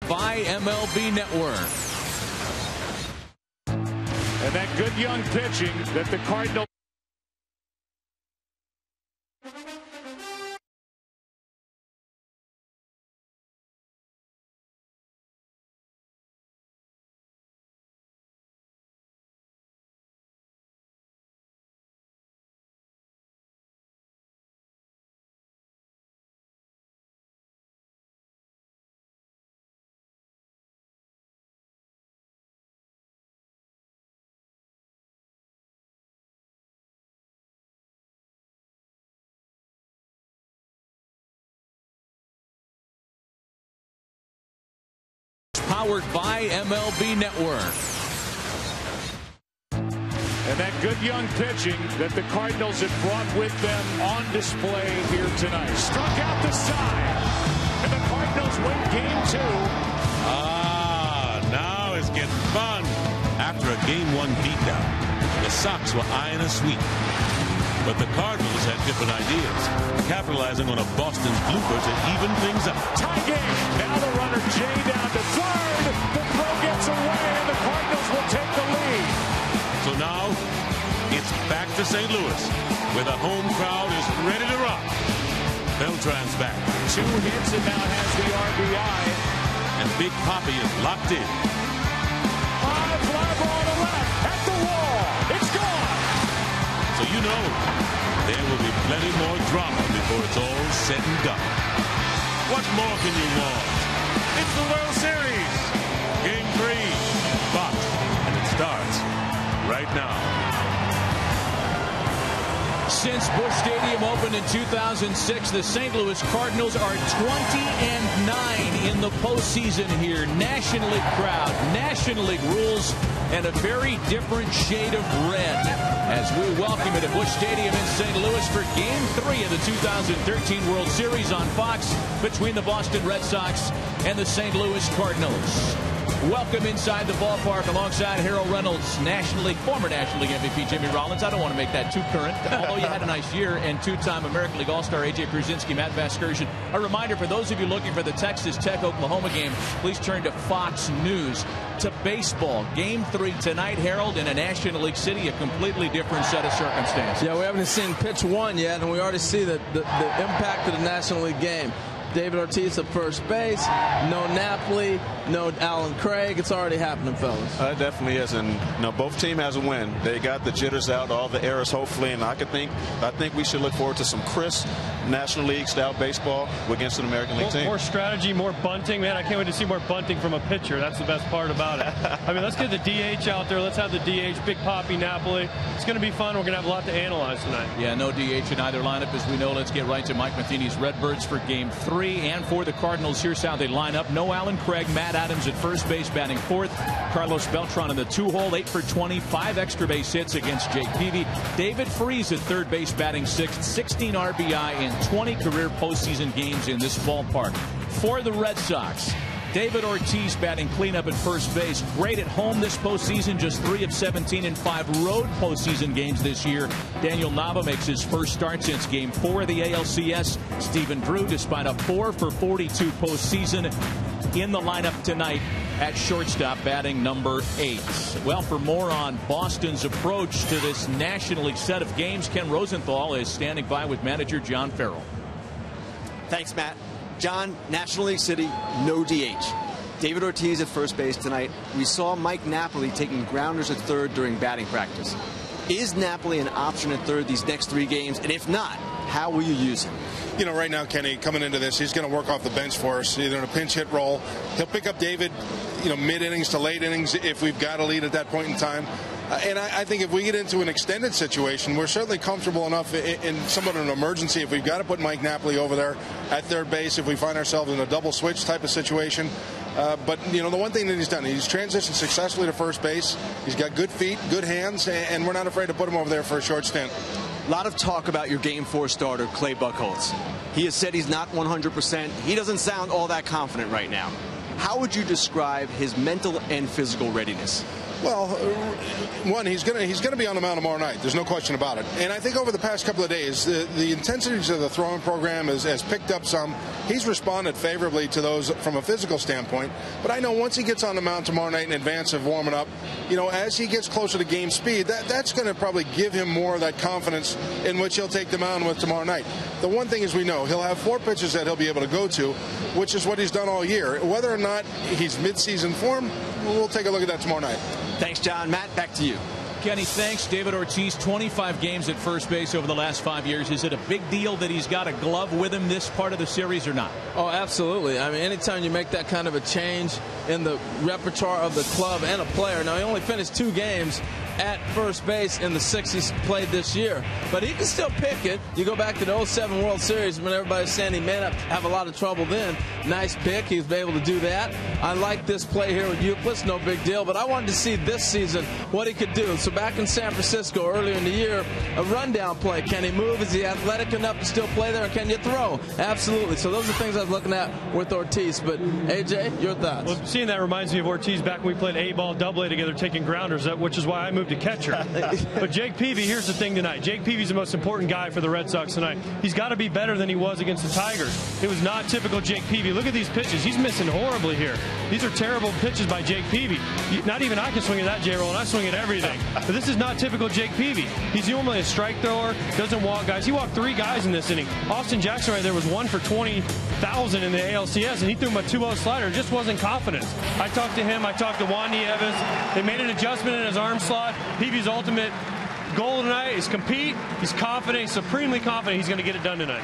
by MLB Network. And that good young pitching that the Cardinals. Powered by MLB Network. And that good young pitching that the Cardinals have brought with them on display here tonight. Struck out the side. And the Cardinals win game 2. Now it's getting fun. After a game 1 beatdown, the Sox were eyeing a sweep. But the Cardinals had different ideas, capitalizing on a Boston's blooper to even things up. Tie game. Now the runner Jay down to third. The throw gets away, and the Cardinals will take the lead. So now it's back to St. Louis, where the home crowd is ready to rock. Beltran's back. 2 hits and now has the RBI. And Big Papi is locked in. High fly ball to left. At the wall. It's gone. So you know there will be plenty more drama before it's all said and done. What more can you want? It's the World Series. Game 3. Fox. And it starts right now. Since Busch Stadium opened in 2006, the St. Louis Cardinals are 20-9 in the postseason here. National League crowd, National League rules, and a very different shade of red as we welcome you to Busch Stadium in St. Louis for Game 3 of the 2013 World Series on Fox between the Boston Red Sox and the St. Louis Cardinals. Welcome inside the ballpark alongside Harold Reynolds, former National League MVP Jimmy Rollins. I don't want to make that too current, although you had a nice year, and 2-time American League All-Star A.J. Kruszynski, Matt Vasgersian. A reminder for those of you looking for the Texas Tech-Oklahoma game, please turn to Fox News. To baseball, Game 3 tonight, Harold, in a National League city, a completely different set of circumstances. Yeah, we haven't seen pitch 1 yet, and we already see the impact of the National League game. David Ortiz at first base, no Napoli, no Alan Craig. It's already happening, fellas. It definitely is, and both teams has a win. They got the jitters out, all the errors, hopefully, and I think we should look forward to some crisp National League style baseball against an American League team. More strategy, more bunting, man. I can't wait to see more bunting from a pitcher. That's the best part about it. I mean, let's get the DH out there. Let's have the DH, Big Papi, Napoli. It's going to be fun. We're going to have a lot to analyze tonight. Yeah, no DH in either lineup, as we know. Let's get right to Mike Matheny's Redbirds for Game 3. And for the Cardinals, here's how they line up. No Alan Craig, Matt Adams at first base batting 4th. Carlos Beltran in the 2-hole, 8 for 20, 5 extra base hits against Jake Peavy. David Freese at third base batting 6th, 16 RBI in 20 career postseason games in this ballpark. For the Red Sox, David Ortiz batting cleanup at first base. Great at home this postseason, just 3 of 17 in 5 road postseason games this year. Daniel Nava makes his first start since Game 4 of the ALCS. Stephen Drew, despite a 4 for 42 postseason, in the lineup tonight at shortstop, batting number 8. Well, for more on Boston's approach to this National League set of games, Ken Rosenthal is standing by with manager John Farrell. Thanks, Matt. John, National League City, no DH. David Ortiz at first base tonight. We saw Mike Napoli taking grounders at third during batting practice. Is Napoli an option at third these next 3 games? And if not, how will you use him? You know, right now, Kenny, coming into this, he's going to work off the bench for us, either in a pinch hit role. He'll pick up David, mid-innings to late innings if we've got a lead at that point in time. And I think if we get into an extended situation, we're certainly comfortable enough in somewhat of an emergency if we've got to put Mike Napoli over there at third base, if we find ourselves in a double switch type of situation. But, the one thing that he's done, he's transitioned successfully to first base. He's got good feet, good hands, and we're not afraid to put him over there for a short stint. A lot of talk about your Game 4 starter, Clay Buchholz. He has said he's not 100%. He doesn't sound all that confident right now. How would you describe his mental and physical readiness? Well, one, he's gonna be on the mound tomorrow night. There's no question about it. And I think over the past couple of days, the intensities of the throwing program has picked up some. He's responded favorably to those from a physical standpoint. But I know once he gets on the mound tomorrow night in advance of warming up, as he gets closer to game speed, that's going to probably give him more of that confidence in which he'll take the mound with tomorrow night. The one thing is we know he'll have 4 pitches that he'll be able to go to, which is what he's done all year. Whether or not he's mid-season form, we'll take a look at that tomorrow night. Thanks, John. Matt, back to you. Kenny, thanks. David Ortiz, 25 games at first base over the last 5 years. Is it a big deal that he's got a glove with him this part of the series or not? Oh, absolutely. I mean, anytime you make that kind of a change in the repertoire of the club and a player. Now, he only finished 2 games at first base in the 6 he's played this year, but he can still pick it. You go back to the 07 World Series when everybody's saying he may not have a lot of trouble then. Nice pick. He's been able to do that. I like this play here with Euclid. No big deal, but I wanted to see this season what he could do. So back in San Francisco earlier in the year, a rundown play. Can he move? Is he athletic enough to still play there? And can you throw? Absolutely. So those are things I was looking at with Ortiz. But AJ, your thoughts? Well, seeing that reminds me of Ortiz back when we played A-ball, double-A together, taking grounders, which is why I moved to catcher. But Jake Peavy, here's the thing tonight. Jake Peavy's the most important guy for the Red Sox tonight. He's got to be better than he was against the Tigers. It was not typical Jake Peavy. Look at these pitches. He's missing horribly here. These are terrible pitches by Jake Peavy. Not even I can swing at that, J-Roll, and I swing at everything. But this is not typical Jake Peavy. He's normally a strike thrower, doesn't walk guys. He walked 3 guys in this inning. Austin Jackson right there was 1 for 20,000 in the ALCS, and he threw him a 2-0 slider. It just wasn't confidence. I talked to him. I talked to Wandy Evans. They made an adjustment in his arm slot. Peavy's ultimate goal tonight is compete. He's confident. He's supremely confident he's going to get it done tonight.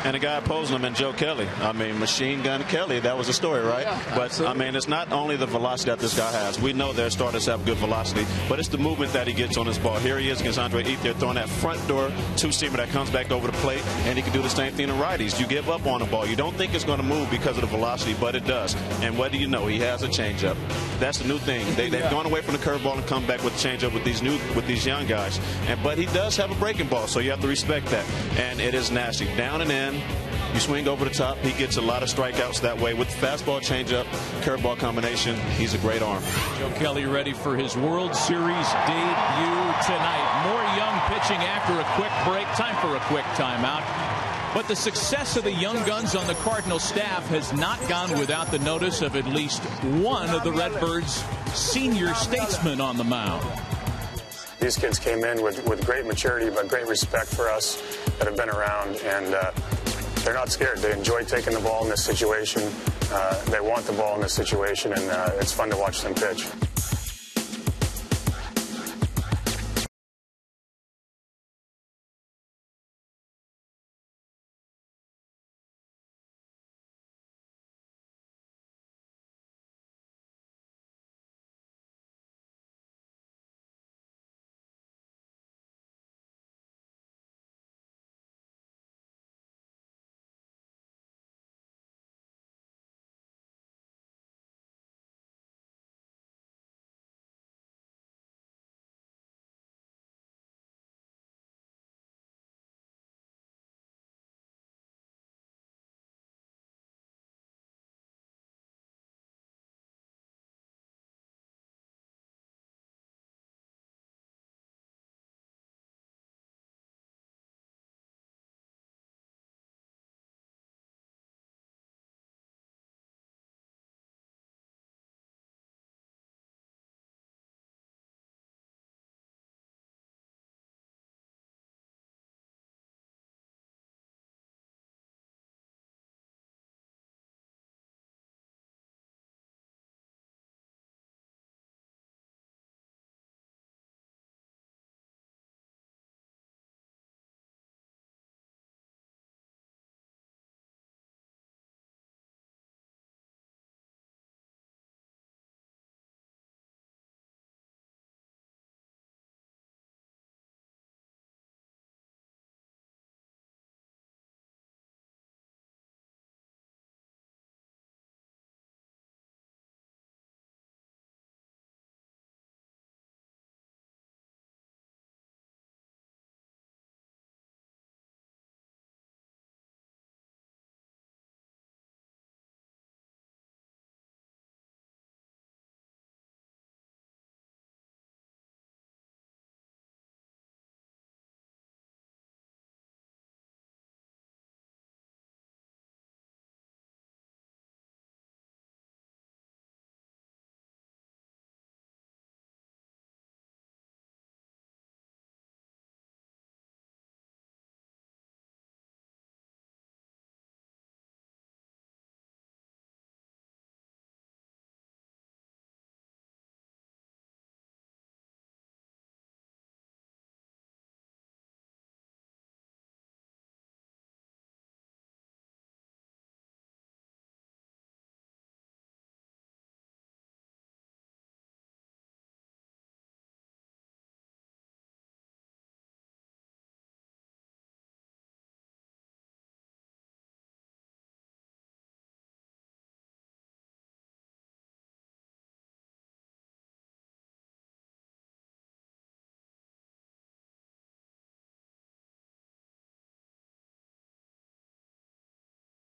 And the guy opposing him, and Joe Kelly. I mean, Machine Gun Kelly, that was the story, right? Yeah, but, absolutely. I mean, it's not only the velocity that this guy has. We know their starters have good velocity, but it's the movement that he gets on his ball. Here he is against Andre Ethier throwing that front door two-seamer that comes back over the plate, and he can do the same thing to righties. You give up on the ball. You don't think it's going to move because of the velocity, but it does. And what do you know? He has a changeup. That's the new thing. They've gone away from the curveball and come back with the changeup with these young guys. But he does have a breaking ball, so you have to respect that. And it is nasty. Down and in. You swing over the top. He gets a lot of strikeouts that way with the fastball, changeup, curveball combination. He's a great arm. Joe Kelly ready for his World Series debut tonight. More young pitching after a quick break. Time for a quick timeout. But the success of the young guns on the Cardinals staff has not gone without the notice of at least one of the Redbirds' senior statesmen on the mound. These kids came in with great maturity, but great respect for us that have been around, and they're not scared. They enjoy taking the ball in this situation. They want the ball in this situation, and it's fun to watch them pitch.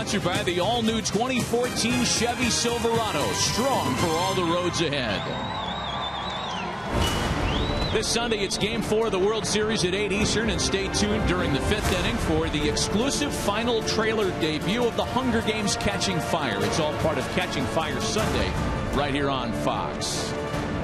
Sponsored by the all-new 2014 Chevy Silverado. Strong for all the roads ahead. This Sunday, it's Game 4 of the World Series at 8 Eastern, and stay tuned during the 5th inning for the exclusive final trailer debut of the Hunger Games Catching Fire. It's all part of Catching Fire Sunday right here on Fox.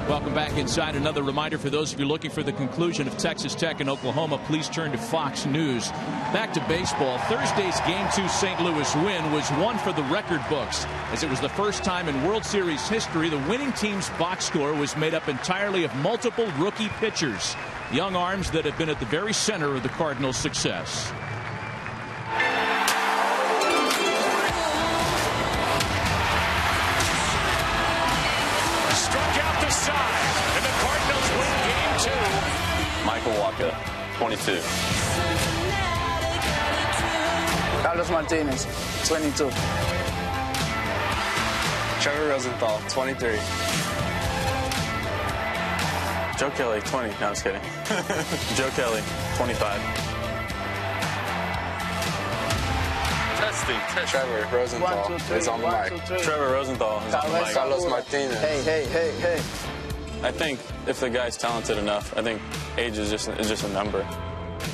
Welcome back inside. Another reminder for those of you looking for the conclusion of Texas Tech and Oklahoma, please turn to Fox News. Back to baseball. Thursday's Game 2 St. Louis win was one for the record books, as it was the first time in World Series history the winning team's box score was made up entirely of multiple rookie pitchers, young arms that have been at the very center of the Cardinals' success. And the Cardinals win Game 2. Milwaukee, 22. Carlos Martinez, 22. Trevor Rosenthal, 23. Joe Kelly, 20. No, I'm just kidding. Joe Kelly, 25. Testing. Trevor Rosenthal is on the mic. Trevor Rosenthal is on the mic. Carlos Martinez. Hey. I think if the guy's talented enough, I think age is just a number.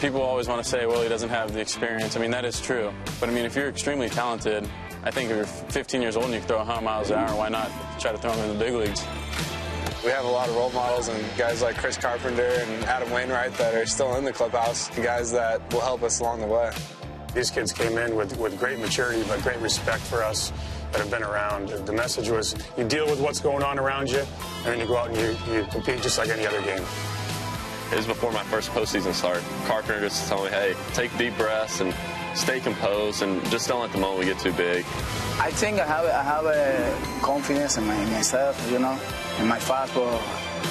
People always want to say, well, he doesn't have the experience. I mean, that is true. But, I mean, if you're extremely talented, I think if you're 15 years old and you can throw 100 miles an hour, why not try to throw him in the big leagues? We have a lot of role models and guys like Chris Carpenter and Adam Wainwright that are still in the clubhouse, guys that will help us along the way. These kids came in with great maturity, but great respect for us that have been around. The message was you deal with what's going on around you, and then you go out and you compete just like any other game. It was before my first postseason start. Carpenter just told me, hey, take deep breaths and stay composed and just don't let the moment get too big. I think I have a confidence in myself, you know, in my fastball.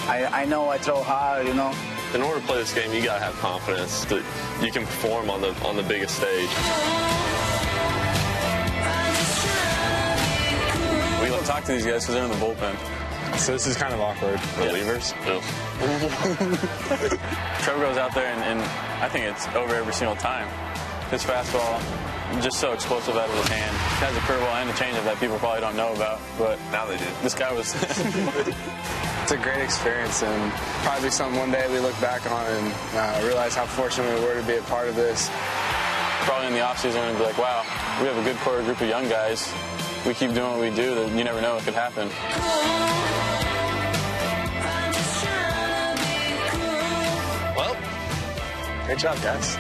I know I throw hard, you know. In order to play this game, you gotta have confidence that you can perform on the biggest stage. We love to talk to these guys because they're in the bullpen. So this is kind of awkward. Relievers? No. Trevor goes out there and I think it's over every single time. His fastball, just so explosive out of his hand. He has a curveball and a changeup that people probably don't know about, but now they do. This guy was. It's a great experience and probably something one day we look back on and realize how fortunate we were to be a part of this. Probably in the offseason and be like, wow, we have a good core group of young guys. We keep doing what we do, that you never know what could happen. Well, great job, guys.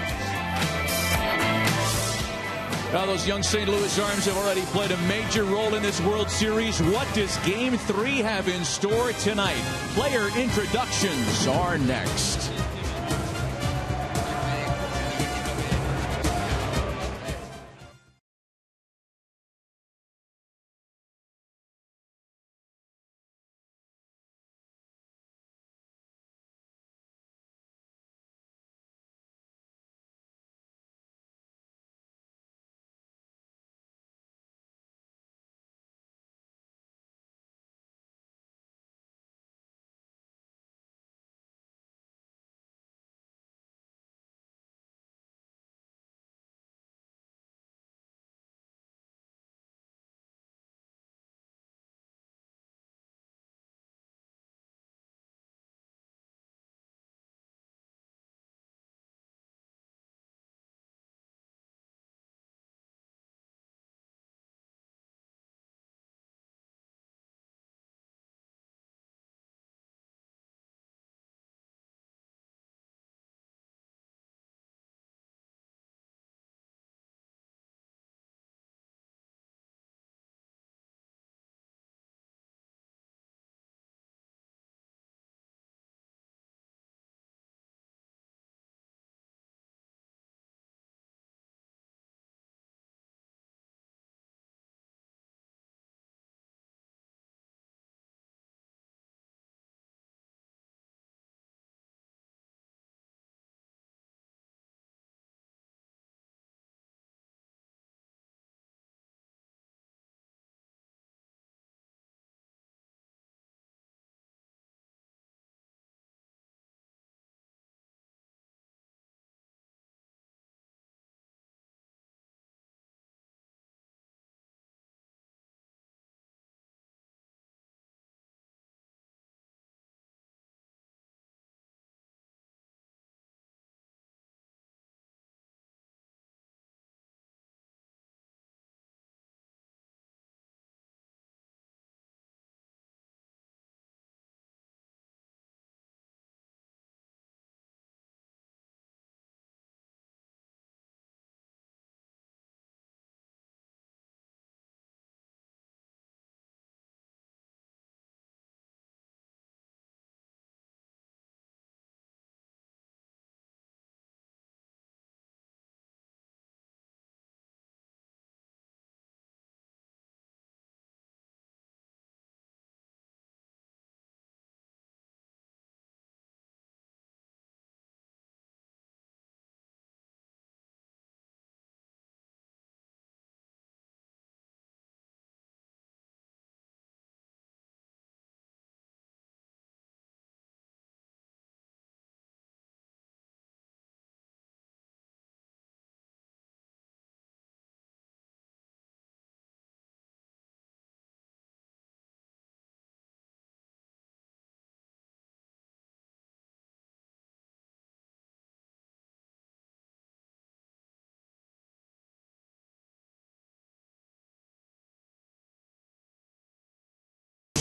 Now, those young St. Louis arms have already played a major role in this World Series. What does Game 3 have in store tonight? Player introductions are next.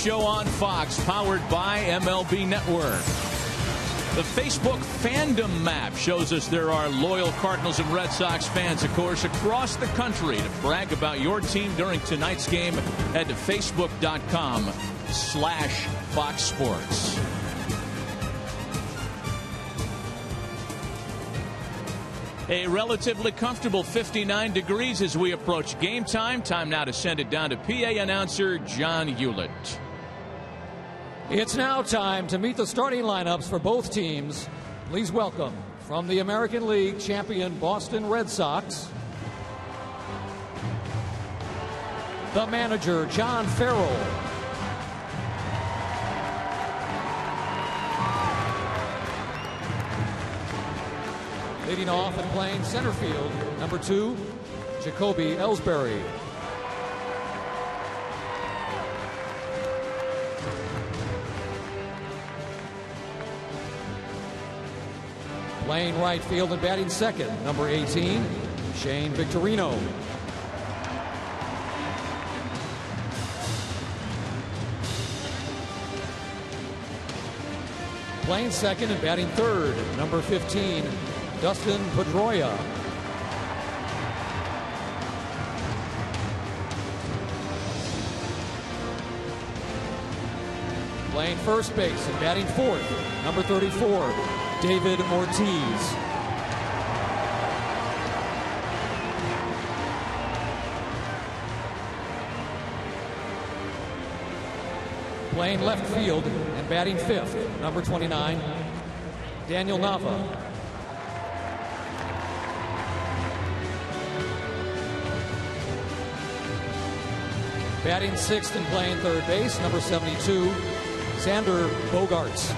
show on Fox, powered by MLB Network. The Facebook fandom map shows us there are loyal Cardinals and Red Sox fans, of course, across the country. To brag about your team during tonight's game, head to facebook.com/Fox Sports. A relatively comfortable 59 degrees as we approach game time. Time now to send it down to PA announcer John Hewlett. It's now time to meet the starting lineups for both teams. Please welcome, from the American League champion Boston Red Sox, the manager, John Farrell. Leading off and playing center field, number 2, Jacoby Ellsbury. Playing right field and batting second, number 18, Shane Victorino. Playing second and batting third, number 15, Dustin Pedroia. Playing first base and batting fourth, number 34, David Ortiz. Playing left field and batting fifth, number 29, Daniel Nava. Batting sixth and playing third base, number 72, Xander Bogaerts.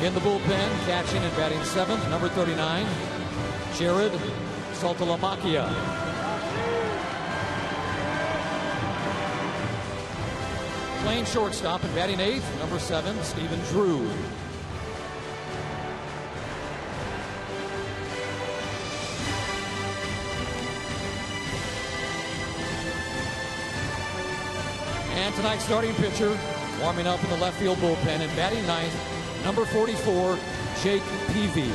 In the bullpen, catching and batting seventh, number 39, Jarrod Saltalamacchia. Playing shortstop and batting eighth, number 7, Stephen Drew. And tonight's starting pitcher, warming up in the left field bullpen and batting ninth, number 44, Jake Peavy.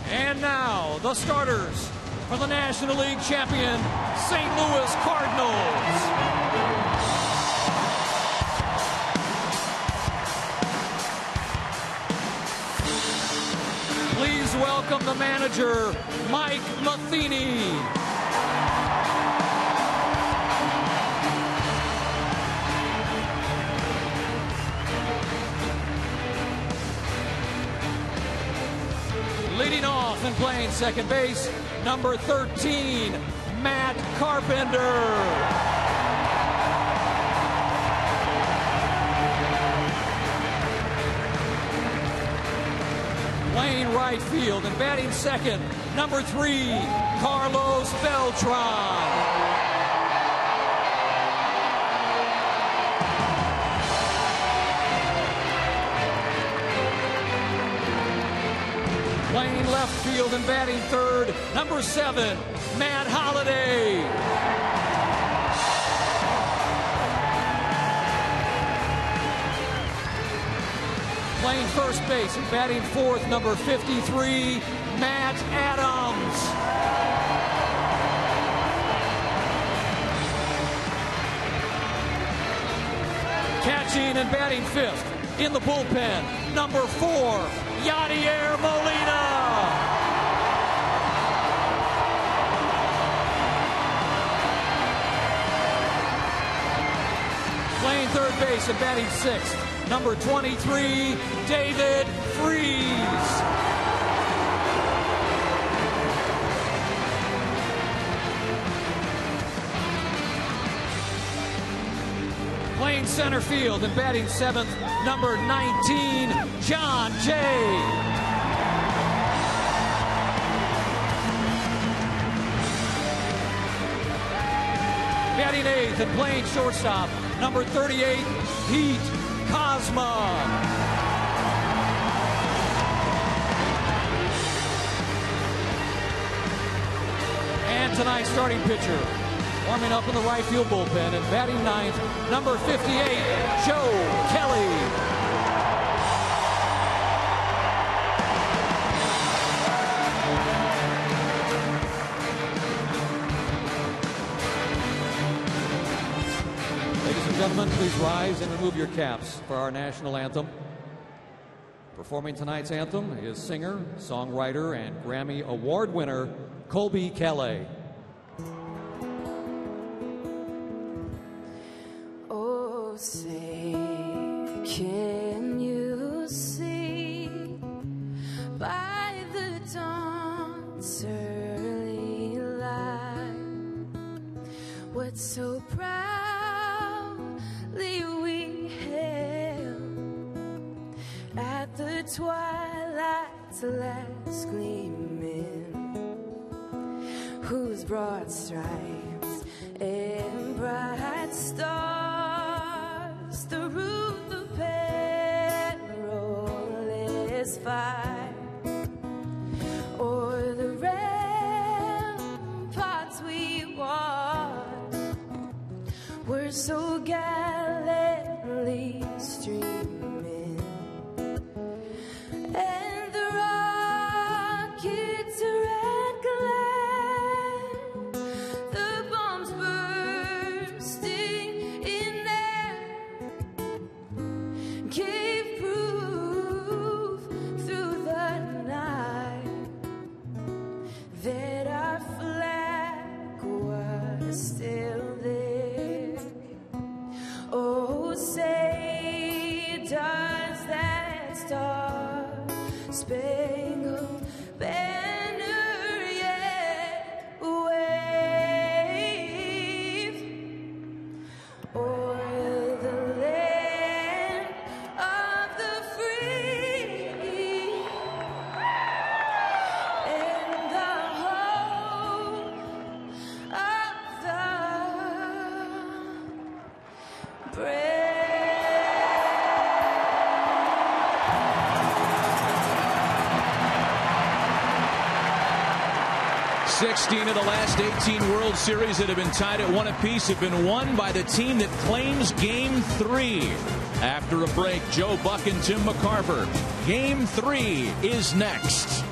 And now, the starters for the National League champion, St. Louis Cardinals. Please welcome the manager, Mike Matheny. Leading off and playing second base, number 13, Matt Carpenter. Playing right field and batting second, number 3, Carlos Beltran. Playing left field and batting third, number 7, Matt Holliday. Playing first base and batting fourth, number 53, Matt Adams. Catching and batting fifth in the bullpen, number 4, Yadier Molina. Playing third base and batting sixth, number 23, David Freese. Playing center field and batting seventh, number 19, John Jay. batting 8th and playing shortstop, number 38, Pete Kozma. And tonight's starting pitcher, warming up in the right field bullpen and batting 9th, number 58, Joe Kelly. Gentlemen, please rise and remove your caps for our national anthem. Performing tonight's anthem is singer, songwriter, and Grammy Award winner Colby Calais. Oh, say, can you see by the dawn's early light what so proud we hailed at the twilight's last gleaming, whose broad stripes and bright stars through the perilous fight o'er the ramparts we watched were so gallantly streaming, and the rockets red glare, the bombs bursting in there, gave proof through the night that our flag was still there. Oh, say does that star-spangled banner yet wave o'er the land of the free and the home of the brave? 16 of the last 18 World Series that have been tied at 1 apiece have been won by the team that claims Game 3. After a break, Joe Buck and Tim McCarver. Game 3 is next.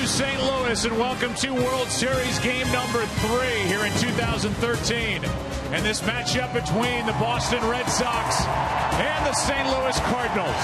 St. Louis, and welcome to World Series game number 3 here in 2013. And this matchup between the Boston Red Sox and the St. Louis Cardinals.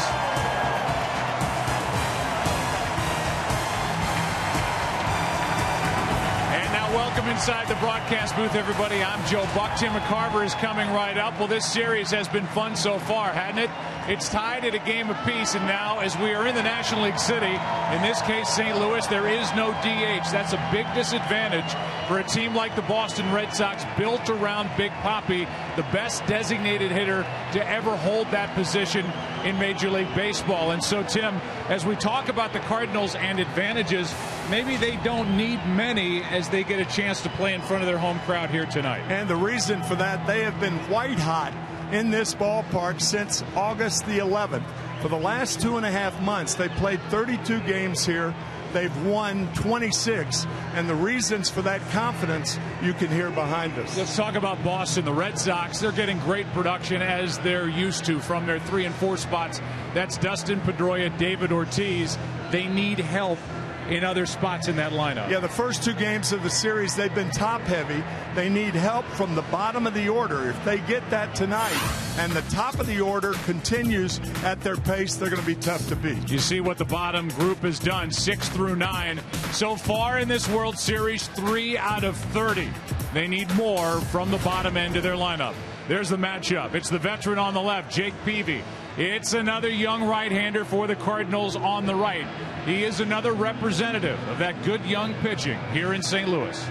Welcome inside the broadcast booth, everybody. I'm Joe Buck. Tim McCarver is coming right up. Well, this series has been fun so far, hasn't it? It's tied at a game apiece, and now as we are in the National League City, in this case St. Louis, there is no DH. That's a big disadvantage for a team like the Boston Red Sox, built around Big Papi, the best designated hitter to ever hold that position in Major League Baseball. And so, Tim, as we talk about the Cardinals and advantages, maybe they don't need many as they get a chance to play in front of their home crowd here tonight. And the reason for that, they have been white hot in this ballpark since August the 11th. For the last 2.5 months, they played 32 games here. They've won 26, and the reasons for that confidence you can hear behind us. Let's talk about Boston. The Red Sox, they're getting great production as they're used to from their 3 and 4 spots. That's Dustin Pedroia, David Ortiz. They need help in other spots in that lineup. Yeah, the first 2 games of the series, they've been top heavy. They need help from the bottom of the order. If they get that tonight and the top of the order continues at their pace, they're going to be tough to beat. You see what the bottom group has done, 6 through 9. So far in this World Series, 3 out of 30. They need more from the bottom end of their lineup. There's the matchup. It's the veteran on the left, Jake Peavy. It's another young right-hander for the Cardinals on the right. He is another representative of that good young pitching here in St. Louis.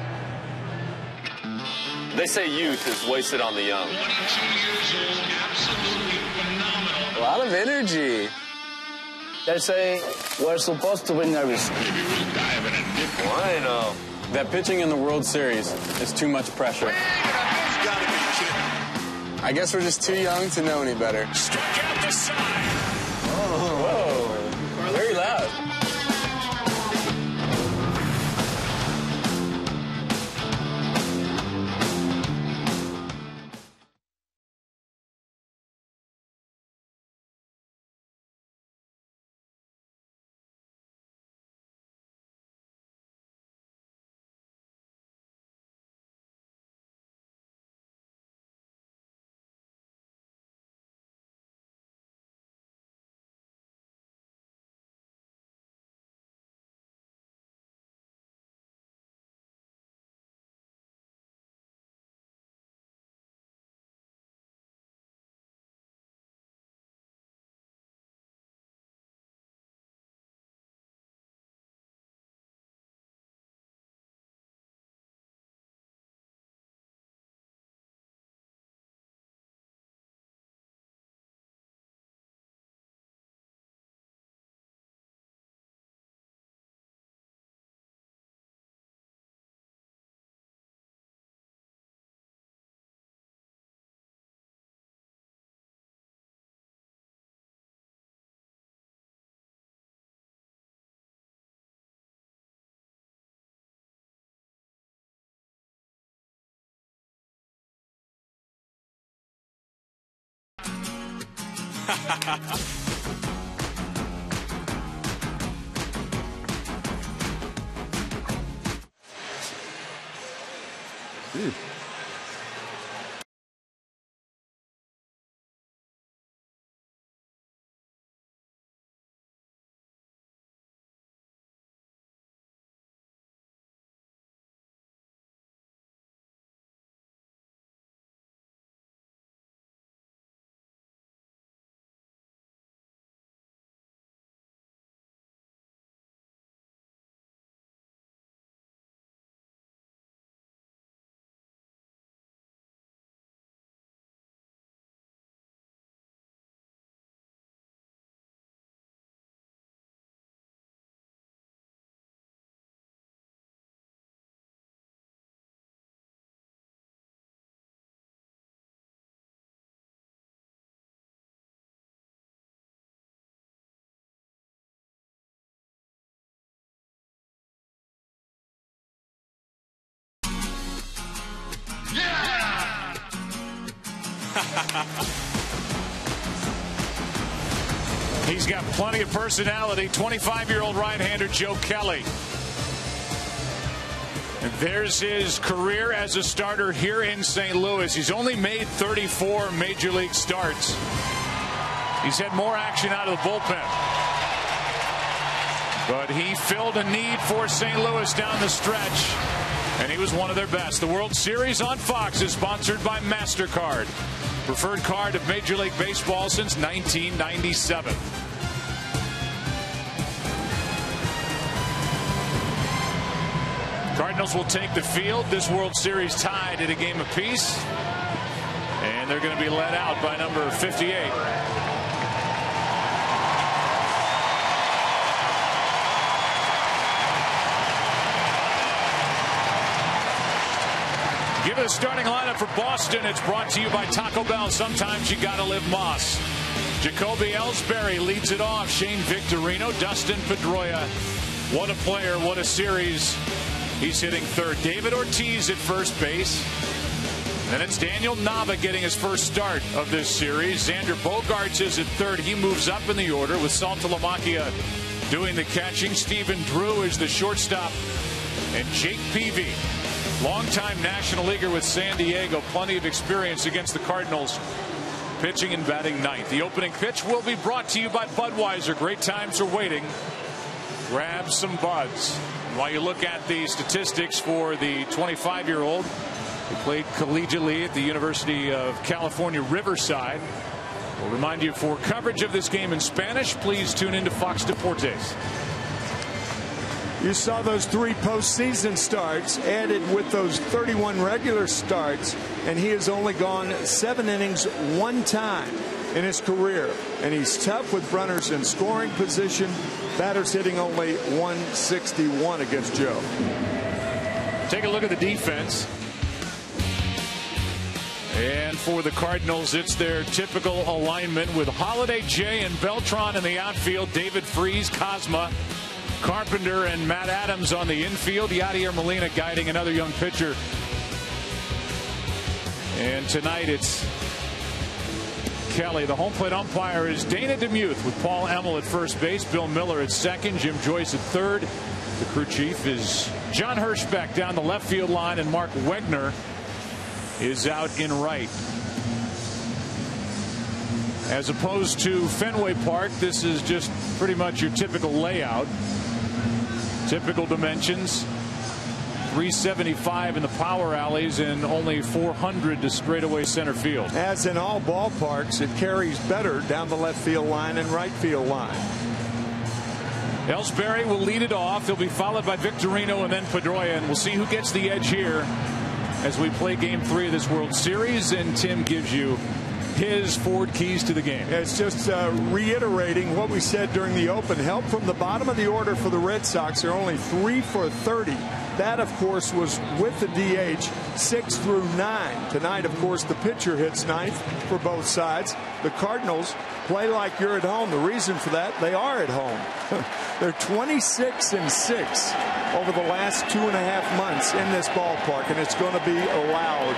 They say youth is wasted on the young. 22 years old, absolutely phenomenal. A lot of energy. They say we're supposed to be nervous. Well, I know. That pitching in the World Series is too much pressure. I guess we're just too young to know any better. Struck out the side. Whoa. Very loud. He's got plenty of personality. 25-year-old right-hander Joe Kelly. And there's his career as a starter here in St. Louis. He's only made 34 major league starts. He's had more action out of the bullpen. But he filled a need for St. Louis down the stretch, and he was one of their best. The World Series on Fox is sponsored by MasterCard, preferred card of Major League Baseball since 1997. Cardinals will take the field. This World Series tied at a game apiece, and they're going to be let out by number 58. Give it a starting lineup for Boston. It's brought to you by Taco Bell. Sometimes you gotta live Moss. Jacoby Ellsbury leads it off. Shane Victorino, Dustin Pedroia. What a player, what a series. He's hitting third. David Ortiz at first base. Then it's Daniel Nava getting his first start of this series. Xander Bogaerts is at third. He moves up in the order with Saltalamacchia doing the catching. Stephen Drew is the shortstop. And Jake Peavy, longtime National Leaguer with San Diego, plenty of experience against the Cardinals, pitching and batting ninth. The opening pitch will be brought to you by Budweiser. Great times are waiting. Grab some buds. While you look at the statistics for the 25-year-old, he played collegiately at the University of California, Riverside. We'll remind you, for coverage of this game in Spanish, please tune into Fox Deportes. You saw those 3 postseason starts added with those 31 regular starts, and he has only gone 7 innings 1 time in his career. And he's tough with runners in scoring position. Batters hitting only 161 against Joe. Take a look at the defense. And for the Cardinals, it's their typical alignment with Holiday, Jay, and Beltran in the outfield. David Freese, Cosma, Carpenter, and Matt Adams on the infield. Yadier Molina guiding another young pitcher. And tonight it's Kelly. The home plate umpire is Dana DeMuth with Paul Emmel at first base, Bill Miller at second, Jim Joyce at third. The crew chief is John Hirschbeck down the left field line, and Mark Wegner is out in right. As opposed to Fenway Park, this is just pretty much your typical layout. Typical dimensions. 375 in the power alleys and only 400 to straightaway center field. As in all ballparks, it carries better down the left field line and right field line. Ellsbury will lead it off. He'll be followed by Victorino and then Pedroia, and we'll see who gets the edge here as we play game 3 of this World Series, and Tim gives you his Ford keys to the game. It's just reiterating what we said during the open. Help from the bottom of the order for the Red Sox. They're only 3 for 30. That, of course, was with the DH 6 through 9. Tonight, of course, the pitcher hits ninth for both sides. The Cardinals play like you're at home. The reason for that, they are at home. They're 26-6 over the last 2.5 months in this ballpark, and it's going to be loud.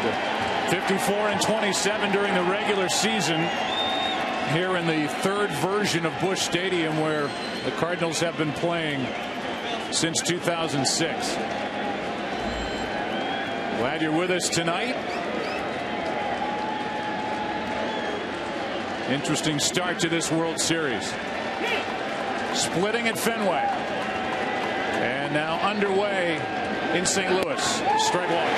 54-27 during the regular season here in the third version of Busch Stadium, where the Cardinals have been playing since 2006. Glad you're with us tonight. Interesting start to this World Series. Splitting at Fenway. And now underway in St. Louis. Strike one.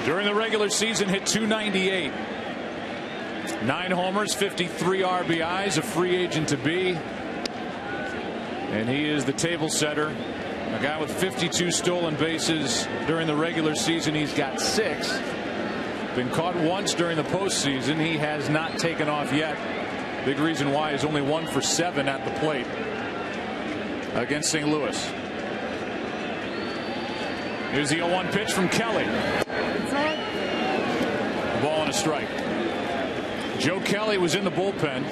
During the regular season, hit .298. 9 homers, 53 RBIs, a free agent to be. And he is the table setter. A guy with 52 stolen bases during the regular season. He's got 6. Been caught once during the postseason. He has not taken off yet. Big reason why is only 1 for 7 at the plate against St. Louis. Here's the 0-1 pitch from Kelly. Ball and a strike. Joe Kelly was in the bullpen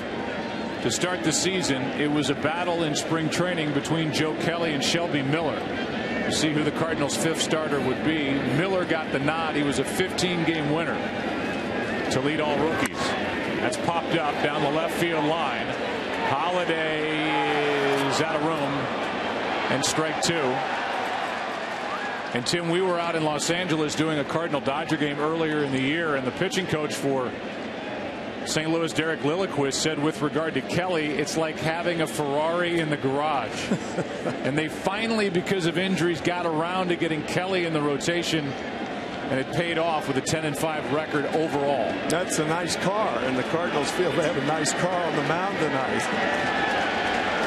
to start the season. It was a battle in spring training between Joe Kelly and Shelby Miller to see who the Cardinals' 5th starter would be. Miller got the nod. He was a 15-game winner to lead all rookies. That's popped up down the left field line. Holiday is is out of room and strike 2. And Tim, we were out in Los Angeles doing a Cardinal-Dodger game earlier in the year, and the pitching coach for St. Louis, Derek Lilliquist, said with regard to Kelly, it's like having a Ferrari in the garage. And they finally, because of injuries, got around to getting Kelly in the rotation, and it paid off with a 10-5 record overall. That's a nice car, and the Cardinals feel they have a nice car on the mound tonight.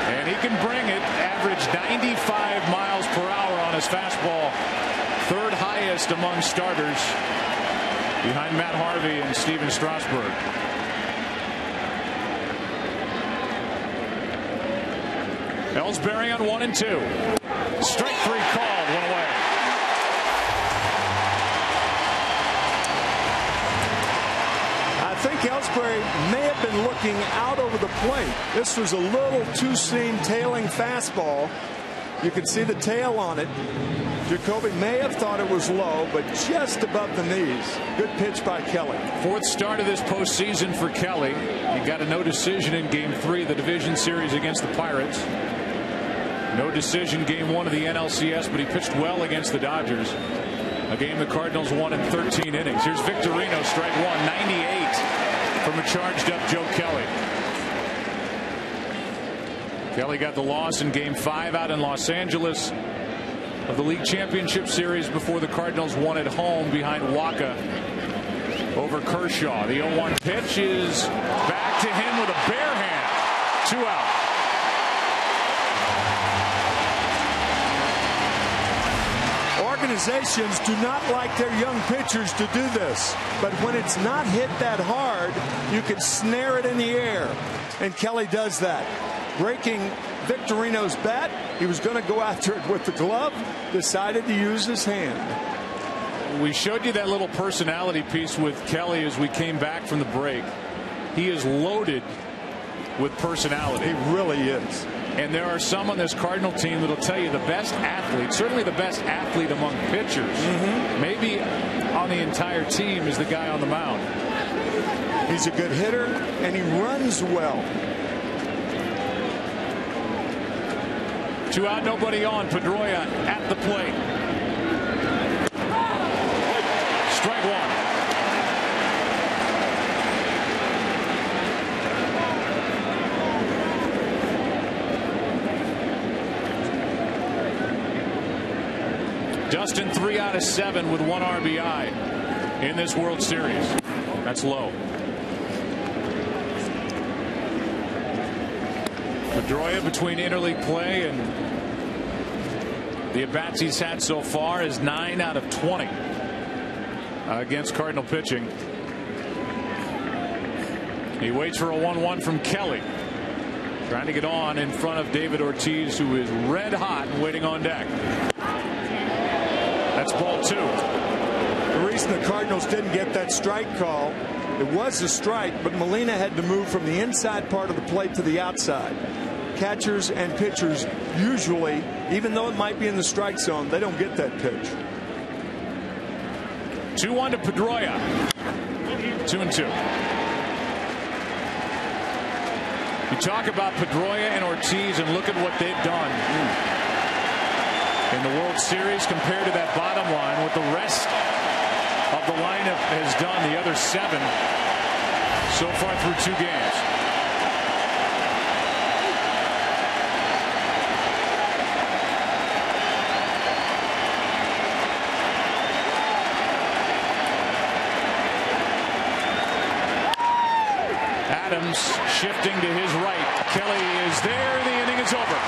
And he can bring it, average 95 miles per hour on his fastball, third highest among starters, behind Matt Harvey and Steven Strasburg. Ellsbury on 1-2. Strike 3 called, 1 away. I think Ellsbury may have been looking out over the plate. This was a little two-seam tailing fastball. You can see the tail on it. Jacoby may have thought it was low, but just above the knees. Good pitch by Kelly. 4th start of this postseason for Kelly. He got a no decision in Game 3 of the division series against the Pirates. No decision Game 1 of the NLCS, but he pitched well against the Dodgers. A game the Cardinals won in 13 innings. Here's Victorino, strike 1, 98 from a charged up Joe Kelly. Kelly got the loss in Game 5 out in Los Angeles of the League Championship Series before the Cardinals won at home behind Waka over Kershaw. The 0-1 pitch is back to him with a bare hand. 2 out. Organizations do not like their young pitchers to do this, but when it's not hit that hard, you can snare it in the air, and Kelly does that, breaking Victorino's bat. He was going to go after it with the glove, decided to use his hand. We showed you that little personality piece with Kelly as we came back from the break. He is loaded with personality. He really is. And there are some on this Cardinal team that'll tell you the best athlete, certainly the best athlete among pitchers, maybe on the entire team, is the guy on the mound. He's a good hitter, and he runs well. 2 out, nobody on. Pedroia at the plate. Strike 1. Dustin 3 out of 7 with 1 RBI in this World Series. That's low. Pedroia, between interleague play and the at-bats he's had so far, is 9 out of 20 against Cardinal pitching. He waits for a 1-1 from Kelly, trying to get on in front of David Ortiz, who is red hot and waiting on deck. That's ball 2. The reason the Cardinals didn't get that strike call, it was a strike, but Molina had to move from the inside part of the plate to the outside. Catchers and pitchers usually, even though it might be in the strike zone, they don't get that pitch. 2-1 to Pedroia. 2-2. You talk about Pedroia and Ortiz, and look at what they've done in the World Series compared to that bottom line. What the rest of the lineup has done, the other 7 so far through 2 games. Adams shifting to his right. Kelly is there. The inning is over.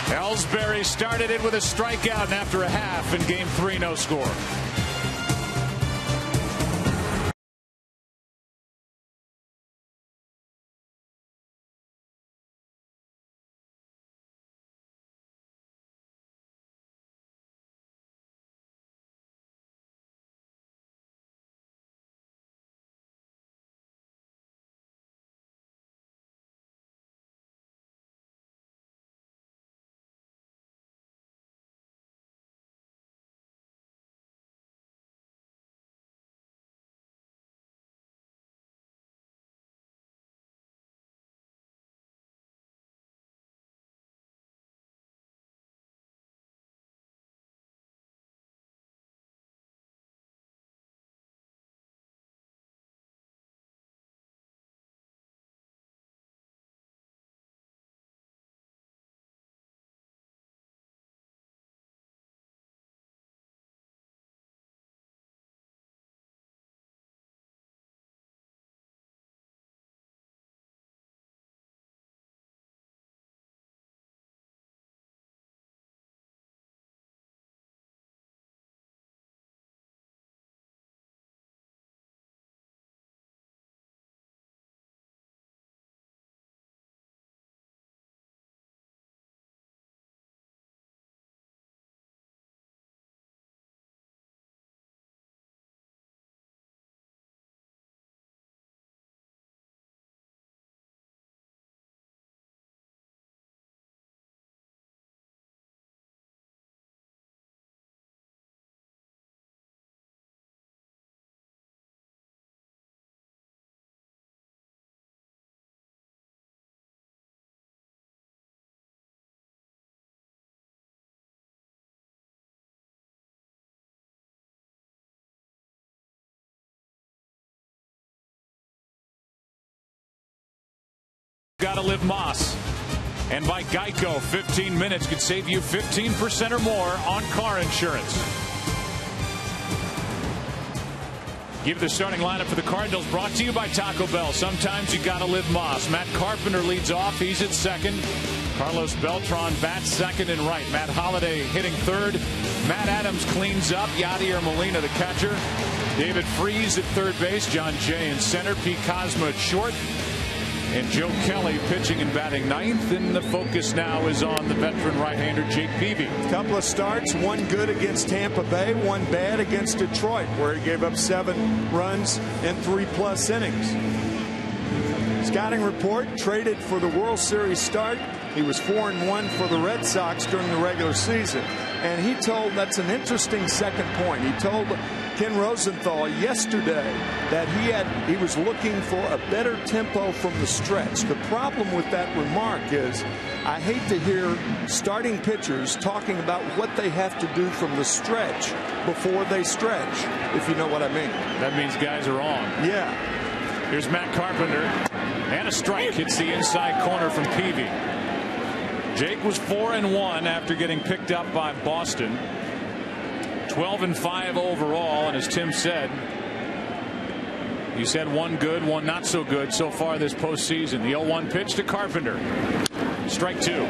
Ellsbury started it with a strikeout, and after a half in Game 3, no score. Gotta live Moss. And by Geico, 15 minutes could save you 15% or more on car insurance. Give the starting lineup for the Cardinals, brought to you by Taco Bell. Sometimes you gotta live Moss. Matt Carpenter leads off. He's at second. Carlos Beltran bats second and right. Matt Holliday hitting third. Matt Adams cleans up. Yadier Molina, the catcher. David Freese at third base. John Jay in center. Pete Kozma at short. And Joe Kelly pitching and batting ninth. And the focus now is on the veteran right-hander Jake Peavy. Couple of starts, one good against Tampa Bay, one bad against Detroit, where he gave up 7 runs in 3+ innings. Scouting report, traded for the World Series start. He was 4-1 for the Red Sox during the regular season. And he told, that's an interesting second point, he told Ken Rosenthal yesterday that he was looking for a better tempo from the stretch. The problem with that remark is I hate to hear starting pitchers talking about what they have to do from the stretch before they stretch, if you know what I mean. That means guys are on. Yeah. Here's Matt Carpenter. And a strike hits the inside corner from Peavy. Jake was 4-1 after getting picked up by Boston. 12-5 overall, and as Tim said, he's had one good, one not so good so far this postseason. The 0-1 pitch to Carpenter. Strike 2.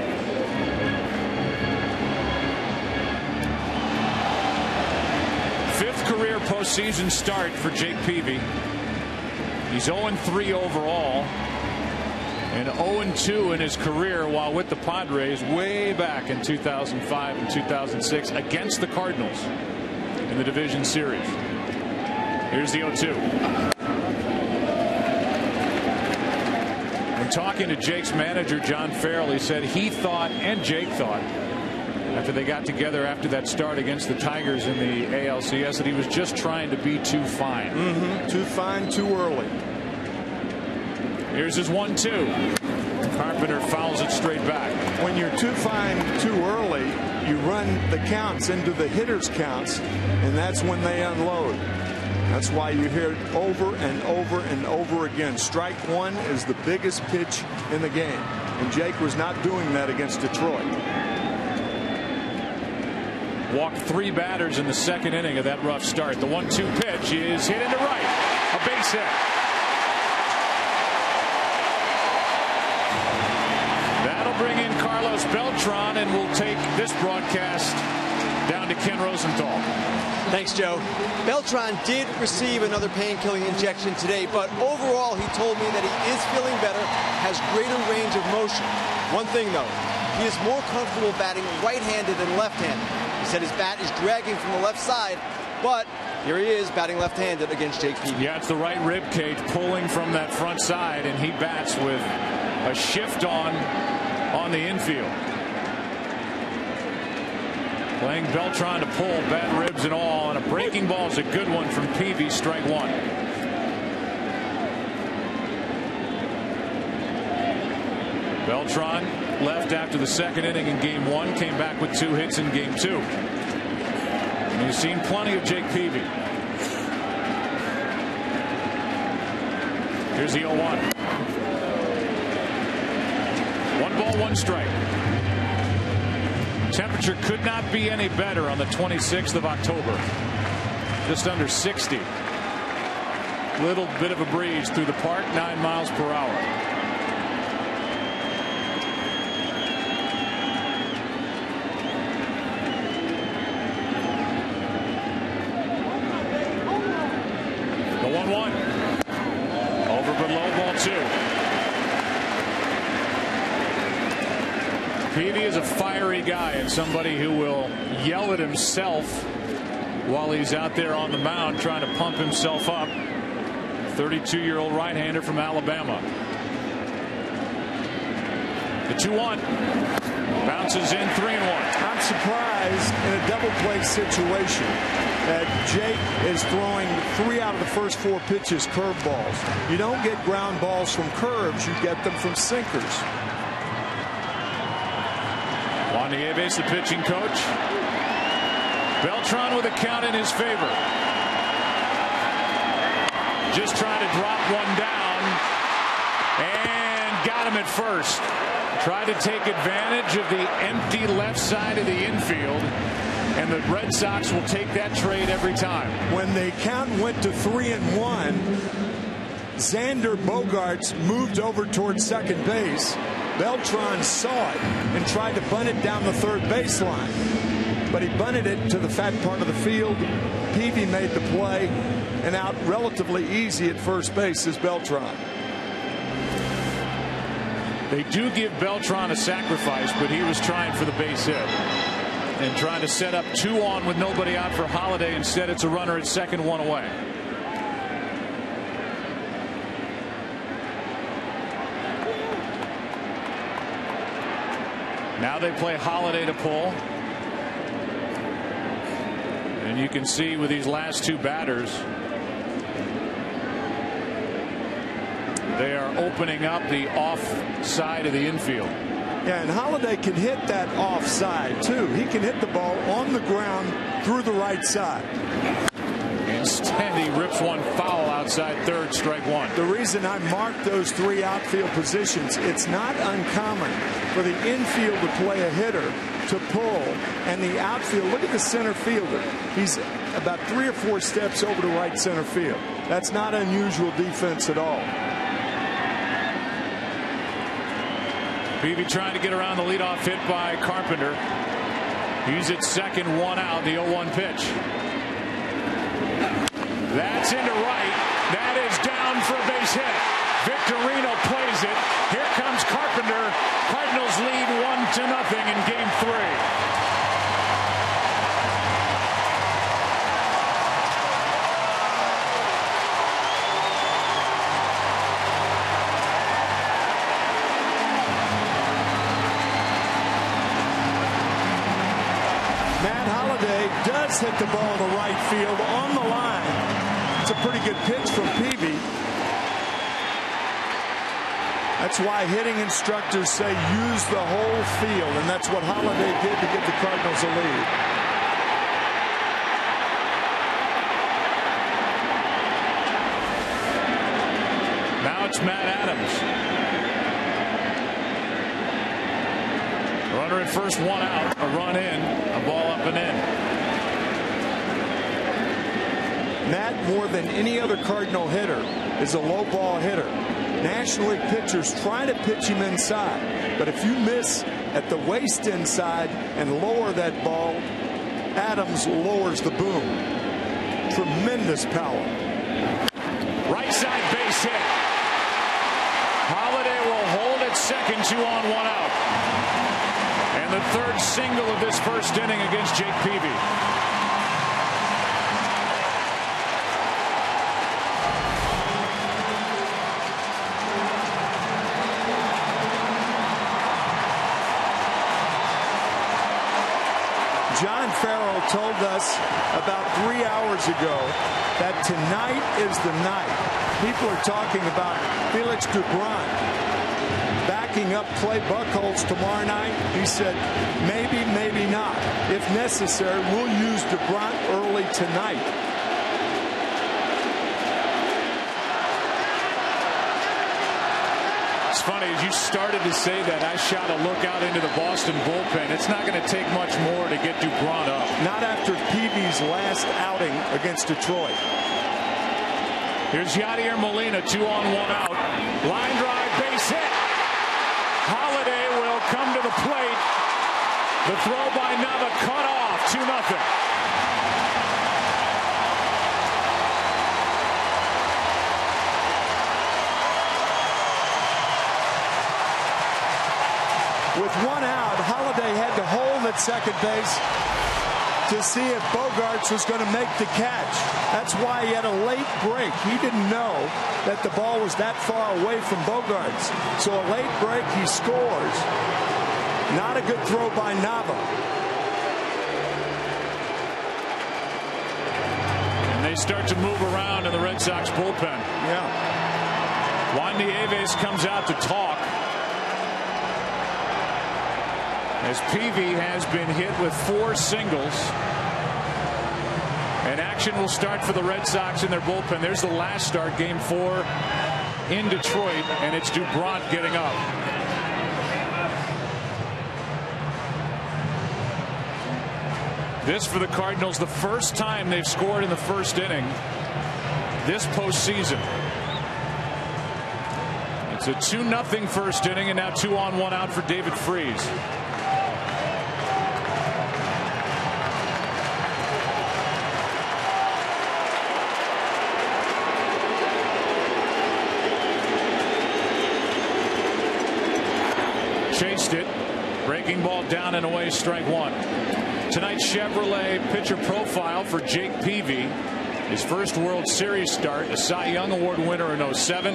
Fifth career postseason start for Jake Peavy. He's 0-3 overall. And 0-2 in his career while with the Padres way back in 2005 and 2006 against the Cardinals in the division series. Here's the 0-2. And talking to Jake's manager, John Farrell, he said he thought, and Jake thought, after they got together after that start against the Tigers in the ALCS, that he was just trying to be too fine. Too fine, too early. Here's his 1-2. Carpenter fouls it straight back. When you're too fine too early, you run the counts into the hitters' counts, and that's when they unload. That's why you hear it over and over and over again. Strike 1 is the biggest pitch in the game, and Jake was not doing that against Detroit. Walked 3 batters in the second inning of that rough start. The 1-2 pitch is hit into right. A base hit. That'll bring in Carlos Beltran, and we'll take this broadcast down to Ken Rosenthal. Thanks, Joe. Beltran did receive another pain-killing injection today, but overall he told me that he is feeling better, has greater range of motion. One thing, though, he is more comfortable batting right-handed than left-handed. He said his bat is dragging from the left side, but here he is batting left-handed against Jake Peavy. Yeah, it's the right rib cage pulling from that front side, and he bats with a shift on the infield. Playing Beltran to pull, bad ribs and all, and a breaking ball is a good one from Peavy, strike 1. Beltran left after the second inning in game 1, came back with 2 hits in game 2. And you've seen plenty of Jake Peavy. Here's the 0-1. 1 ball, 1 strike. Temperature could not be any better on the 26th of October. Just under 60. Little bit of a breeze through the park, 9 miles per hour. The 1-1. Over but low, ball 2. Peavy is a fiery guy and somebody who will yell at himself while he's out there on the mound trying to pump himself up. 32-year-old right-hander from Alabama. The 2-1 bounces in, 3-1. I'm surprised in a double play situation that Jake is throwing 3 out of the first 4 pitches curveballs. You don't get ground balls from curves, you get them from sinkers. Juan Nieves, the pitching coach. Beltran with a count in his favor. Just trying to drop one down and got Adam at first. Tried to take advantage of the empty left side of the infield. And the Red Sox will take that trade every time. When the count went to 3-1, Xander Bogaerts moved over towards second base. Beltran saw it and tried to bunt it down the third baseline. But he bunted it to the fat part of the field. Peavy made the play, and out relatively easy at first base is Beltran. They do give Beltran a sacrifice, but he was trying for the base hit. And trying to set up 2 on with nobody out for Holiday. Instead, it's a runner at second, 1 away. Now they play Holiday to pull. And you can see with these last 2 batters, they are opening up the off side of the infield. Yeah, and Holiday can hit that offside too. He can hit the ball on the ground through the right side. Instead, he rips one foul outside third, strike 1. The reason I marked those 3 outfield positions, it's not uncommon for the infield to play a hitter to pull, and the outfield, look at the center fielder. He's about 3 or 4 steps over to right center field. That's not unusual defense at all. Peavy trying to get around the leadoff hit by Carpenter. He's at second, 1 out, the 0-1 pitch. That's into right. That is down for a base hit. Victorino plays it. Here comes Carpenter. Cardinals lead 1-0 in game 3. Does hit the ball to right field on the line. It's a pretty good pitch from Peavy. That's why hitting instructors say use the whole field, and that's what Holiday did to give the Cardinals a lead. Now it's Matt Adams. Runner at first, 1 out, a run in, a ball up and in. Matt, more than any other Cardinal hitter, is a low ball hitter. National League pitchers try to pitch him inside, but if you miss at the waist inside and lower that ball, Adams lowers the boom. Tremendous power. Right side base hit. Holiday will hold at second, 2 on, 1 out. And the third single of this first inning against Jake Peavy. John Farrell told us about 3 hours ago that tonight is the night. People are talking about Felix Doubront backing up Clay Buchholz tomorrow night. He said maybe, maybe not. If necessary, we'll use Doubront early tonight. It's funny, as you started to say that, I shot a look out into the Boston bullpen. It's not going to take much more to get Doubront up. Not after Peavy's last outing against Detroit. Here's Yadier Molina, 2 on, 1 out. Line drive, base hit. Holiday will come to the plate. The throw by Nava cut off, 2-0. With 1 out, Holiday had to hold at second base to see if Bogaerts was going to make the catch. That's why he had a late break. He didn't know that the ball was that far away from Bogaerts. So a late break, he scores. Not a good throw by Nava. And they start to move around in the Red Sox bullpen. Yeah. Juan Nieves comes out to talk, as Peavy has been hit with 4 singles. And action will start for the Red Sox in their bullpen. There's the last start, game 4 in Detroit, and it's Dubront getting up. This for the Cardinals, the first time they've scored in the first inning this postseason. It's a 2-0 first inning, and now 2 on 1 out for David Freese. Chased it. Breaking ball down and away, strike one. Tonight's Chevrolet pitcher profile for Jake Peavy. His first World Series start, a Cy Young Award winner in 07.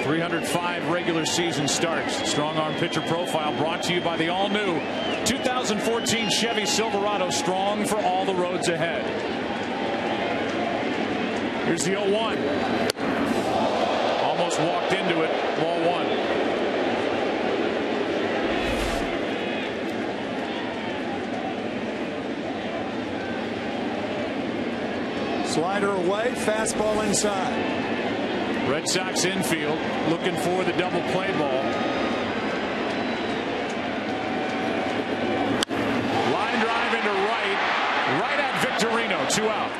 305 regular season starts. Strong arm pitcher profile brought to you by the all-new 2014 Chevy Silverado. Strong for all the roads ahead. Here's the 0-1. Almost walked into it. Ball one. Slider away, fastball inside. Red Sox infield looking for the double play ball. Line drive into right at Victorino, 2 out.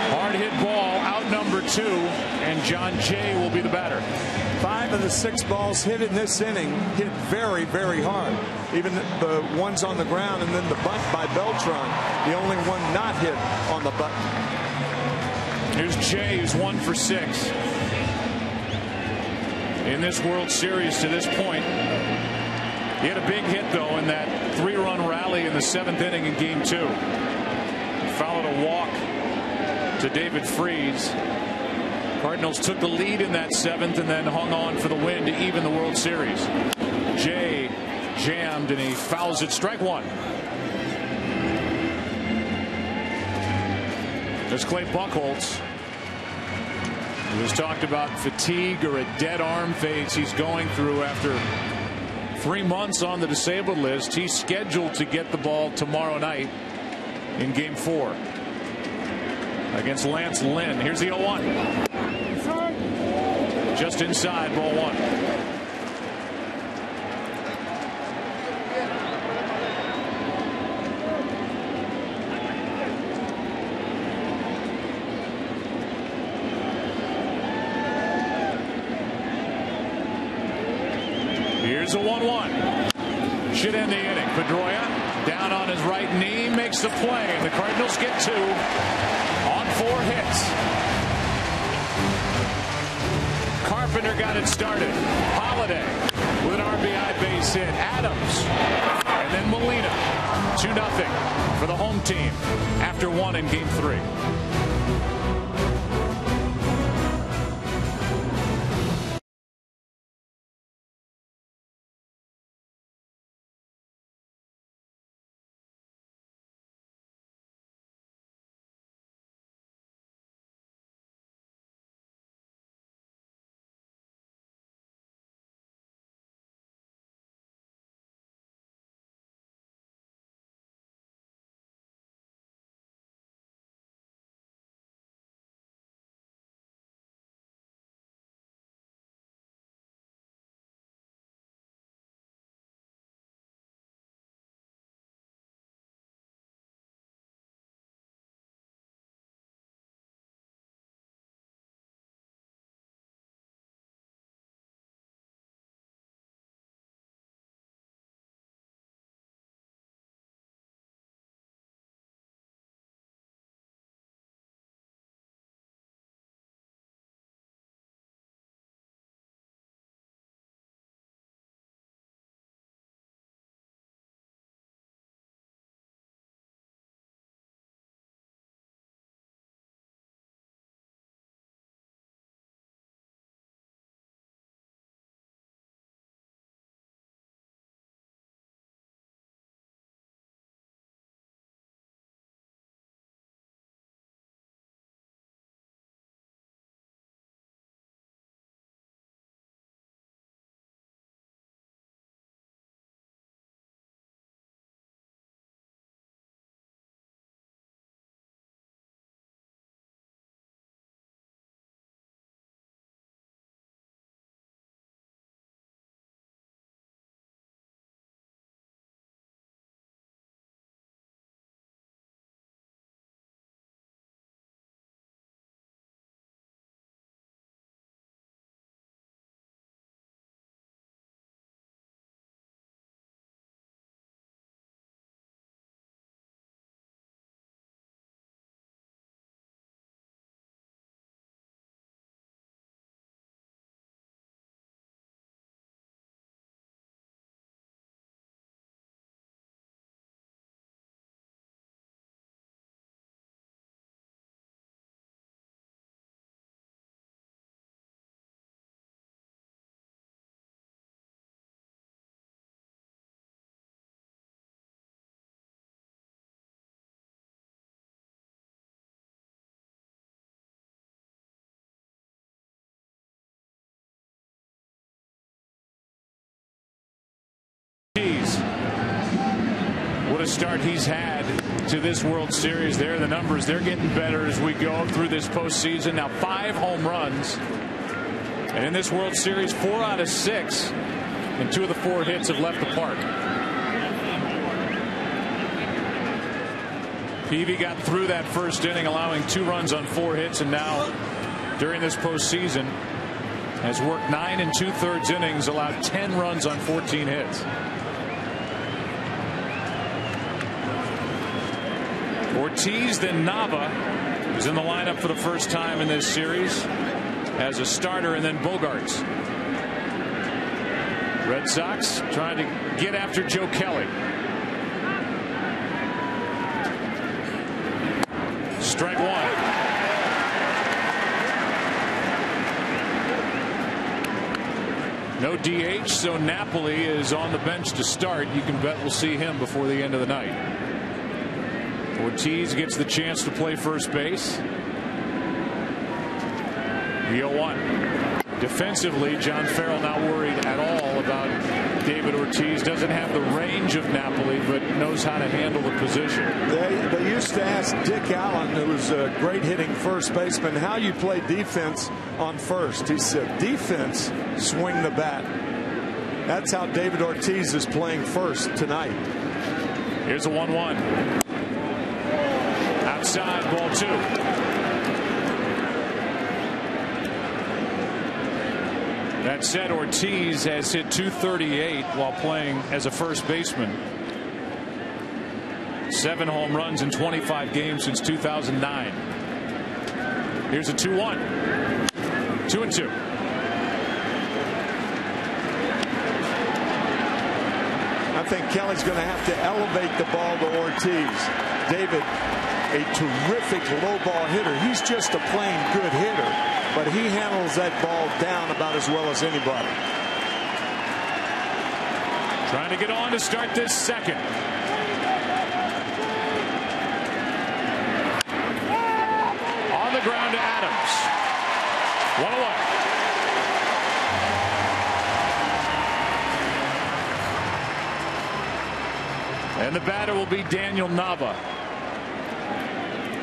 Hard hit ball, out number 2, and John Jay will be the batter. 5 of the 6 balls hit in this inning hit very, very hard. Even the ones on the ground, and then the bunt by Beltran, the only one not hit on the bunt. Here's Jay, who's 1 for 6 in this World Series to this point. He had a big hit, though, in that 3-run rally in the 7th inning in Game 2. He followed a walk to David Freese. Cardinals took the lead in that 7th and then hung on for the win to even the World Series. Jay jammed and he fouls it, strike one. There's Clay Buchholz. He was talked about fatigue or a dead arm phase he's going through after 3 months on the disabled list. He's scheduled to get the ball tomorrow night in Game 4 against Lance Lynn. Here's the 0-1. Just inside, ball one. Here's a 1-1. Should end the inning. Pedroia down on his right knee, makes the play, and the Cardinals get 2 on 4 hits. Carpenter got it started. Holiday with an RBI base hit. Adams and then Molina. 2-0 for the home team after 1 in Game 3. the start he's had to this World Series. There, the numbers, they're getting better as we go through this postseason. Now 5 home runs. And in this World Series, 4 out of 6. And 2 of the 4 hits have left the park. Peavy got through that first inning, allowing 2 runs on 4 hits. And now, during this postseason, has worked 9 2/3 innings, allowed 10 runs on 14 hits. Ortiz, then Nava, who's in the lineup for the first time in this series as a starter, and then Bogarts. Red Sox trying to get after Joe Kelly. Strike 1. No DH, so Napoli is on the bench to start. You can bet we'll see him before the end of the night. Ortiz gets the chance to play first base. The 0-1. Defensively, John Farrell not worried at all about David Ortiz. Doesn't have the range of Napoli, but knows how to handle the position. They used to ask Dick Allen, who was a great hitting first baseman, how you play defense on first. He said, defense, swing the bat. That's how David Ortiz is playing first tonight. Here's a 1-1. Outside, ball 2. That said, Ortiz has hit .238 while playing as a first baseman. 7 home runs in 25 games since 2009. Here's a 2-1. 2-2. I think Kelly's going to have to elevate the ball to Ortiz. David, a terrific low ball hitter. He's just a plain good hitter, but he handles that ball down about as well as anybody. Trying to get on to start this second. On the ground to Adams. 1 away. And the batter will be Daniel Nava,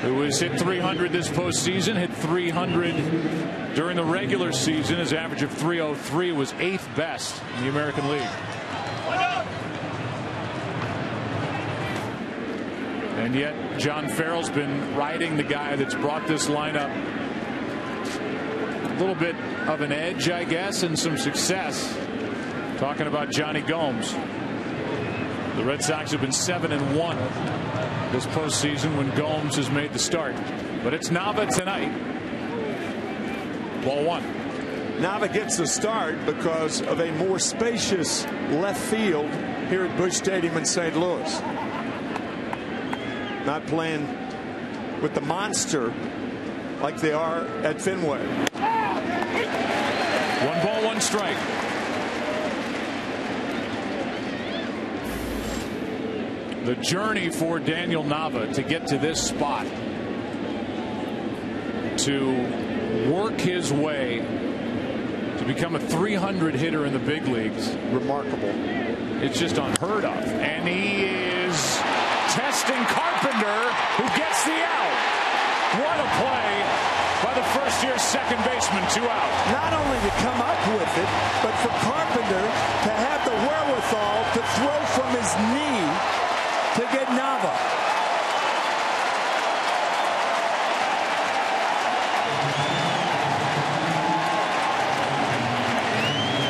who has hit .300 this postseason, hit .300 during the regular season. His average of .303 was 8th best in the American League. And yet John Farrell's been riding the guy that's brought this lineup a little bit of an edge, I guess, and some success. Talking about Johnny Gomes. The Red Sox have been 7-1 this postseason when Gomes has made the start. But it's Nava tonight. Ball 1. Nava gets the start because of a more spacious left field here at Busch Stadium in St. Louis. Not playing with the monster like they are at Fenway. 1 ball, 1 strike. The journey for Daniel Nava to get to this spot, to work his way to become a .300 hitter in the big leagues. Remarkable. It's just unheard of. And he is testing Carpenter, who gets the out. What a play by the first-year second baseman. 2 out. Not only to come up with it, but for Carpenter to have the wherewithal to throw from his knee to get Nava.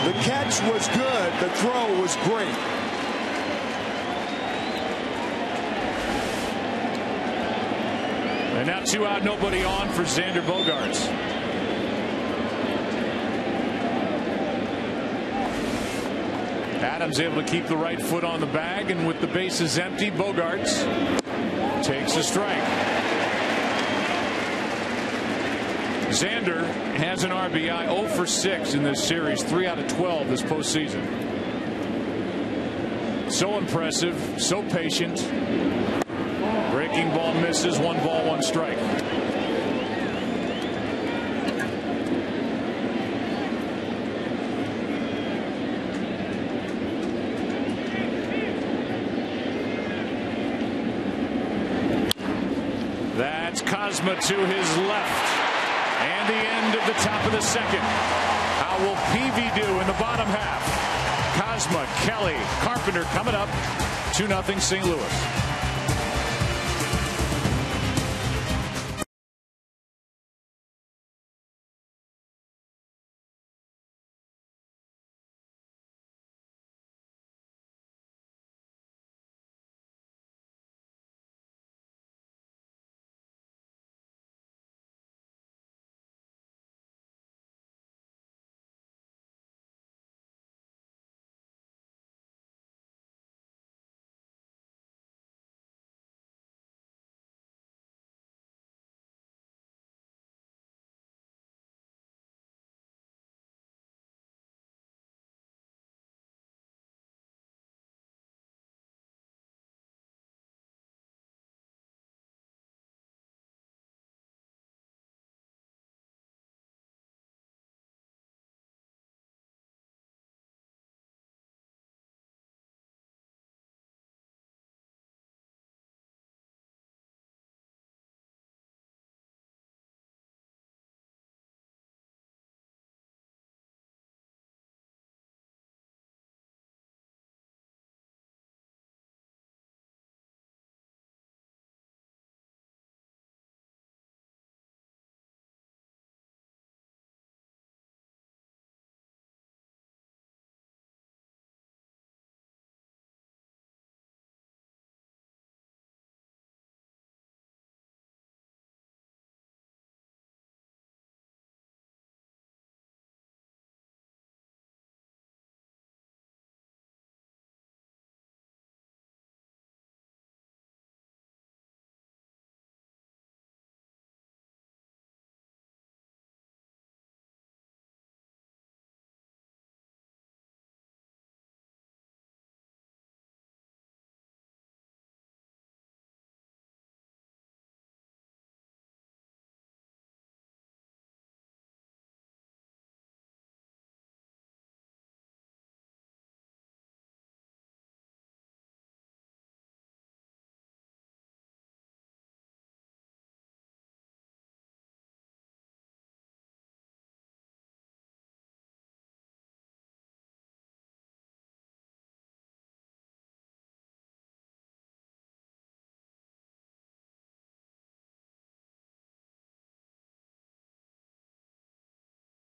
The catch was good. The throw was great. And now 2 out, nobody on for Xander Bogaerts. Adams able to keep the right foot on the bag, and with the bases empty, Bogaerts takes a strike. Xander has an RBI, 0 for 6 in this series, 3 out of 12 this postseason. So impressive, so patient. Breaking ball misses, 1 ball, 1 strike. That's Kozma to his left. And the end of the top of the second. How will Peavy do in the bottom half? Kozma, Kelly, Carpenter coming up. 2-0 St. Louis.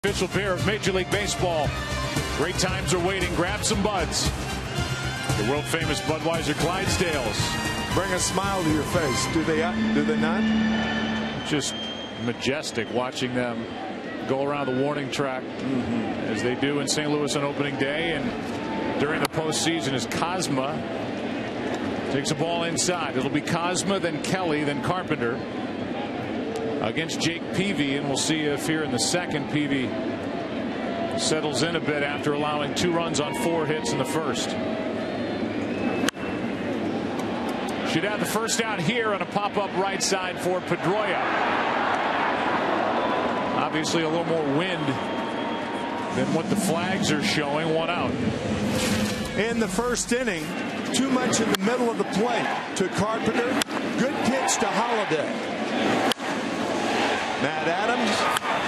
Official pair of Major League Baseball. Great times are waiting. Grab some buds. The world famous Budweiser Clydesdales. Bring a smile to your face. Do they not? Just majestic watching them go around the warning track as they do in St. Louis on opening day and during the postseason as Kozma takes a ball inside. It'll be Kozma, then Kelly, then Carpenter against Jake Peavy, and we'll see if here in the second Peavy settles in a bit after allowing 2 runs on 4 hits in the first. Should have the first out here on a pop-up right side for Pedroia. Obviously a little more wind than what the flags are showing. 1 out. In the first inning, too much in the middle of the plate to Carpenter. Good pitch to Holiday. Matt Adams,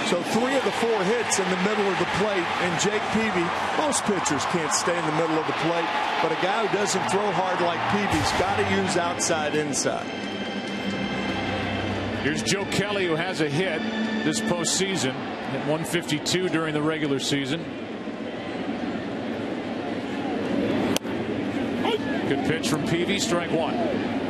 so 3 of the 4 hits in the middle of the plate, and Jake Peavy, most pitchers can't stay in the middle of the plate, but a guy who doesn't throw hard like Peavy's got to use outside inside. Here's Joe Kelly, who has a hit this postseason, hit 152 during the regular season. Good pitch from Peavy, strike 1.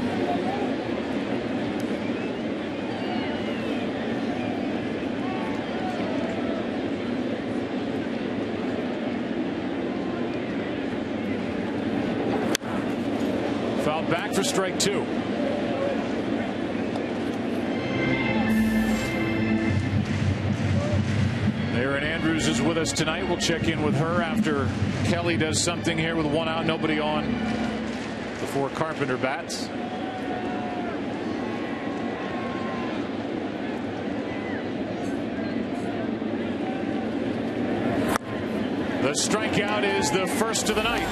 Back for strike 2. Erin Andrews is with us tonight. We'll check in with her after Kelly does something here with 1 out, nobody on before Carpenter bats. The strikeout is the first of the night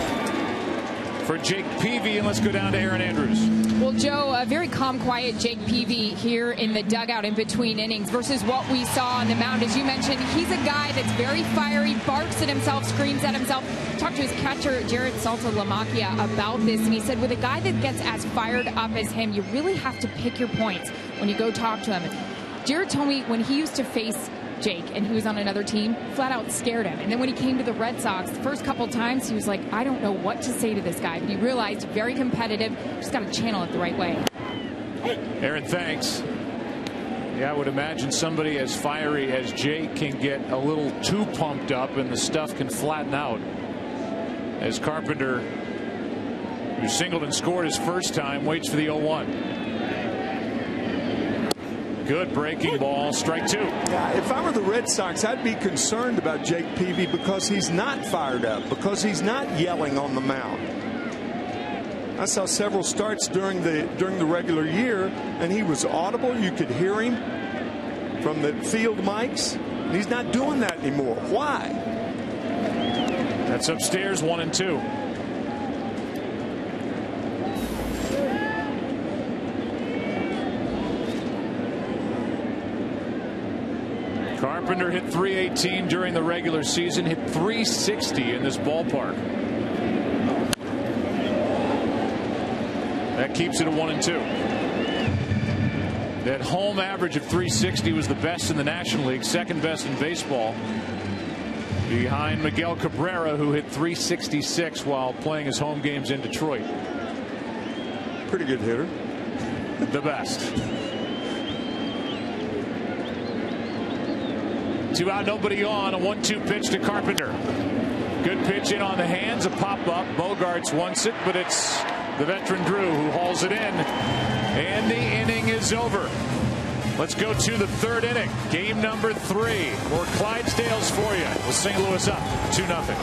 for Jake Peavy, and let's go down to Aaron Andrews. Well, Joe, a very calm, quiet Jake Peavy here in the dugout in between innings versus what we saw on the mound. As you mentioned, he's a guy that's very fiery, barks at himself, screams at himself. Talked to his catcher, Jarrod Saltalamacchia, about this, and he said with a guy that gets as fired up as him, you really have to pick your points when you go talk to him. Jarrod told me when he used to face Jake and he was on another team, flat out scared him. And then when he came to the Red Sox, the first couple times he was like, I don't know what to say to this guy. But he realized very competitive, just got to channel it the right way. Aaron, thanks. Yeah, I would imagine somebody as fiery as Jake can get a little too pumped up and the stuff can flatten out. As Carpenter, who singled and scored his first time, waits for the 0-1. Good breaking ball, strike two. Yeah, if I were the Red Sox, I'd be concerned about Jake Peavy because he's not fired up, because he's not yelling on the mound. I saw several starts during the regular year, and he was audible. You could hear him from the field mics. And he's not doing that anymore. Why? That's upstairs, 1-2. Carpenter hit .318 during the regular season, hit .360 in this ballpark. That keeps it at 1-2. That home average of .360 was the best in the National League, second best in baseball, behind Miguel Cabrera, who hit .366 while playing his home games in Detroit. Pretty good hitter. The best. 2 out, nobody on. A 1-2 pitch to Carpenter. Good pitch in on the hands. A pop up. Bogarts wants it, but it's the veteran Drew who hauls it in. And the inning is over. Let's go to the third inning. Game number 3. More Clydesdales for you. With St. Louis up 2-0.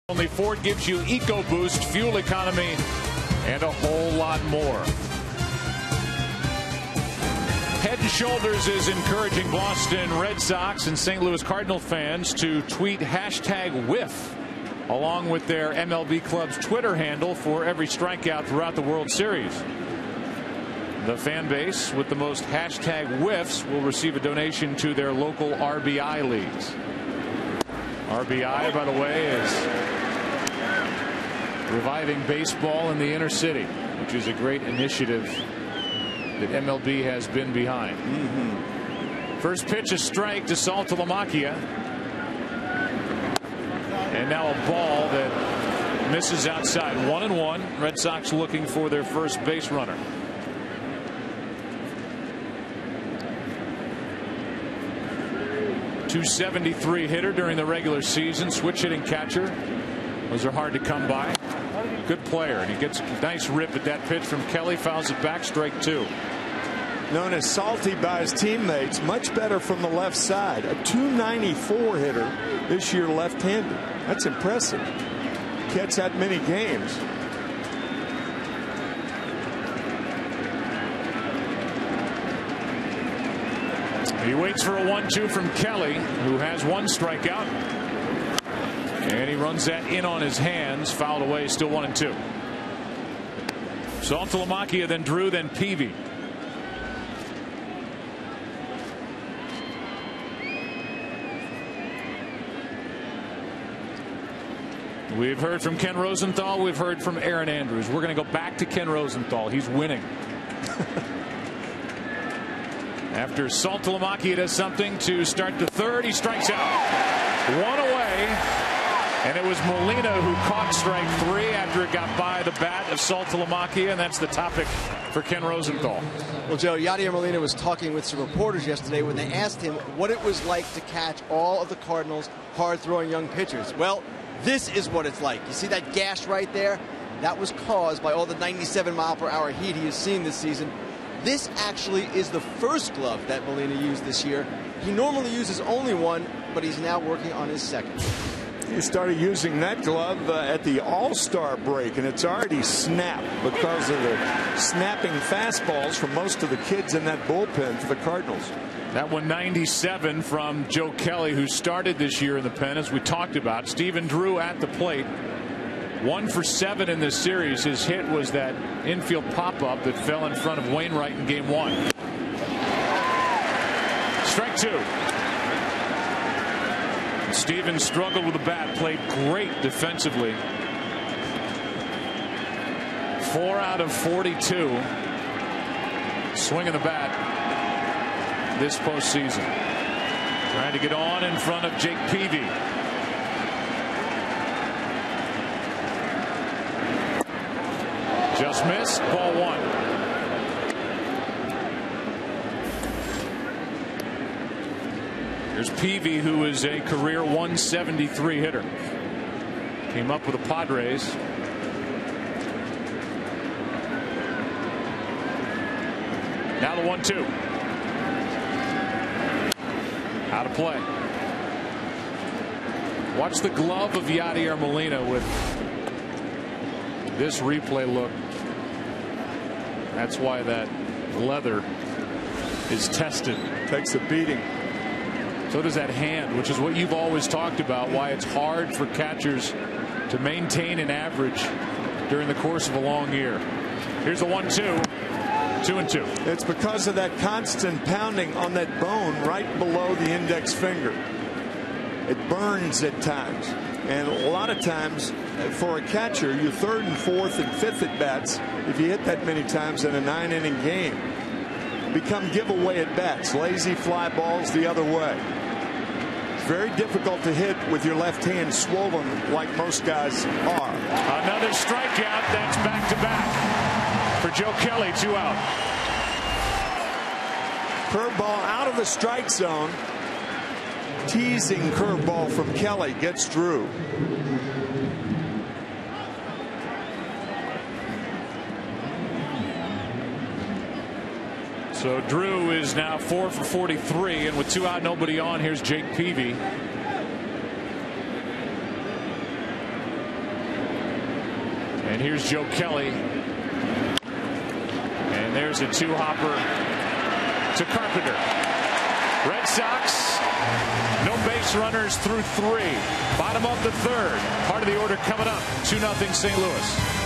Only Ford gives you EcoBoost, fuel economy, and a whole lot more. Shoulders is encouraging Boston Red Sox and St. Louis Cardinal fans to tweet #whiff along with their MLB club's Twitter handle for every strikeout throughout the World Series. The fan base with the most #whiffs will receive a donation to their local RBI leagues. RBI, by the way, is reviving baseball in the inner city, which is a great initiative that MLB has been behind. First pitch, a strike to Saltalamacchia. And now a ball that misses outside. 1-1. Red Sox looking for their first base runner. .273 hitter during the regular season. Switch hitting catcher. Those are hard to come by. Good player, and he gets a nice rip at that pitch from Kelly. Fouls it back. Strike 2. Known as Salty by his teammates, much better from the left side. A .294 hitter this year, left-handed. That's impressive. Catch that many games. He waits for a 1-2 from Kelly, who has one strikeout. And he runs that in on his hands. Fouled away. Still 1-2. Saltalamacchia, then Drew, then Peavy. We've heard from Ken Rosenthal. We've heard from Aaron Andrews. We're going to go back to Ken Rosenthal. He's winning. After Saltalamacchia does something to start the third, he strikes out. One away. And it was Molina who caught strike 3 after it got by the bat of Saltalamacchia, and that's the topic for Ken Rosenthal. Well, Joe, Yadier Molina was talking with some reporters yesterday when they asked him what it was like to catch all of the Cardinals' hard-throwing young pitchers. Well, this is what it's like. You see that gash right there? That was caused by all the 97-mile-per-hour heat he has seen this season. This actually is the first glove that Molina used this year. He normally uses only one, but he's now working on his second. He started using that glove at the All-Star break, and it's already snapped because of the snapping fastballs from most of the kids in that bullpen for the Cardinals. That one 97 from Joe Kelly, who started this year in the pen, as we talked about. Stephen Drew at the plate. 1 for 7 in this series. His hit was that infield pop-up that fell in front of Wainwright in Game 1. Strike 2. Stevens struggled with the bat, played great defensively. 4 out of 42 swinging the bat this postseason. Trying to get on in front of Jake Peavy. Just missed. Ball 1. There's Peavy, who is a career 173 hitter. Came up with the Padres. Now the 1-2. Out of play. Watch the glove of Yadier Molina with this replay look. That's why that leather is tested. Takes a beating. So does that hand, which is what you've always talked about, why it's hard for catchers to maintain an average during the course of a long year. Here's a 1-2. 2-2. It's because of that constant pounding on that bone right below the index finger. It burns at times. And a lot of times, for a catcher, your third and fourth and fifth at bats, if you hit that many times in a 9-inning game, become giveaway at bats, lazy fly balls the other way. It's very difficult to hit with your left hand swollen like most guys are. Another strikeout. That's back to back for Joe Kelly. 2 out. Curveball out of the strike zone. Teasing curveball from Kelly gets Drew. So Drew is now 4 for 43, and with 2 out, nobody on, here's Jake Peavy. And here's Joe Kelly. And there's a 2-hopper to Carpenter. Red Sox, no base runners through 3. Bottom of the 3rd. Part of the order coming up. 2-0 St. Louis.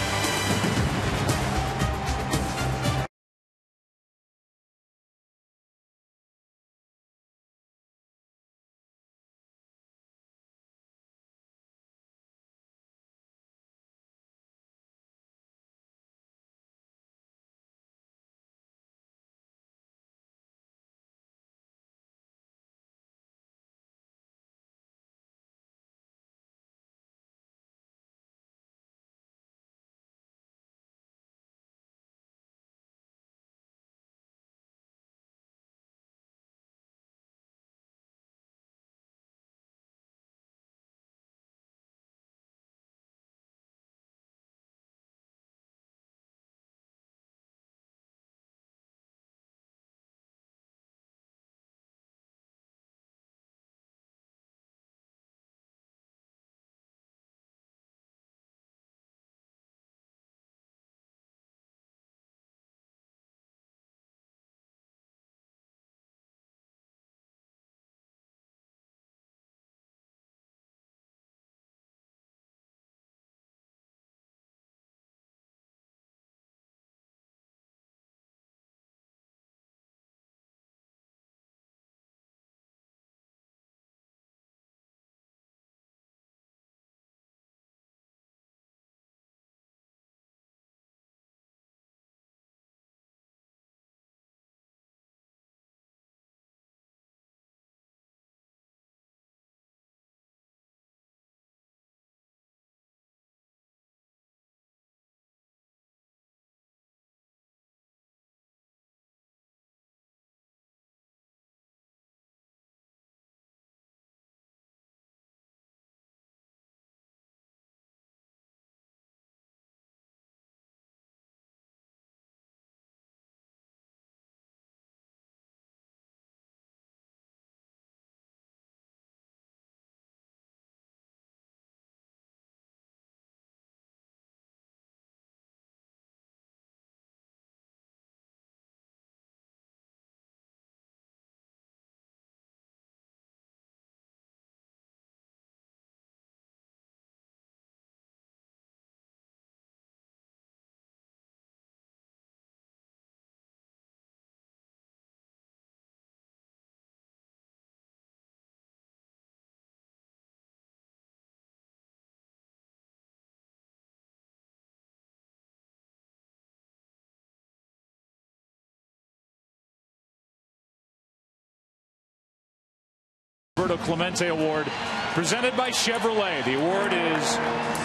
Roberto Clemente Award presented by Chevrolet. The award is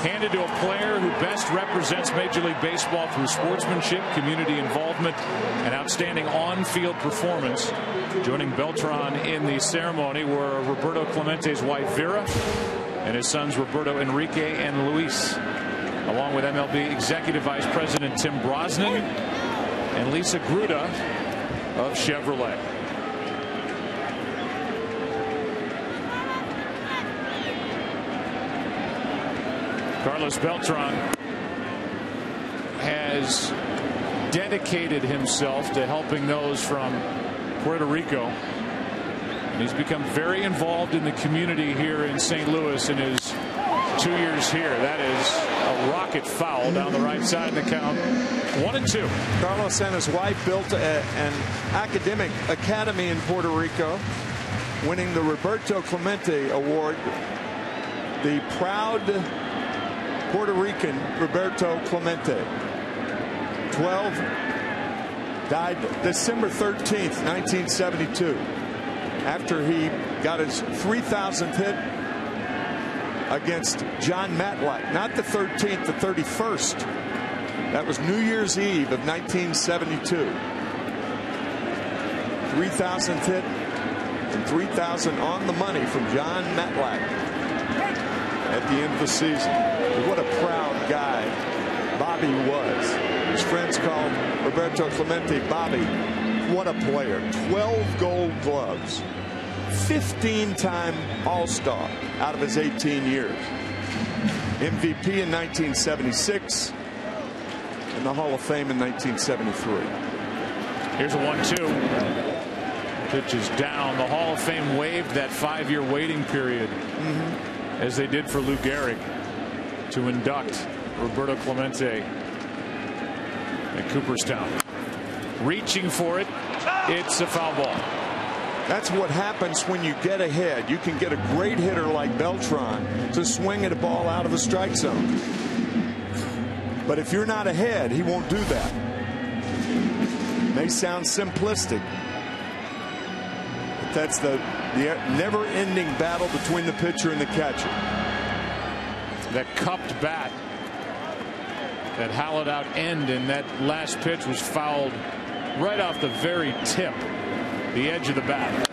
handed to a player who best represents Major League Baseball through sportsmanship, community involvement, and outstanding on-field performance. Joining Beltran in the ceremony were Roberto Clemente's wife Vera and his sons Roberto, Enrique, and Luis, along with MLB Executive Vice President Tim Brosnan and Lisa Gruda of Chevrolet. Carlos Beltran has dedicated himself to helping those from Puerto Rico. And he's become very involved in the community here in St. Louis in his 2 years here. That is a rocket foul down the right side of the count. 1-2. Carlos and his wife built an academic academy in Puerto Rico, winning the Roberto Clemente Award. The proud Puerto Rican Roberto Clemente, 12, died December 13th, 1972, after he got his 3,000th hit against John Matlack. Not the 13th, the 31st. That was New Year's Eve of 1972. 3,000th hit and 3,000 on the money from John Matlack at the end of the season. What a proud guy Bobby was. His friends called Roberto Clemente Bobby. What a player. 12 gold gloves. 15-time All-Star out of his 18 years. MVP in 1976. In the Hall of Fame in 1973. Here's a 1-2. Pitch is down. The Hall of Fame waived that 5-year waiting period, as they did for Lou Gehrig, to induct Roberto Clemente at Cooperstown. Reaching for it. It's a foul ball. That's what happens when you get ahead. You can get a great hitter like Beltran to swing at a ball out of the strike zone. But if you're not ahead, he won't do that. May sound simplistic, but that's the never-ending battle between the pitcher and the catcher. That cupped bat, that hollowed out end in that last pitch was fouled right off the very tip, the edge of the bat.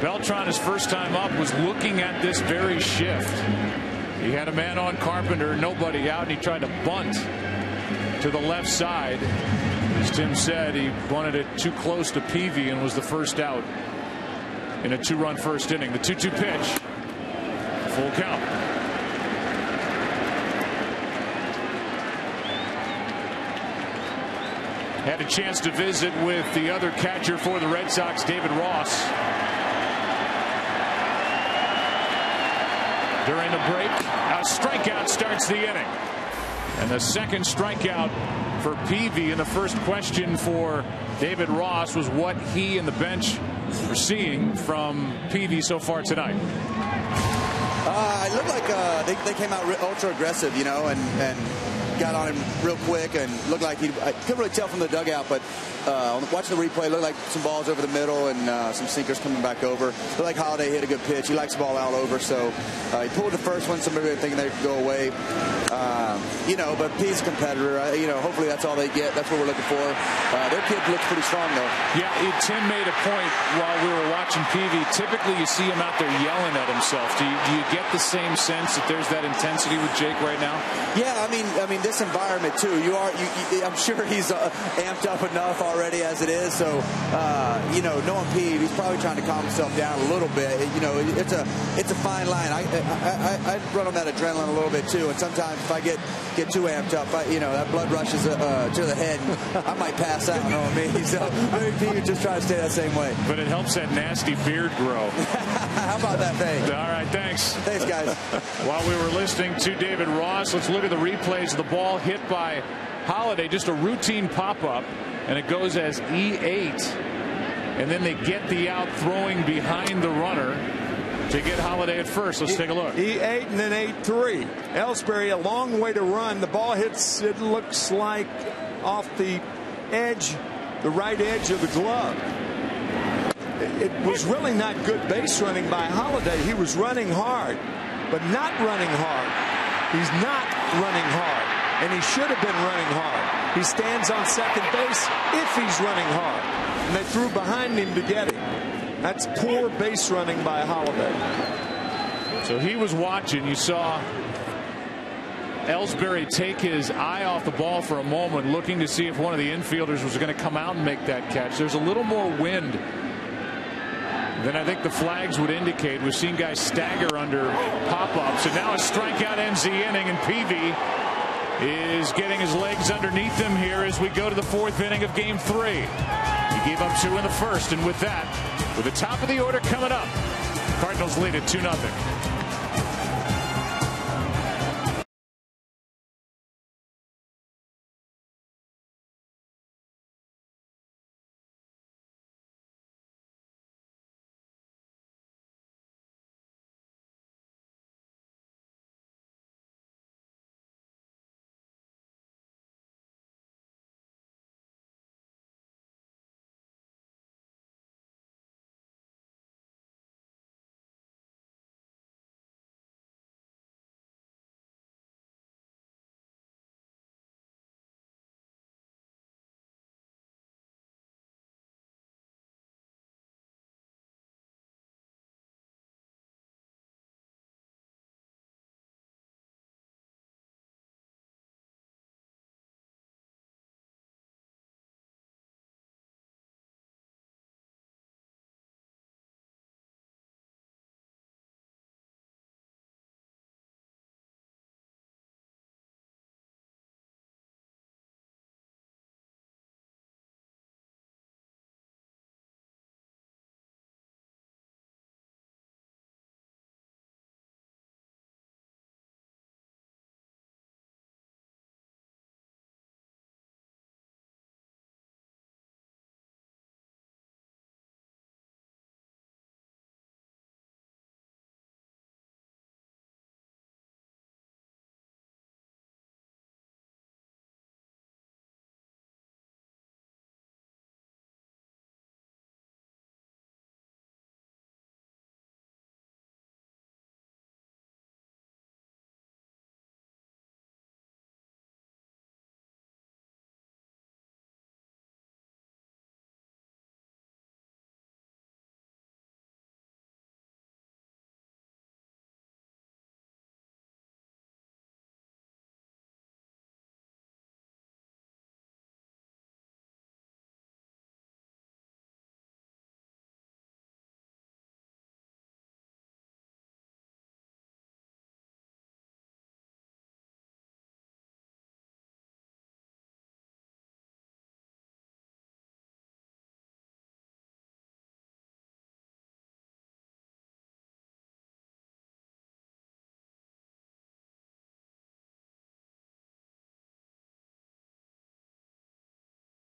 Beltran, his first time up, was looking at this very shift. He had a man on Carpenter, nobody out, and he tried to bunt to the left side. As Tim said, he bunted it too close to Peavy and was the first out in a 2-run first inning. The 2-2 pitch. Full count. Had a chance to visit with the other catcher for the Red Sox, David Ross. During the break, a strikeout starts the inning. And the second strikeout for Peavy. And the first question for David Ross was what he and the bench were seeing from Peavy so far tonight. It looked like they came out ultra aggressive, you know, and got on him real quick and looked like I couldn't really tell from the dugout, but watching the replay, looked like some balls over the middle and some sinkers coming back over. Looked like Holiday hit a good pitch. He likes the ball out over, so he pulled the first one. Some people thinking they could go away. You know, but he's a competitor. You know, hopefully that's all they get. That's what we're looking for. Their kid looks pretty strong, though. Yeah, Tim made a point while we were watching Peavy. Typically, you see him out there yelling at himself. Do you get the same sense that there's that intensity with Jake right now? Yeah, I mean, this environment too. I'm sure he's amped up enough already as it is. So, you know, knowing Peavy, he's probably trying to calm himself down a little bit. You know, it's a fine line. I run on that adrenaline a little bit too, and sometimes if I get too amped up, you know, that blood rushes to the head. I might pass out on me. So maybe Peavy just try to stay that same way. But it helps that nasty beard grow. How about that thing? All right, thanks. Thanks, guys. While we were listening to David Ross, let's look at the replays of the ball hit by Holiday. Just a routine pop-up, and it goes as E8. And then they get the out throwing behind the runner to get Holiday at first. Let's take a look. E8 and then 8-3. Ellsbury, a long way to run. The ball hits, it looks like, off the edge, the right edge of the glove. It was really not good base running by Holiday. He was running hard, but not running hard. He's not running hard, and he should have been running hard. He stands on second base if he's running hard, and they threw behind him to get him. That's poor base running by Holiday. So he was watching. You saw Ellsbury take his eye off the ball for a moment, looking to see if one of the infielders was going to come out and make that catch. There's a little more wind than I think the flags would indicate. We've seen guys stagger under pop-ups, and now a strikeout ends the inning, and Peavy is getting his legs underneath him here as we go to the fourth inning of Game 3. He gave up 2 in the first, and with that, with the top of the order coming up, Cardinals lead at 2-0.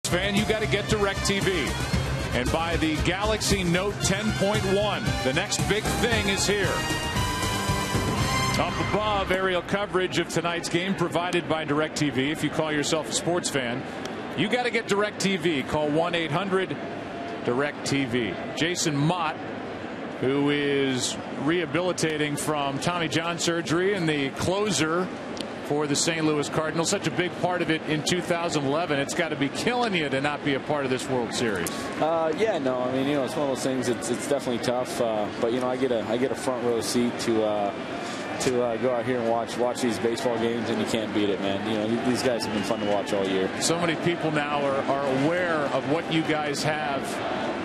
Fan, you got to get DirecTV. And by the Galaxy Note 10.1, the next big thing is here. Up above, aerial coverage of tonight's game provided by DirecTV. If you call yourself a sports fan, you got to get DirecTV. Call 1-800-DirecTV. Jason Mott, who is rehabilitating from Tommy John surgery and the closer for the St. Louis Cardinals, such a big part of it in 2011. It's got to be killing you to not be a part of this World Series. Yeah, no, I mean, you know, it's one of those things. It's definitely tough, but you know, I get a front row seat to go out here and watch these baseball games, and you can't beat it, man. You know, these guys have been fun to watch all year. So many people now are aware of what you guys have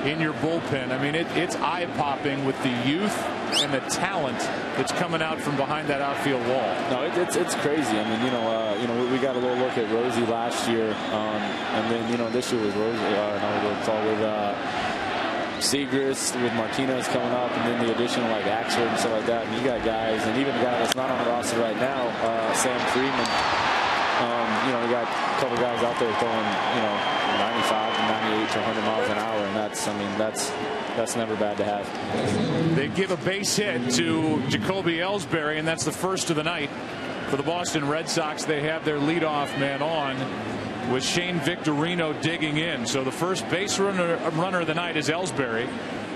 in your bullpen. I mean, it's eye-popping with the youth and the talent that's coming out from behind that outfield wall. No, it's crazy. I mean, you know, we got a little look at Rosie last year, and then you know this year was Rosie. It's all with Segrist, with Martinez coming up, and then the addition of like Axford and stuff like that. And you got guys, and even a guy that's not on the roster right now, Sam Freeman. You know, we got a couple guys out there throwing, you know, 95 to 98 to 100 miles an hour, and that's never bad to have. They give a base hit to Jacoby Ellsbury, and that's the first of the night for the Boston Red Sox. They have their leadoff man on with Shane Victorino digging in. So the first base runner of the night is Ellsbury,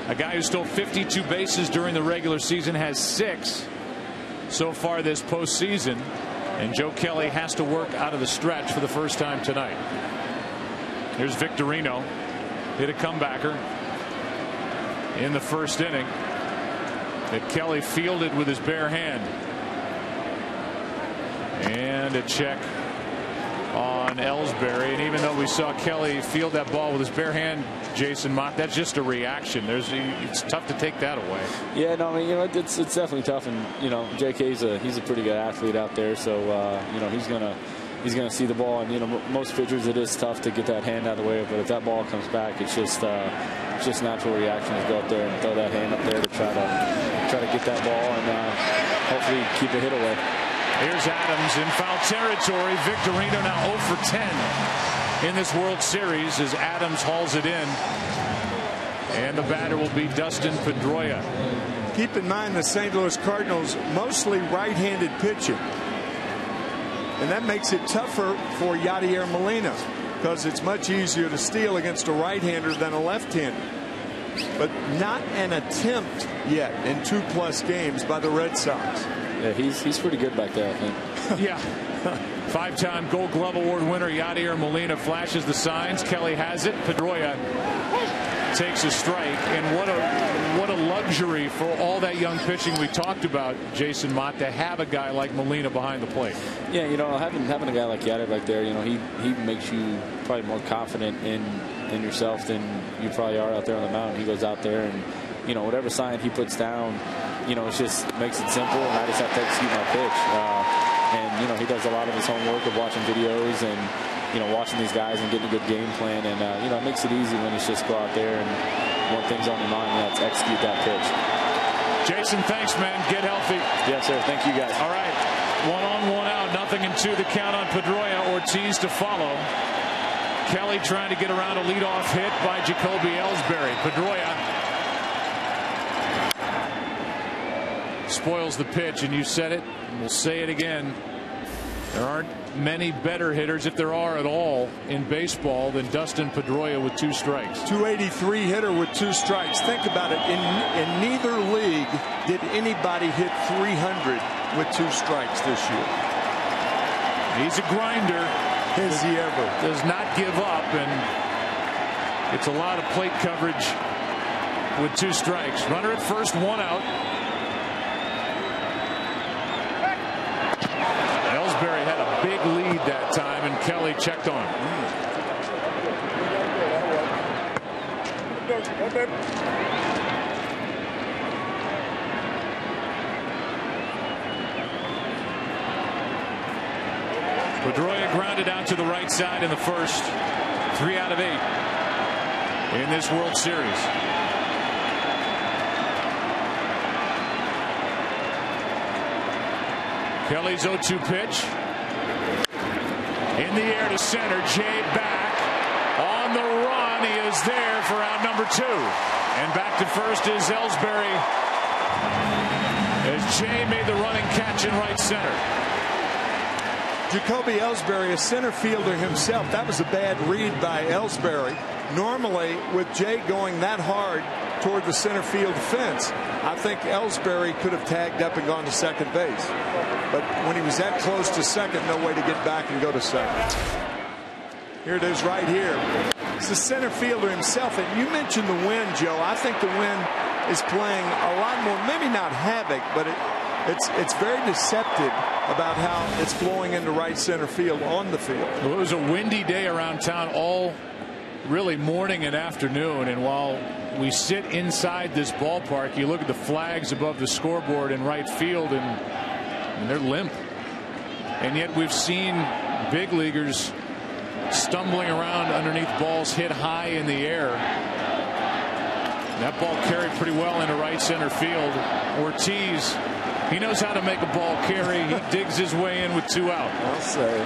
a guy who stole 52 bases during the regular season, has 6 so far this postseason. And Joe Kelly has to work out of the stretch for the first time tonight. Here's Victorino, hit a comebacker in the first inning that Kelly fielded with his bare hand. And a check on Ellsbury. And even though we saw Kelly field that ball with his bare hand, Jason Mott, that's just a reaction. It's tough to take that away. Yeah, no, I mean, you know, it's definitely tough, and you know, JK's he's a pretty good athlete out there, so you know, he's gonna see the ball, and you know, most pitchers it is tough to get that hand out of the way, but if that ball comes back, it's just natural reaction to go up there and throw that hand up there to try to get that ball and hopefully keep a hit away. Here's Adams in foul territory. Victorino now 0 for 10 in this World Series as Adams hauls it in. And the batter will be Dustin Pedroia. Keep in mind the St. Louis Cardinals mostly right-handed pitching. And that makes it tougher for Yadier Molina because it's much easier to steal against a right-hander than a left-hander. But not an attempt yet in 2+ games by the Red Sox. Yeah, he's pretty good back there, I think. Yeah. 5-time Gold Glove Award winner Yadier Molina flashes the signs. Kelly has it. Pedroia takes a strike. And what a luxury for all that young pitching we talked about, Jason Mott, to have a guy like Molina behind the plate. Yeah, you know, having a guy like Yadier back there, you know, he makes you probably more confident in yourself than you probably are out there on the mound. He goes out there and, you know, whatever sign he puts down, you know, it just makes it simple, and I just have to execute my pitch. And, you know, he does a lot of his homework of watching videos and, you know, watching these guys and getting a good game plan. And, you know, it makes it easy when it's just go out there and one thing's on your mind, you have to execute that pitch. Jason, thanks, man. Get healthy. Yes, sir. Thank you, guys. All right. 1 on, 1 out. 0-2 the count on Pedroia. Ortiz to follow. Kelly trying to get around a leadoff hit by Jacoby Ellsbury. Pedroia spoils the pitch, and you said it, and we'll say it again. There aren't many better hitters, if there are at all, in baseball than Dustin Pedroia with 2 strikes. 283 hitter with 2 strikes. Think about it. In neither league did anybody hit 300 with 2 strikes this year. He's a grinder. Is he ever? Does not give up, and it's a lot of plate coverage with 2 strikes. Runner at first, 1 out. Ellsbury had a big lead that time, and Kelly checked on him. Pedroia grounded out to the right side in the first. 3 out of 8 in this World Series. Kelly's 0-2 pitch. In the air to center. Jay back. On the run. He is there for out number 2. And back to first is Ellsbury, as Jay made the running catch in right center. Jacoby Ellsbury, a center fielder himself. That was a bad read by Ellsbury. Normally, with Jay going that hard toward the center field fence, I think Ellsbury could have tagged up and gone to second base. But when he was that close to second, no way to get back and go to second. Here it is right here. It's the center fielder himself. And you mentioned the wind, Joe. I think the wind is playing a lot more, maybe not havoc, but it's very deceptive about how it's flowing into right center field on the field. Well, it was a windy day around town all really morning and afternoon, and while we sit inside this ballpark, you look at the flags above the scoreboard in right field, and they're limp. And yet we've seen big leaguers stumbling around underneath balls hit high in the air. That ball carried pretty well into right center field. Ortiz, he knows how to make a ball carry. He digs his way in with 2 out. I'll say.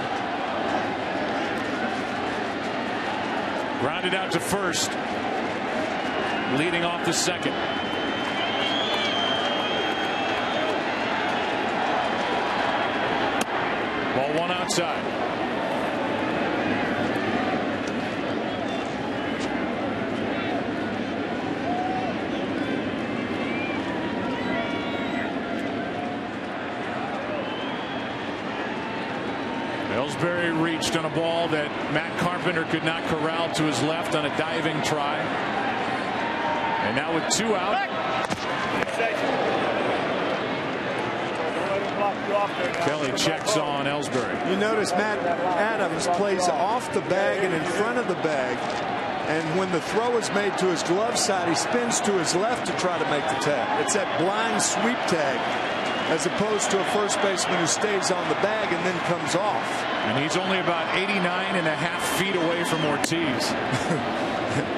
Grounded out to first. Leading off the second. Ball 1 outside. Ellsbury reached on a ball that Matt Carpenter could not corral to his left on a diving try. And now with 2 out. Kelly checks on Ellsbury. You notice Matt Adams plays off the bag and in front of the bag. And when the throw is made to his glove side, he spins to his left to try to make the tag. It's that blind sweep tag, as opposed to a first baseman who stays on the bag and then comes off. And he's only about 89.5 feet away from Ortiz.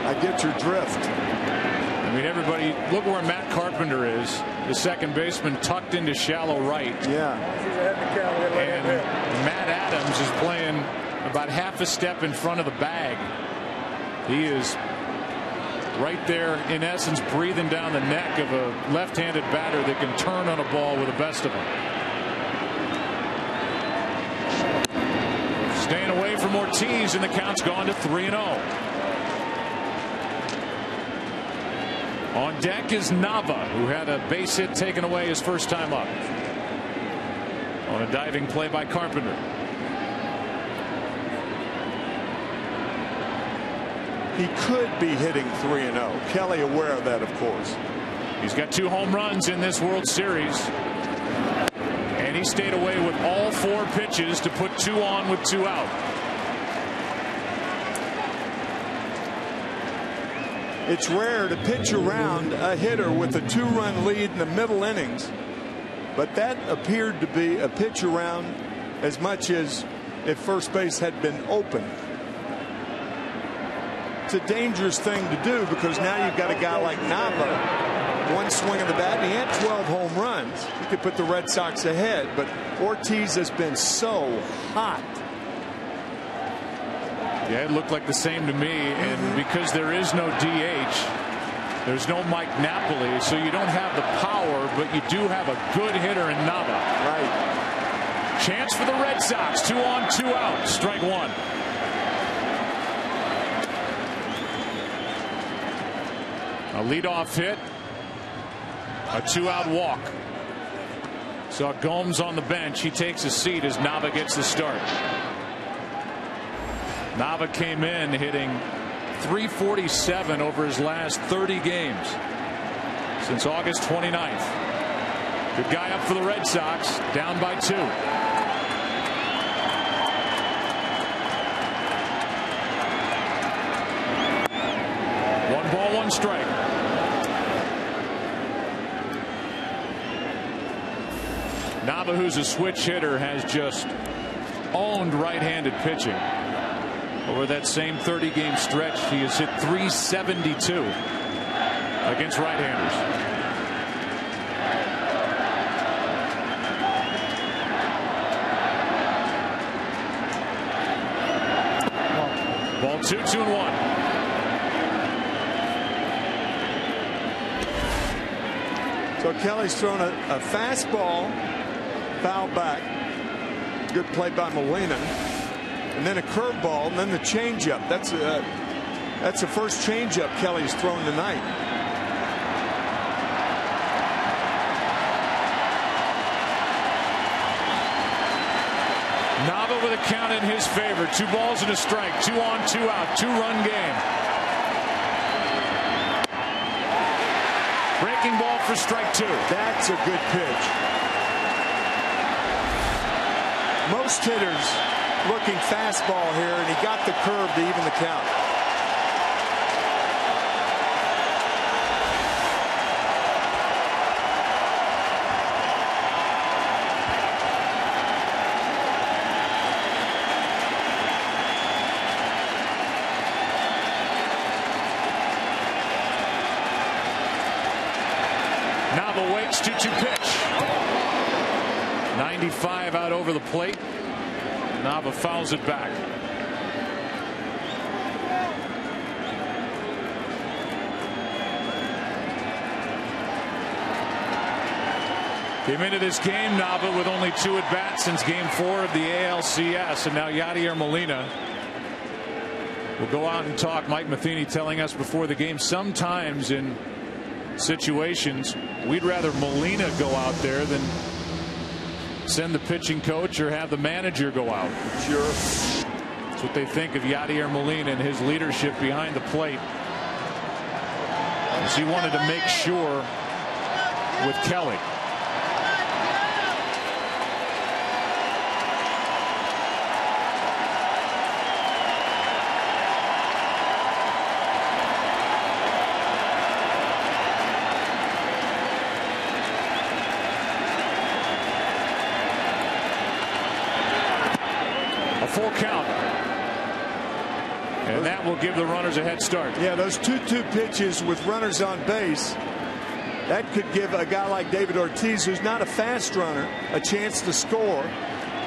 I get your drift. I mean, everybody, look where Matt Carpenter is. The second baseman tucked into shallow right. Yeah. And Matt Adams is playing about half a step in front of the bag. He is right there, in essence, breathing down the neck of a left-handed batter that can turn on a ball with the best of them. Staying away from Ortiz, and the count's gone to 3-0. On deck is Nava, who had a base hit taken away his first time up on a diving play by Carpenter. He could be hitting 3-0. Kelly aware of that, of course. He's got 2 home runs in this World Series. And he stayed away with all 4 pitches to put 2 on with 2 out. It's rare to pitch around a hitter with a 2-run lead in the middle innings. But that appeared to be a pitch around as much as if first base had been open. It's a dangerous thing to do, because now you've got a guy like Nava, 1 swing of the bat, and he had 12 home runs. He could put the Red Sox ahead, but Ortiz has been so hot. Yeah, it looked like the same to me, and because there is no DH, there's no Mike Napoli, so you don't have the power, but you do have a good hitter in Nava. Right. Chance for the Red Sox. 2 on, 2 out. Strike 1. A leadoff hit. A 2-out walk. Saw Gomes on the bench. He takes a seat as Nava gets the start. Nava came in hitting .347 over his last 30 games since August 29th. Good guy up for the Red Sox, down by 2. 1 ball, 1 strike. Nava, who's a switch hitter, has just owned right-handed pitching. Over that same 30-game stretch, he has hit .372 against right-handers. Ball 2, 2-1. So Kelly's thrown a fastball, foul back. Good play by Molina. And then a curveball, and then the changeup. That's the first changeup Kelly's thrown tonight. Nava with a count in his favor. 2 balls and a strike. 2 on, 2 out. 2-run game. Breaking ball for strike 2. That's a good pitch. Most hitters looking fastball here, and he got the curve to even the count. Nava waits 2-2 pitch. 95 out over the plate. Nava fouls it back. Came into this game, Nava, with only 2 at-bats since Game 4 of the ALCS, and now Yadier Molina will go out and talk. Mike Matheny telling us before the game, sometimes in situations we'd rather Molina go out there than send the pitching coach or have the manager go out. Sure. That's what they think of Yadier Molina and his leadership behind the plate, as he wanted to make sure with Kelly. Full count. And that will give the runners a head start. Yeah, those 2-2 pitches with runners on base, that could give a guy like David Ortiz, who's not a fast runner, a chance to score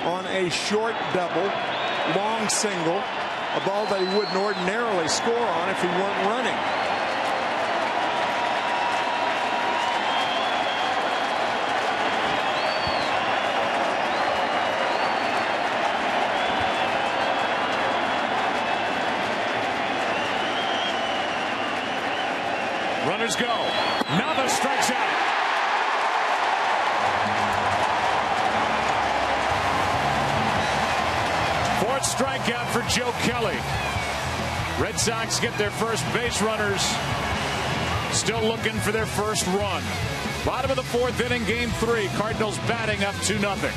on a short double, long single, a ball that he wouldn't ordinarily score on if he weren't running. Runners go. Nava strikes out. Fourth strikeout for Joe Kelly. Red Sox get their first base runners. Still looking for their first run. Bottom of the 4th inning, Game 3. Cardinals batting up 2-0.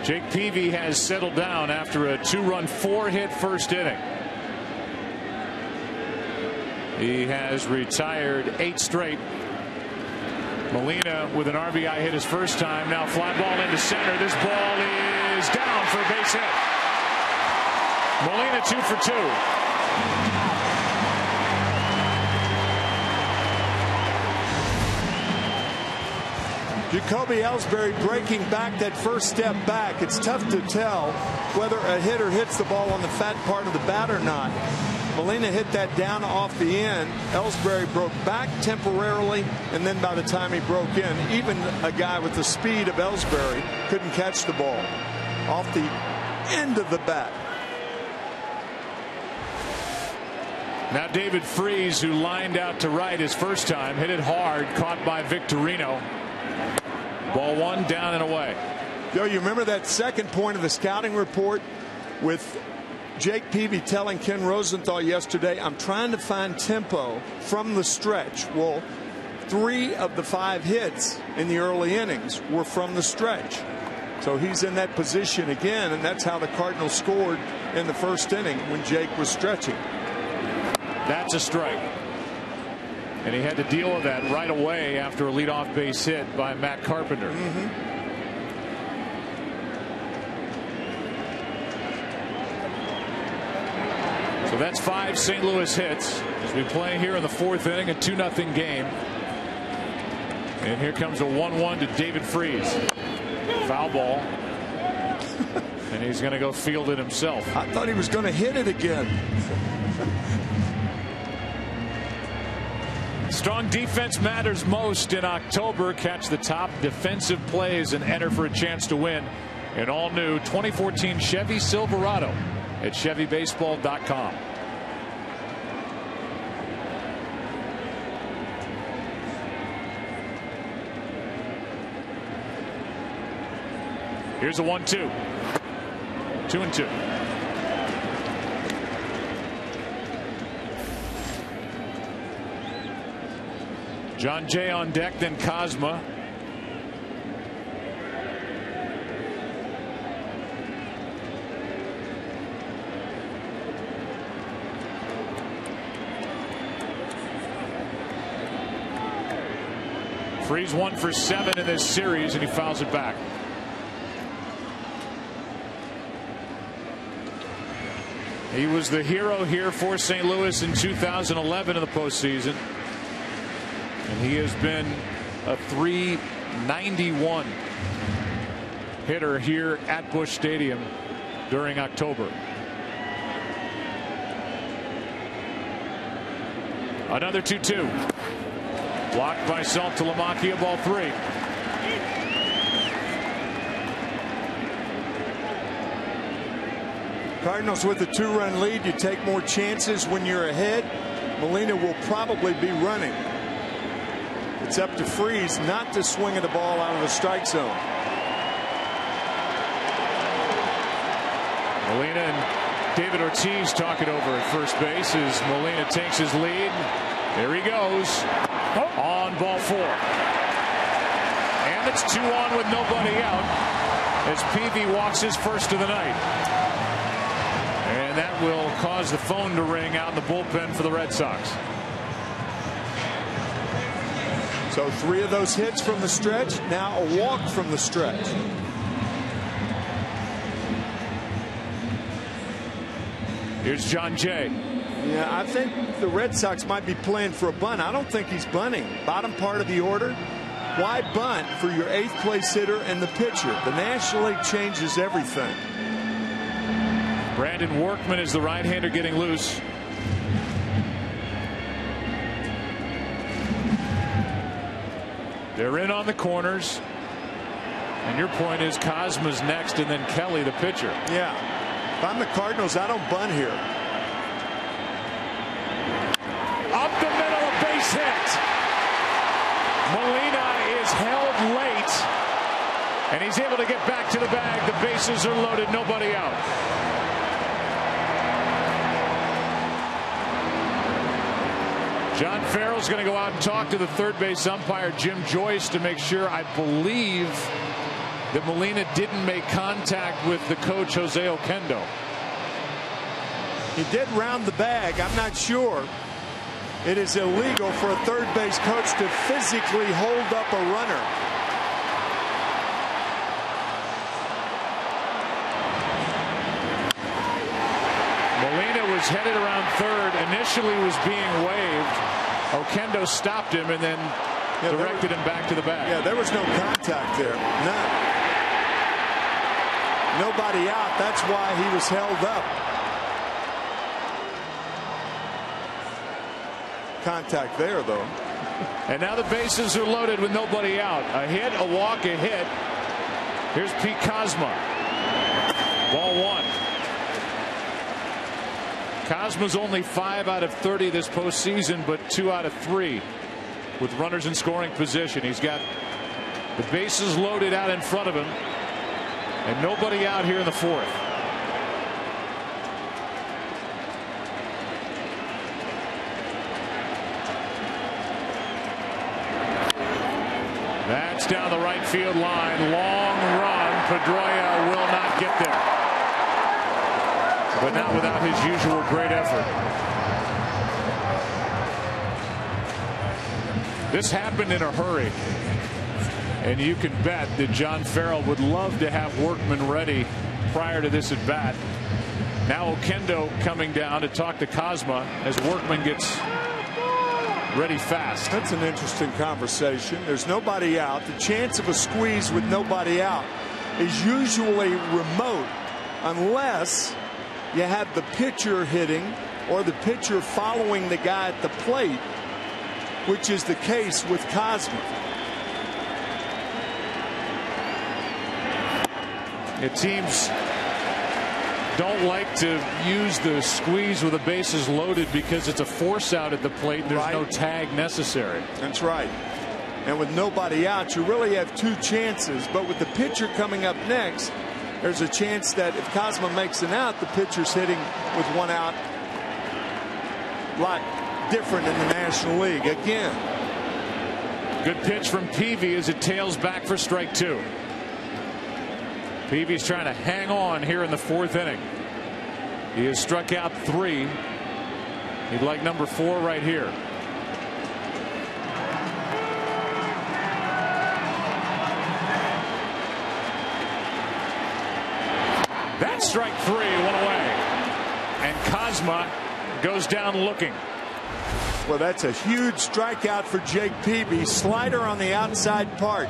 Jake Peavy has settled down after a 2-run 4-hit first inning. He has retired 8 straight. Molina with an RBI hit his first time. Now fly ball into center. This ball is down for a base hit. Molina 2 for 2. Jacoby Ellsbury breaking back that first step back. It's tough to tell whether a hitter hits the ball on the fat part of the bat or not. Molina hit that down off the end. Ellsbury broke back temporarily, and then by the time he broke in, even a guy with the speed of Ellsbury couldn't catch the ball off the end of the bat. Now David Freese, who lined out to right his first time, hit it hard, caught by Victorino. Ball 1 down and away. Joe, you remember that second point of the scouting report with Jake Peavy telling Ken Rosenthal yesterday, I'm trying to find tempo from the stretch. Well, 3 of the 5 hits in the early innings were from the stretch. So he's in that position again, and that's how the Cardinals scored in the first inning when Jake was stretching. That's a strike. And he had to deal with that right away after a leadoff base hit by Matt Carpenter. So that's 5 St. Louis hits as we play here in the 4th inning, a 2-0 game. And here comes a 1-1 to David Freese. Foul ball. And he's going to go field it himself. I thought he was going to hit it again. Strong defense matters most in October. Catch the top defensive plays and enter for a chance to win an all-new 2014 Chevy Silverado at ChevyBaseball.com. Here's a 1-2. 2-2. John Jay on deck, then Cosma. Freese 1 for 7 in this series, and he fouls it back. He was the hero here for St. Louis in 2011 in the postseason. And he has been a .391 hitter here at Busch Stadium during October. Another 2-2. Blocked by Saltalamacchia, ball 3. Cardinals with a 2-run lead. You take more chances when you're ahead. Molina will probably be running. It's up to Freese not to swing at the ball out of the strike zone. Molina and David Ortiz talk it over at first base as Molina takes his lead. There he goes on ball 4. And it's 2 on with nobody out as Peavy walks his first of the night. And that will cause the phone to ring out in the bullpen for the Red Sox. So 3 of those hits from the stretch, now a walk from the stretch. Here's John Jay. Yeah, I think the Red Sox might be playing for a bunt. I don't think he's bunting. Bottom part of the order. Why bunt for your 8th place hitter and the pitcher? The National League changes everything. Brandon Workman is the right-hander getting loose. They're in on the corners. And your point is Cosma's next and then Kelly the pitcher. Yeah. If I'm the Cardinals, I don't bunt here. Up the middle, a base hit. Molina is held late. And he's able to get back to the bag. The bases are loaded, nobody out. John Farrell's going to go out and talk to the third base umpire, Jim Joyce, to make sure, I believe, that Molina didn't make contact with the coach, Jose Oquendo. He did round the bag. I'm not sure. It is illegal for a third base coach to physically hold up a runner. Molina was headed around third, initially was being waved. Oquendo stopped him and then directed him back to the bag. Yeah, there was no contact there. None. Nobody out. That's why he was held up. Contact there, though. And now the bases are loaded with nobody out. A hit, a walk, a hit. Here's Pete Kozma. Ball one. Kozma's only 5 out of 30 this postseason, but 2 out of 3 with runners in scoring position. He's got the bases loaded out in front of him and nobody out here in the fourth. That's down the right field line. Long run. Pedroia will not get there. But not without his usual great effort. This happened in a hurry. And you can bet that John Farrell would love to have Workman ready prior to this at bat. Now Oquendo coming down to talk to Kozma as Workman gets ready fast. That's an interesting conversation. There's nobody out. The chance of a squeeze with nobody out is usually remote unless you have the pitcher hitting or the pitcher following the guy at the plate, which is the case with Kozma. Teams don't like to use the squeeze with the bases loaded because it's a force out at the plate. There's no tag necessary. That's right. And with nobody out, you really have 2 chances. But with the pitcher coming up next, there's a chance that if Kozma makes an out, the pitcher's hitting with 1 out. A lot different in the National League. Again. Good pitch from Peavy as it tails back for strike 2. Peavy's trying to hang on here in the 4th inning. He has struck out 3. He'd like number 4 right here. That's strike 3, 1 away. And Kozma goes down looking. Well, that's a huge strikeout for Jake Peavy. Slider on the outside part.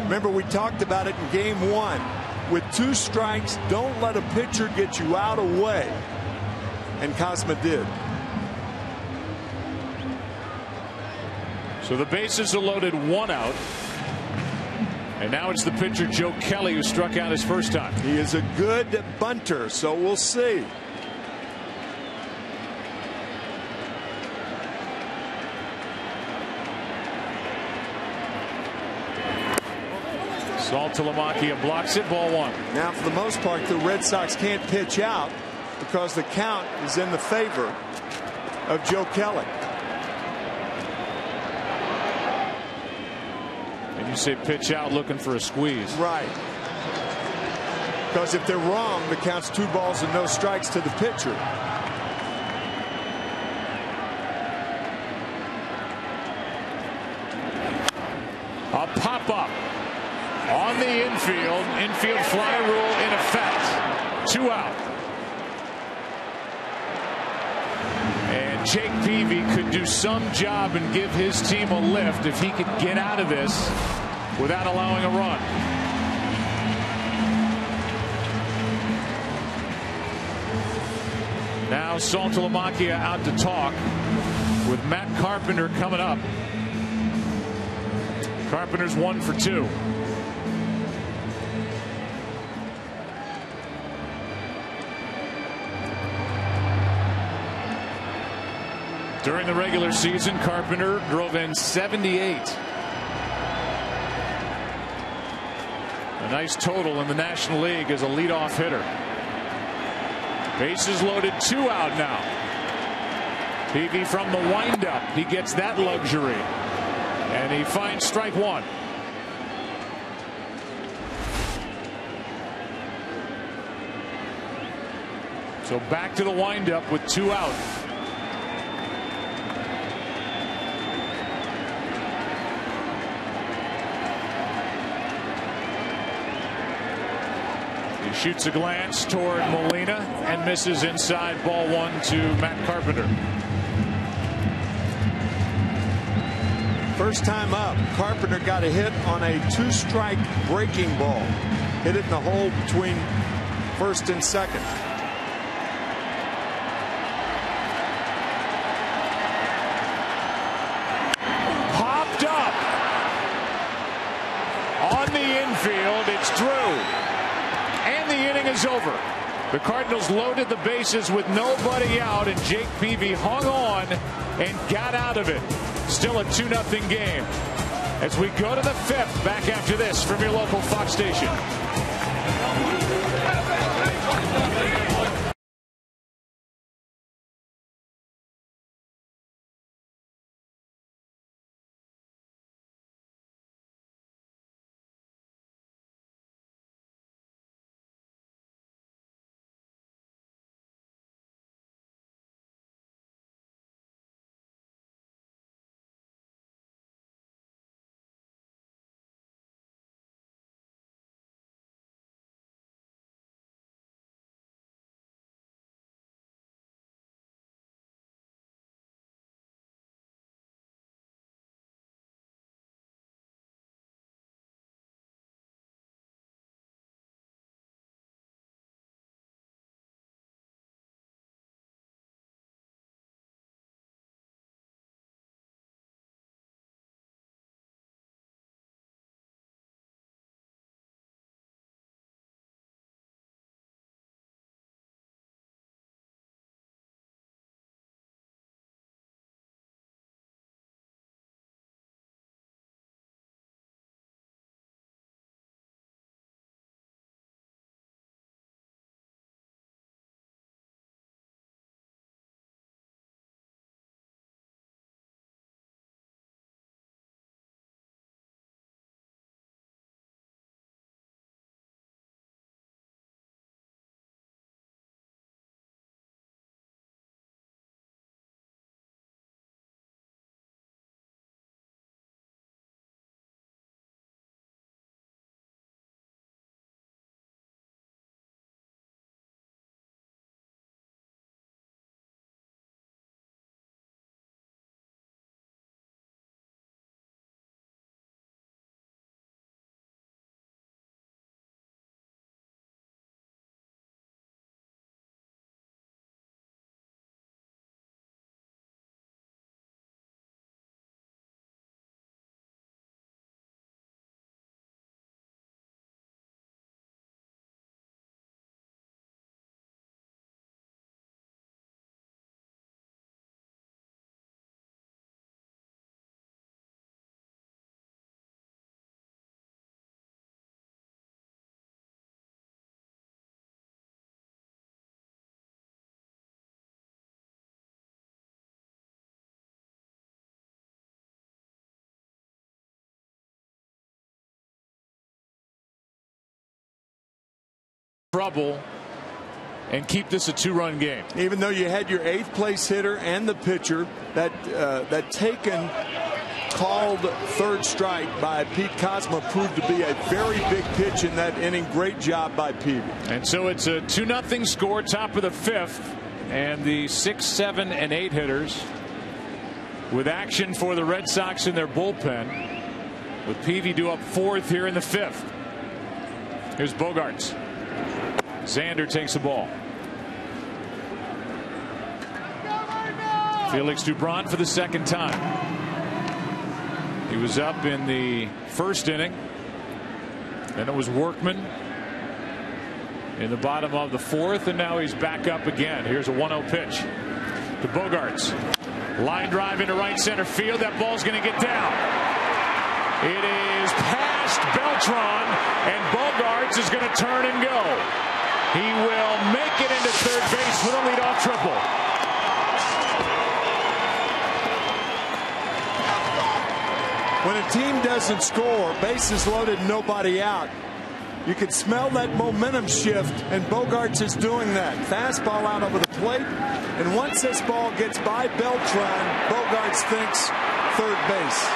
Remember, we talked about it in game 1. With 2 strikes, don't let a pitcher get you out away. And Kozma did. So the bases are loaded, 1 out. And now it's the pitcher Joe Kelly who struck out his first time. He is a good bunter, so we'll see. Saltalamacchia blocks it, ball 1. Now, for the most part, the Red Sox can't pitch out because the count is in the favor of Joe Kelly. And you say pitch out looking for a squeeze. Right. Because if they're wrong, the count's 2 balls and no strikes to the pitcher. A pop-up on the infield. Infield fly rule in effect. 2 out. And Jake Peavy could do some job and give his team a lift if he could get out of this without allowing a run. Now Saltalamacchia out to talk with Matt Carpenter coming up. Carpenter's 1 for 2. During the regular season, Carpenter drove in 78. A nice total in the National League as a leadoff hitter. Bases loaded, 2 out now. Peavy from the windup. He gets that luxury. And he finds strike 1. So back to the windup with 2 out. He shoots a glance toward Molina and misses inside. Ball 1 to Matt Carpenter. First time up, Carpenter got a hit on a 2-strike breaking ball. Hit it in the hole between first and second. Popped up on the infield. It's through. And the inning is over. The Cardinals loaded the bases with nobody out, and Jake Peavy hung on and got out of it. Still a 2-0 game. As we go to the 5th, back after this from your local Fox station. Trouble and keep this a 2-run game. Even though you had your 8th place hitter and the pitcher, that taken called 3rd strike by Pete Kozma proved to be a very big pitch in that inning. Great job by Peavy. And so it's a 2-0 score, top of the 5th, and the 6, 7, and 8 hitters with action for the Red Sox in their bullpen, with Peavy due up 4th here in the 5th. Here's Bogaerts. Xander takes the ball. Felix Dubron for the 2nd time. He was up in the 1st inning. Then it was Workman in the bottom of the 4th, and now he's back up again. Here's a 1-0 pitch to Bogaerts. Line drive into right center field. That ball's going to get down. It is past Beltran, and Bogaerts is going to turn and go. He will make it into 3rd base with a leadoff triple. When a team doesn't score, bases loaded, nobody out, You can smell that momentum shift, and Bogaerts is doing that. Fastball out over the plate, and once this ball gets by Beltran, Bogaerts thinks third base.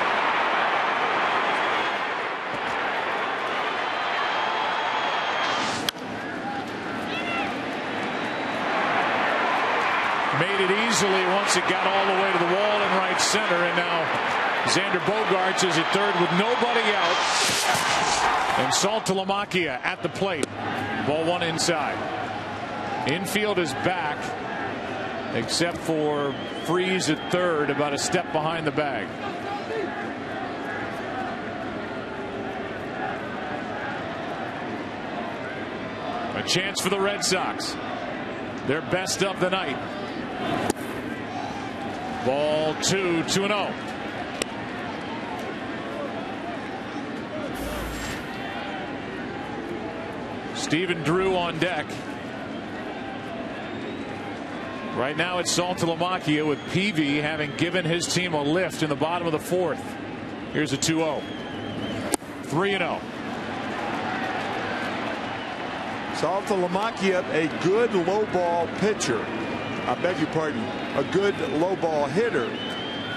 Made it easily once it got all the way to the wall in right center, and now Xander Bogaerts is at third with nobody out, and Saltalamacchia at the plate. Ball one inside. Infield is back, except for Freeze at third, about a step behind the bag. A chance for the Red Sox. Their best of the night. Ball 2-0. Stephen Drew on deck. Right now it's Saltalamacchia, with Peavy having given his team a lift in the bottom of the fourth. Here's a 2-0. 3-0. Saltalamacchia, a good low ball pitcher. I beg your pardon, a good low ball hitter.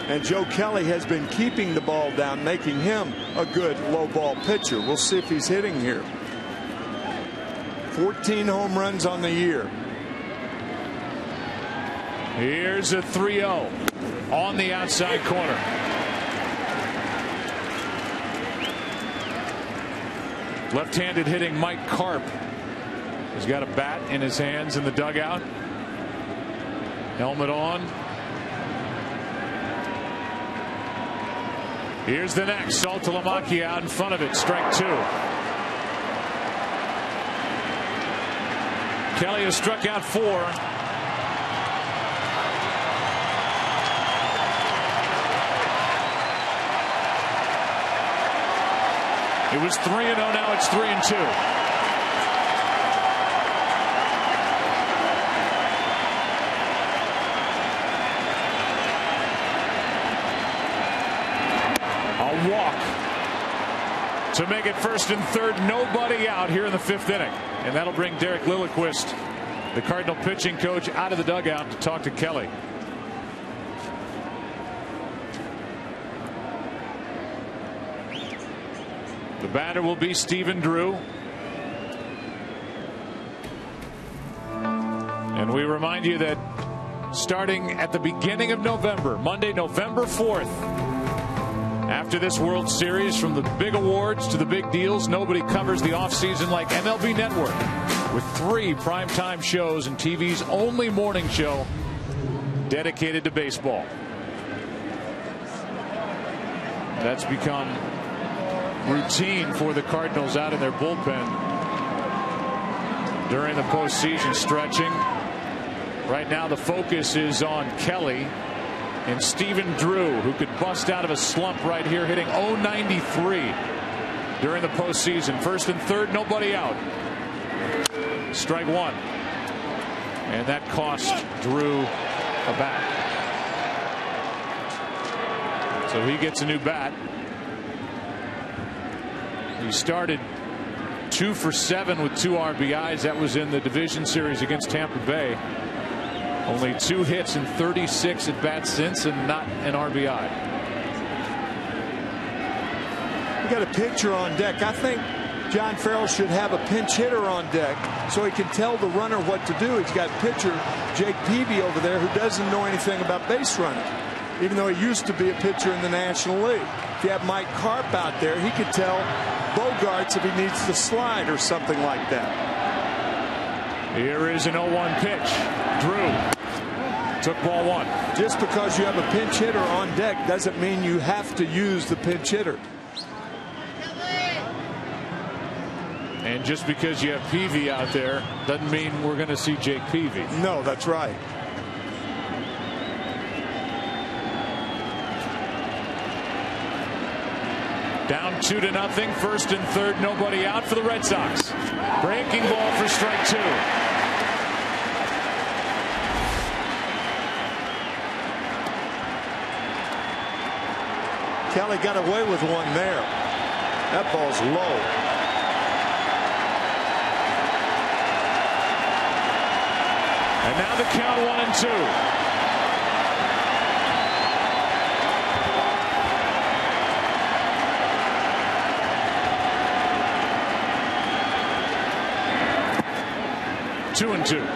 And Joe Kelly has been keeping the ball down, making him a good low ball pitcher. We'll see if he's hitting here. 14 home runs on the year. Here's a 3-0 on the outside corner. Left-handed hitting Mike Karp has got a bat in his hands in the dugout. Helmet on. Here's the next. Saltalamacchia out in front of it. Strike two. Kelly has struck out 4. It was 3-0. Now it's 3-2. Walk to make it first and third. Nobody out here in the 5th inning, and that'll bring Derek Lilliquist, the Cardinal pitching coach, out of the dugout to talk to Kelly. The batter will be Stephen Drew, and we remind you that starting at the beginning of November, Monday, November 4th, after this World Series, from the big awards to the big deals, nobody covers the offseason like MLB Network, with 3 primetime shows and TV's only morning show dedicated to baseball. That's become routine for the Cardinals out in their bullpen during the postseason stretching. Right now the focus is on Kelly and Stephen Drew, who could bust out of a slump right here, hitting .093 during the postseason. First and third, nobody out. Strike one. And that cost Drew a bat. So he gets a new bat. He started 2 for 7 with 2 RBIs. That was in the division series against Tampa Bay. Only 2 hits in 36 at bats since, and not an RBI. We got a pitcher on deck. I think John Farrell should have a pinch hitter on deck so he can tell the runner what to do. He's got pitcher Jake Peavy over there, who doesn't know anything about base running, even though he used to be a pitcher in the National League. If you have Mike Karp out there, he could tell Bogaerts if he needs to slide or something like that. Here is an 0-1 pitch. Drew took ball 1. Just because you have a pinch hitter on deck doesn't mean you have to use the pinch hitter. And just because you have Peavy out there doesn't mean we're going to see Jake Peavy. No, that's right. Down 2-0. First and third, nobody out for the Red Sox. Breaking ball for strike 2. Kelly got away with one there. That ball's low. And now the count 1-2. Two and two.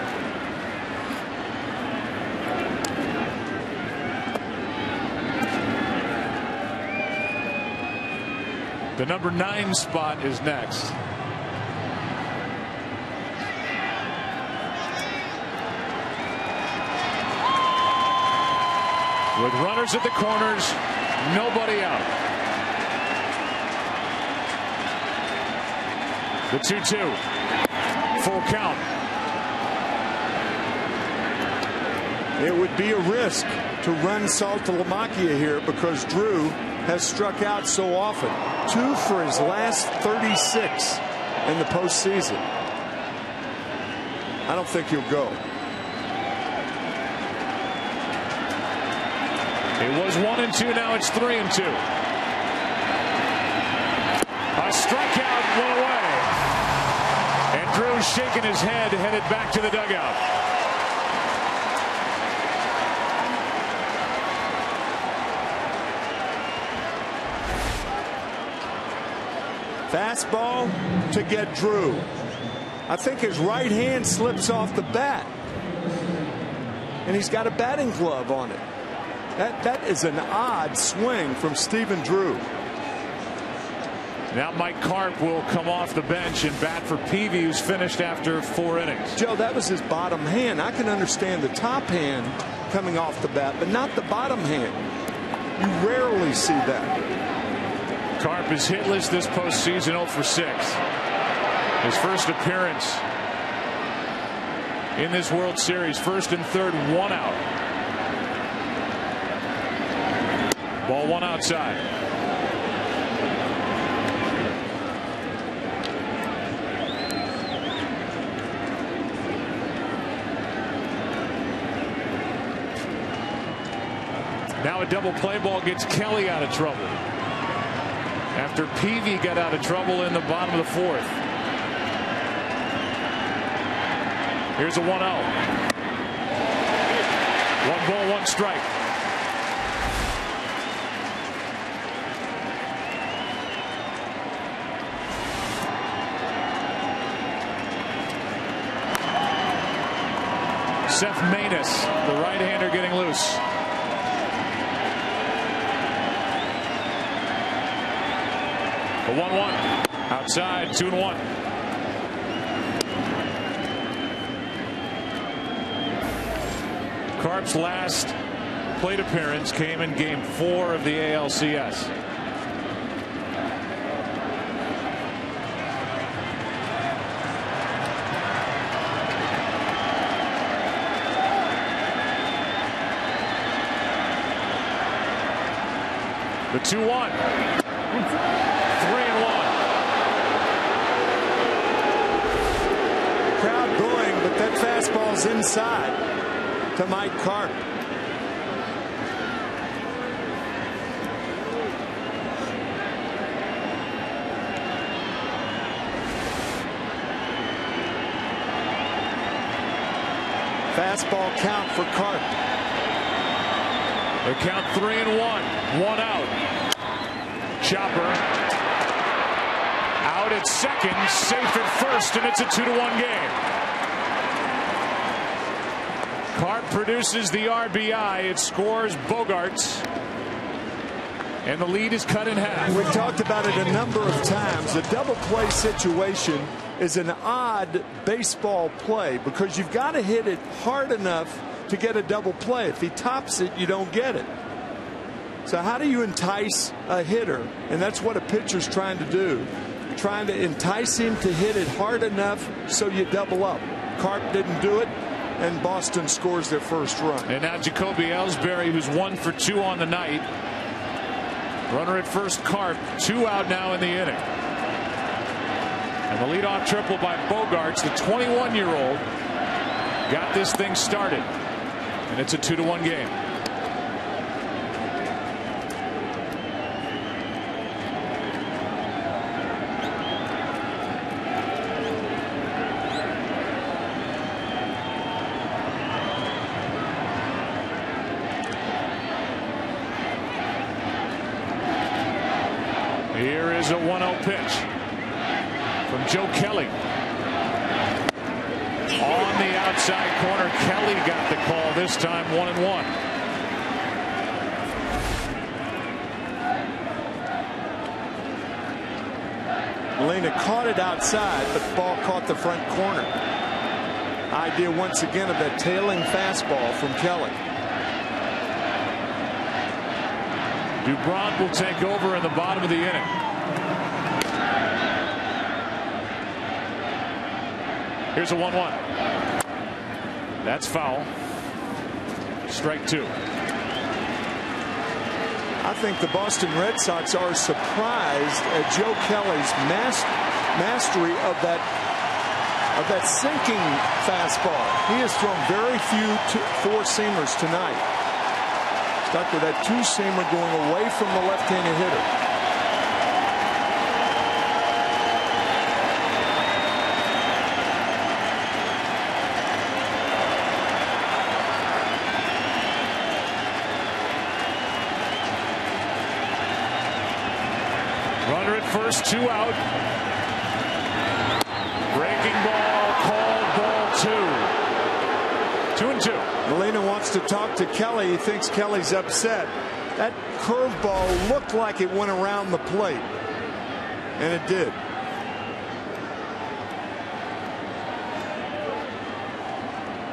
The number 9 spot is next. With runners at the corners, nobody out. The 2-2. Full count. It would be a risk to run Saltalamacchia here because Drew has struck out so often. 2 for his last 36 in the postseason. I don't think he'll go. It was 1-2. Now it's 3-2. A strikeout went away. And Drew's shaking his head, headed back to the dugout. Fastball to get Drew. I think his right hand slips off the bat. And he's got a batting glove on it. That is an odd swing from Stephen Drew. Now Mike Karp will come off the bench and bat for Peavy, who's finished after 4 innings. Joe, that was his bottom hand. I can understand the top hand coming off the bat, but not the bottom hand. You rarely see that. Karp is hitless this postseason, 0 for 6. His first appearance in this World Series, first and third, 1 out. Ball 1 outside. Now a double play ball gets Kelly out of trouble after Peavy got out of trouble in the bottom of the 4th. Here's a 1-0. 1 ball, 1 strike. Seth Maness, the right-hander, getting loose. A 1-1 outside, 2-1. Karp's last plate appearance came in Game 4 of the ALCS. The 2-1. 3-1. Crowd booing, but that fastball's inside to Mike Karp. Fastball count for Karp. The count 3-1. 1 out. Chopper out at second, safe at first, and it's a 2-1 game. Karp produces the RBI. It scores Bogaerts, and the lead is cut in half. We talked about it a number of times. The double play situation is an odd baseball play because you've got to hit it hard enough to get a double play. If he tops it, you don't get it. So how do you entice a hitter? And that's what a pitcher's trying to do. Trying to entice him to hit it hard enough so you double up. Karp didn't do it, and Boston scores their first run. And now Jacoby Ellsbury, who's 1 for 2 on the night. Runner at first, Karp. 2 out now in the inning. And the leadoff triple by Bogaerts, the 21-year-old, got this thing started. And it's a 2-1 game. pitch from Joe Kelly. On the outside corner, Kelly got the call this time, 1-1. Molina caught it outside, but the ball caught the front corner. Idea once again of that tailing fastball from Kelly. Dubron will take over in the bottom of the inning. Here's a 1-1. That's foul. Strike two. I think the Boston Red Sox are surprised at Joe Kelly's mastery of that sinking fastball. He has thrown very few four-seamers tonight. Stuck with that two-seamer going away from the left-handed hitter. Runner at first, 2 out. Breaking ball, called ball 2. 2-2. Molina wants to talk to Kelly. He thinks Kelly's upset. That curveball looked like it went around the plate, and it did.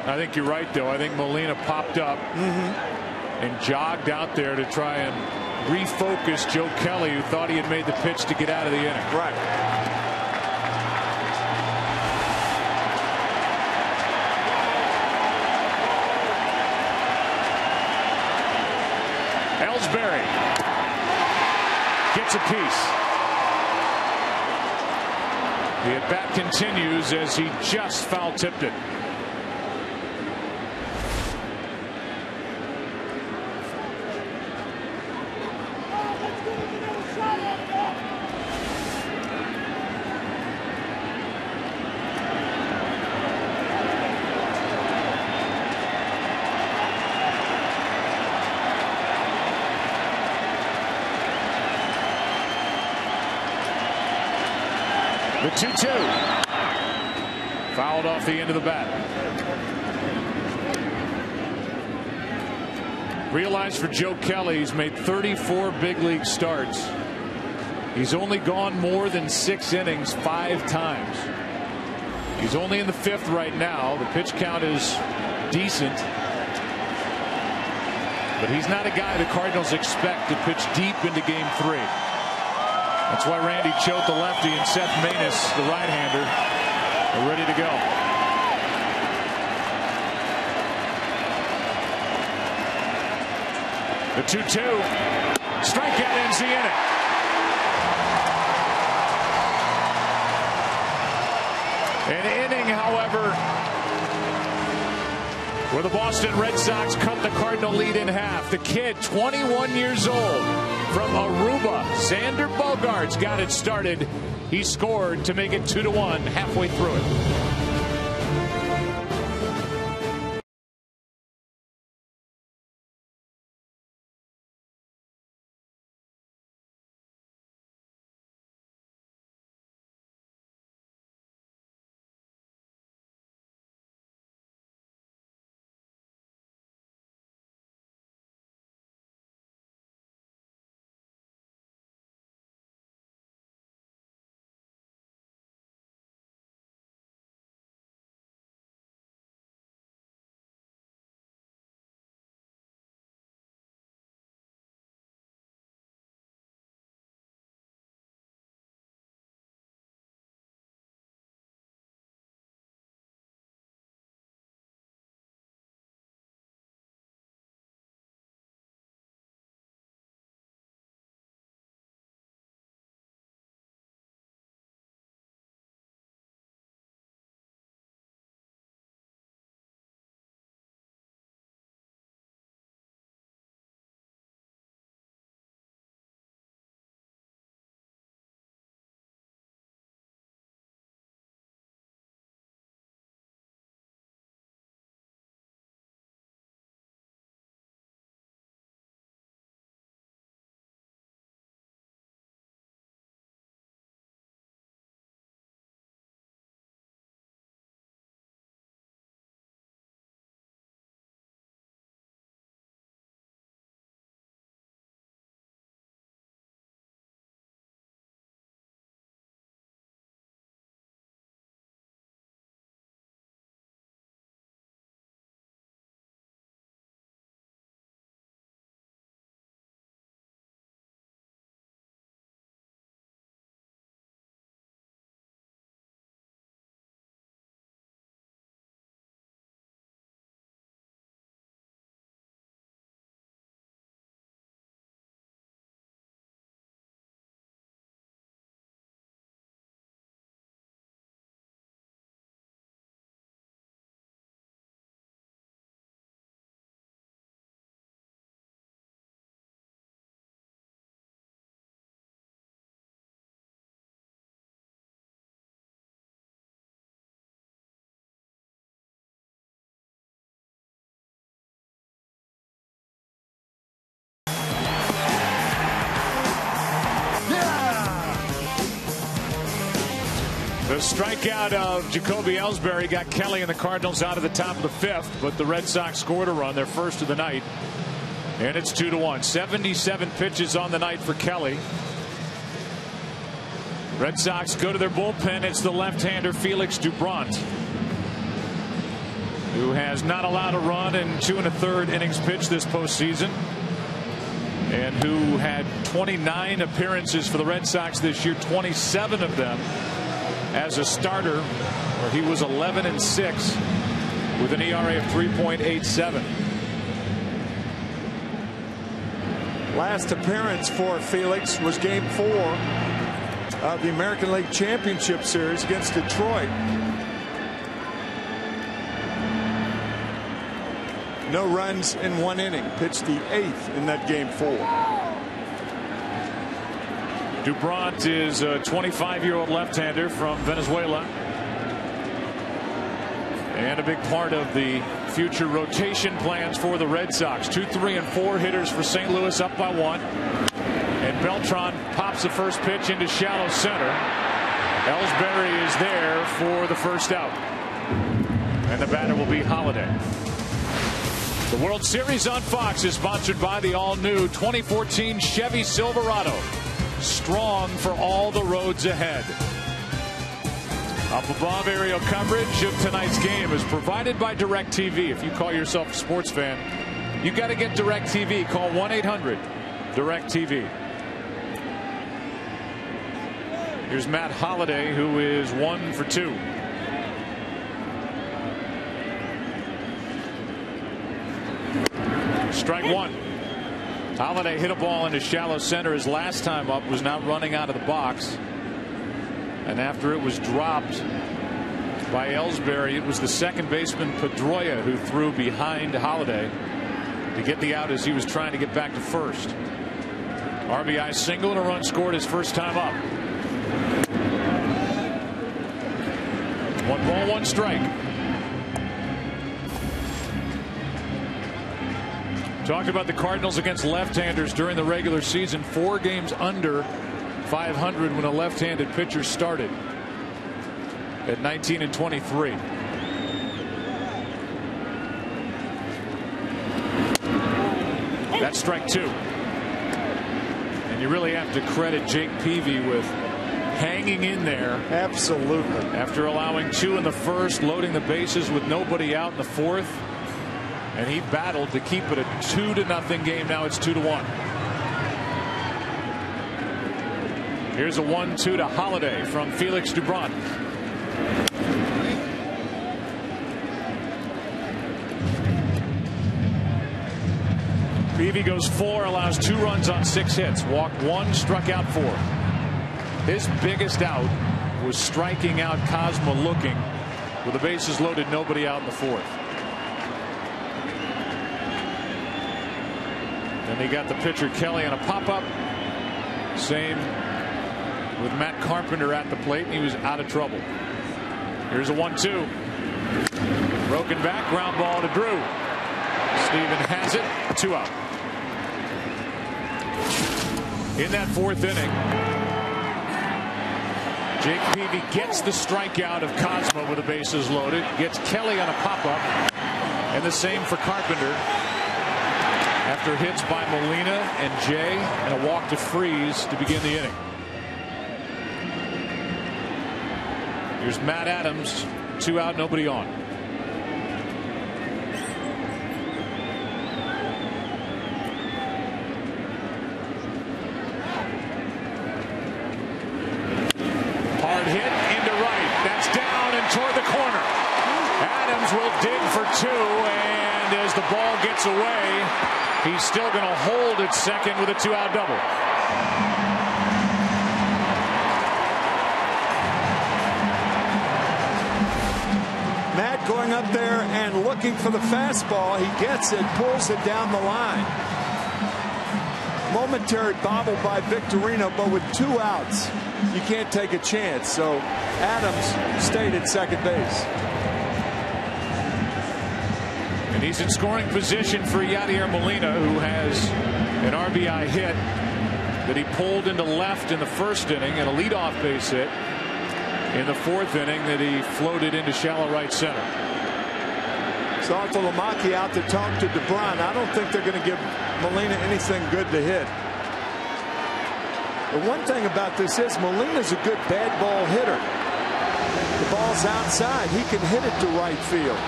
I think you're right, though. I think Molina popped up and jogged out there to try and refocus Joe Kelly, who thought he had made the pitch to get out of the inning. Right. Ellsbury gets a piece. The at-bat continues as he just foul-tipped it. The 2-2. Fouled off the end of the bat. Realized for Joe Kelly, he's made 34 big league starts. He's only gone more than 6 innings 5 times. He's only in the 5th right now. The pitch count is decent. But he's not a guy the Cardinals expect to pitch deep into game 3. That's why Randy Choate, the lefty, and Seth Maness, the right-hander, are ready to go. The 2-2. Strikeout ends the inning. An inning, however, where the Boston Red Sox cut the Cardinal lead in half. The kid, 21 years old, from Aruba, Xander Bogaerts, got it started. He scored to make it 2-1 halfway through it. The strikeout of Jacoby Ellsbury got Kelly and the Cardinals out of the top of the 5th, but the Red Sox scored a run, their first of the night, and it's 2-1. 77 pitches on the night for Kelly. Red Sox go to their bullpen. It's the left-hander Felix Doubront, who has not allowed a run in 2 1/3 innings pitched this postseason, and who had 29 appearances for the Red Sox this year, 27 of them as a starter, where he was 11-6 with an ERA of 3.87. Last appearance for Felix was Game 4 of the American League Championship Series against Detroit. No runs in 1 inning. Pitched the 8th in that Game 4. Doubront is a 25-year-old left-hander from Venezuela, and a big part of the future rotation plans for the Red Sox. 2, 3, and 4 hitters for St. Louis, up by 1. And Beltran pops the first pitch into shallow center. Ellsbury is there for the first out, and the batter will be Holiday. The World Series on Fox is sponsored by the all-new 2014 Chevy Silverado. Strong for all the roads ahead. Up above, aerial coverage of tonight's game is provided by DirecTV. If you call yourself a sports fan, you got to get DirecTV. Call 1-800-DirecTV. Here's Matt Holliday, who is 1 for 2. Strike 1. Holliday hit a ball into shallow center his last time up, was now running out of the box. And after it was dropped by Ellsbury, it was the second baseman Pedroia who threw behind Holliday to get the out as he was trying to get back to first. RBI single and a run scored his first time up. 1 ball, 1 strike. Talked about the Cardinals against left-handers during the regular season. 4 games under 500 when a left-handed pitcher started at 19-23. That's strike 2. And you really have to credit Jake Peavy with hanging in there. Absolutely. After allowing 2 in the first, loading the bases with nobody out in the 4th. And he battled to keep it a 2-0 game. Now it's 2-1. Here's a 1-2 to Holiday from Felix Doubront. Peavy goes 4, allows 2 runs on 6 hits, walked 1, struck out 4. His biggest out was striking out Cosmo looking with the bases loaded, nobody out in the 4th. Then they got the pitcher Kelly on a pop-up. Same with Matt Carpenter at the plate, and he was out of trouble. Here's a 1-2. Broken back, ground ball to Drew. Steven has it, 2 out. In that 4th inning, Jake Peavy gets the strikeout of Cosmo with the bases loaded, gets Kelly on a pop-up, and the same for Carpenter. After hits by Molina and Jay and a walk to Freeze to begin the inning. Here's Matt Adams, 2 out, nobody on. Hard hit into right. That's down and toward the corner. Adams will dig for 2, and as the ball gets away, he's still going to hold at second with a 2-out double. Matt going up there and looking for the fastball. He gets it, pulls it down the line. Momentary bobble by Victorino, but with 2 outs, you can't take a chance. So Adams stayed at second base. And he's in scoring position for Yadier Molina, who has an RBI hit that he pulled into left in the 1st inning and a leadoff base hit. in the 4th inning that he floated into shallow right center. Saltalamacchia out to talk to DeBron. I don't think they're going to give Molina anything good to hit. The one thing about this is Molina's a good bad ball hitter. The ball's outside. He can hit it to right field.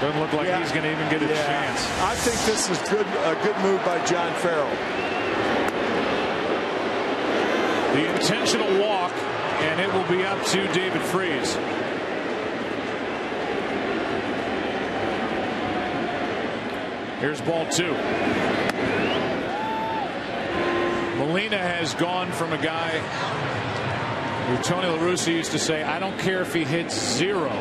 Doesn't look like he's going to even get a chance. I think this is a good move by John Farrell. The intentional walk, and it will be up to David Freese. Here's ball 2. Molina has gone from a guy who Tony La Russa used to say, I don't care if he hits 0.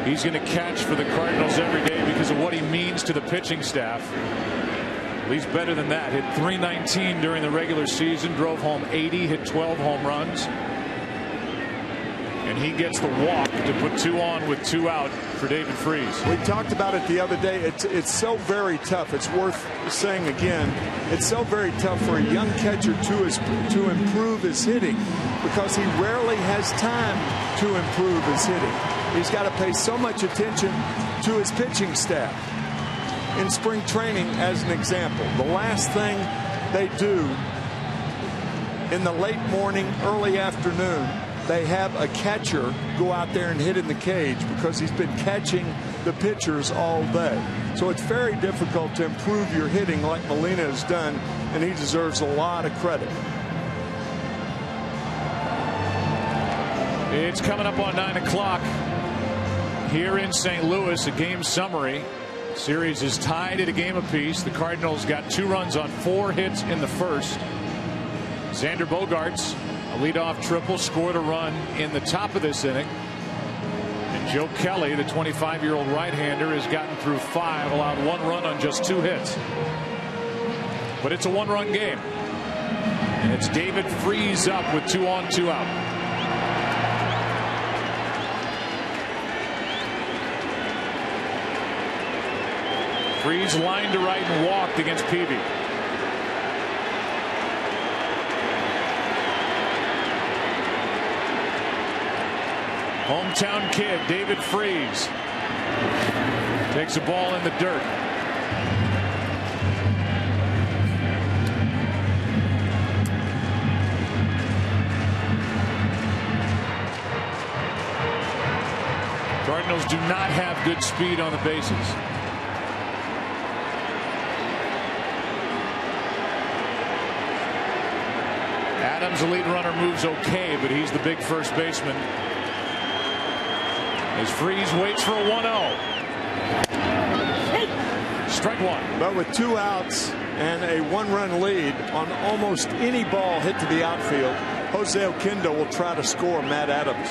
He's going to catch for the Cardinals every day because of what he means to the pitching staff. At least better than that. Hit .319 during the regular season, drove home 80, hit 12 home runs. And he gets the walk to put 2 on with 2 out for David Freese. We talked about it the other day. It's so very tough. It's worth saying again. It's so very tough for a young catcher to improve his hitting because he rarely has time to improve his hitting. He's got to pay so much attention to his pitching staff. In spring training, as an example, the last thing they do in the late morning, early afternoon, they have a catcher go out there and hit in the cage because he's been catching the pitchers all day. So it's very difficult to improve your hitting like Molina has done, and he deserves a lot of credit. It's coming up on 9 o'clock here in St. Louis. A game summary. Series is tied at a game apiece. The Cardinals got 2 runs on 4 hits in the first. Xander Bogaerts, a leadoff triple, scored a run in the top of this inning. And Joe Kelly, the 25-year-old right-hander, has gotten through 5, allowed 1 run on just 2 hits. But it's a 1-run game. And it's David Freese up with 2 on, 2 out. Freese lined to right and walked against Peavy. Hometown kid David Freese takes a ball in the dirt. Cardinals do not have good speed on the bases. Adams, the lead runner, moves okay, but he's the big first baseman. As Freese waits for a 1-0. Strike 1. But with 2 outs and a 1-run lead on almost any ball hit to the outfield, Jose Oquendo will try to score Matt Adams.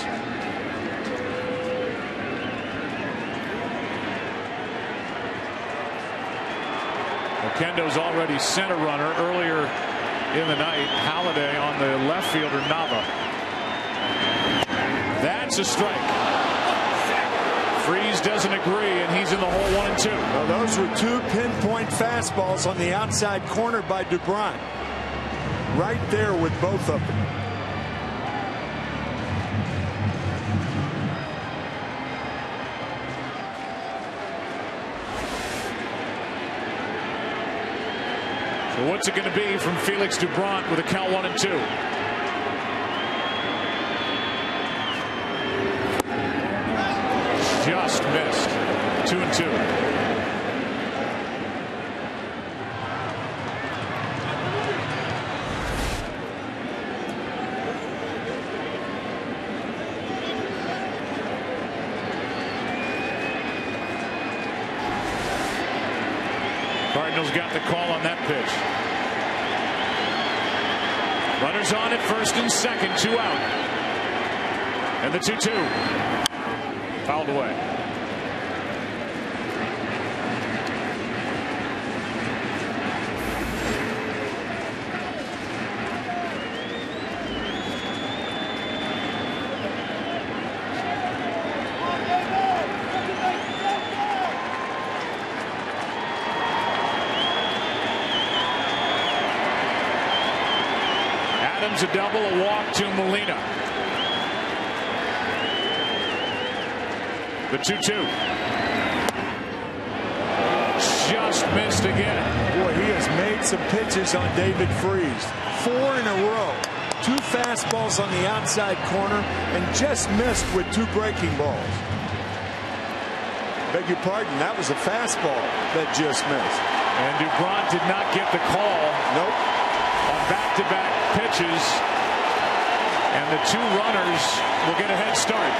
Oquendo's already sent a runner earlier in the night. Halladay on the left fielder, Nava. That's a strike. Freese doesn't agree, and he's in the hole 1-2. Well, those were 2 pinpoint fastballs on the outside corner by DeBron. Right there with both of them. So what's it going to be from Felix Doubront with a count 1-2? Just missed. 2-2. Cardinals got the call on that pitch. Runners on at first and second, 2 out. And the 2-2. Fouled away. Adams a double, a walk to Molina. The 2-2. Just missed again. Boy, he has made some pitches on David Freese. 4 in a row. 2 fastballs on the outside corner and just missed with 2 breaking balls. Beg your pardon, that was a fastball that just missed. And Dubron did not get the call. Nope. On back-to-back pitches. And the 2 runners will get a head start.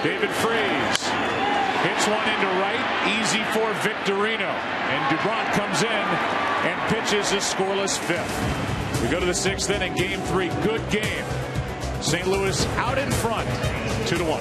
David Freese hits one into right, easy for Victorino, and Dubron comes in and pitches a scoreless 5th. We go to the 6th inning, game 3. Good game. St. Louis out in front, 2-1.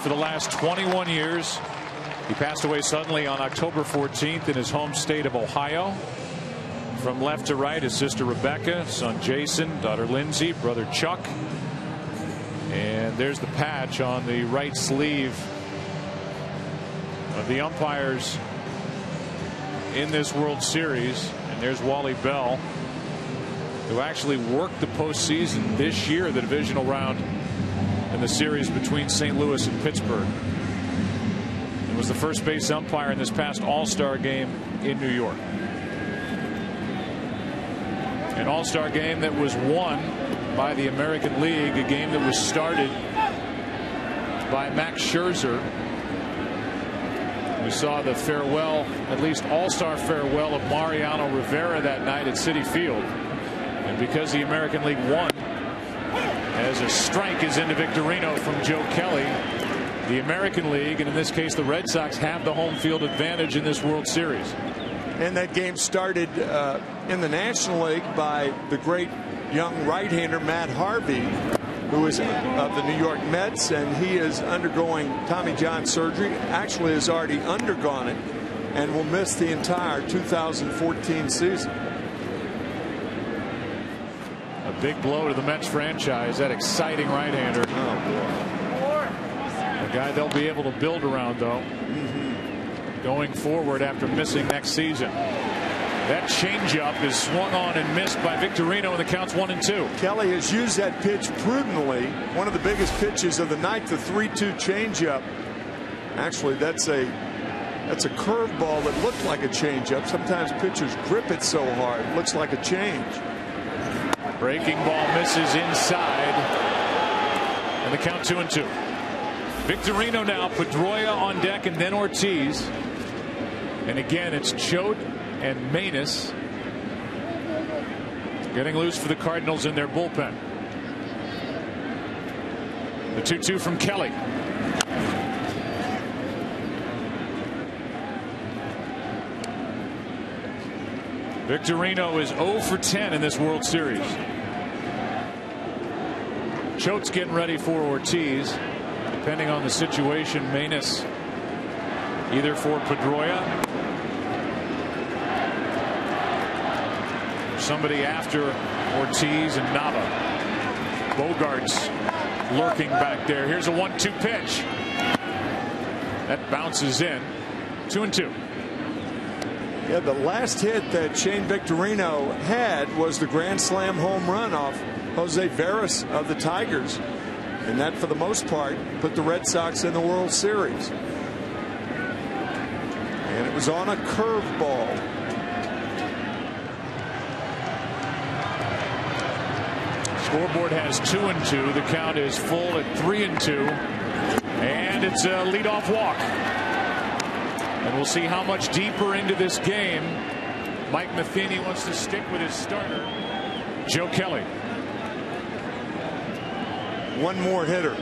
For the last 21 years. He passed away suddenly on October 14th in his home state of Ohio. From left to right, his sister Rebecca, son Jason, daughter Lindsay, brother Chuck. And there's the patch on the right sleeve of the umpires in this World Series. And there's Wally Bell, who actually worked the postseason this year, the divisional round in the series between St. Louis and Pittsburgh. It was the first base umpire in this past All-Star game in New York. An All-Star game that was won by the American League, a game that was started by Max Scherzer. We saw the farewell, at least All-Star farewell, of Mariano Rivera that night at Citi Field. And because the American League won, as a strike is into Victorino from Joe Kelly, the American League, and in this case the Red Sox, have the home field advantage in this World Series. And that game started in the National League by the great young right-hander Matt Harvey, who is of the New York Mets, and he is undergoing Tommy John surgery, actually has already undergone it, and will miss the entire 2014 season. A big blow to the Mets franchise. That exciting right-hander. Oh, boy. A guy they'll be able to build around, though, going forward after missing next season. That changeup is swung on and missed by Victorino, and the count's 1-2. Kelly has used that pitch prudently. One of the biggest pitches of the night, the 3-2 changeup. Actually, that's a curveball that looked like a changeup. Sometimes pitchers grip it so hard, it looks like a change. Breaking ball misses inside, and the count 2-2. Victorino now, Pedroia on deck, and then Ortiz. And again, it's Choate and Manus getting loose for the Cardinals in their bullpen. The 2-2 from Kelly. Victorino is 0 for 10 in this World Series. Choate's getting ready for Ortiz. Depending on the situation, Manus either for Pedroia, somebody after Ortiz and Nava. Bogart's lurking back there. Here's a 1-2 pitch. That bounces in. 2-2. Yeah, the last hit that Shane Victorino had was the grand slam home run off Jose Veras of the Tigers. And that, for the most part, put the Red Sox in the World Series. And it was on a curveball. Scoreboard has 2-2. The count is full at 3-2. And it's a leadoff walk. And we'll see how much deeper into this game Mike Matheny wants to stick with his starter, Joe Kelly. One more hitter.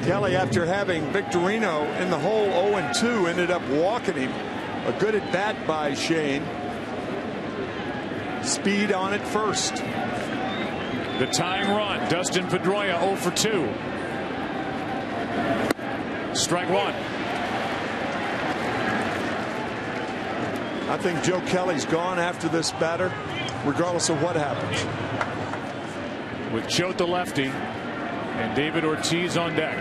Kelly, after having Victorino in the hole 0-2, ended up walking him. A good at bat by Shane. Speed on it first. The tying run, Dustin Pedroia 0 for 2. Strike one. I think Joe Kelly's gone after this batter, regardless of what happens. With Choate the lefty and David Ortiz on deck.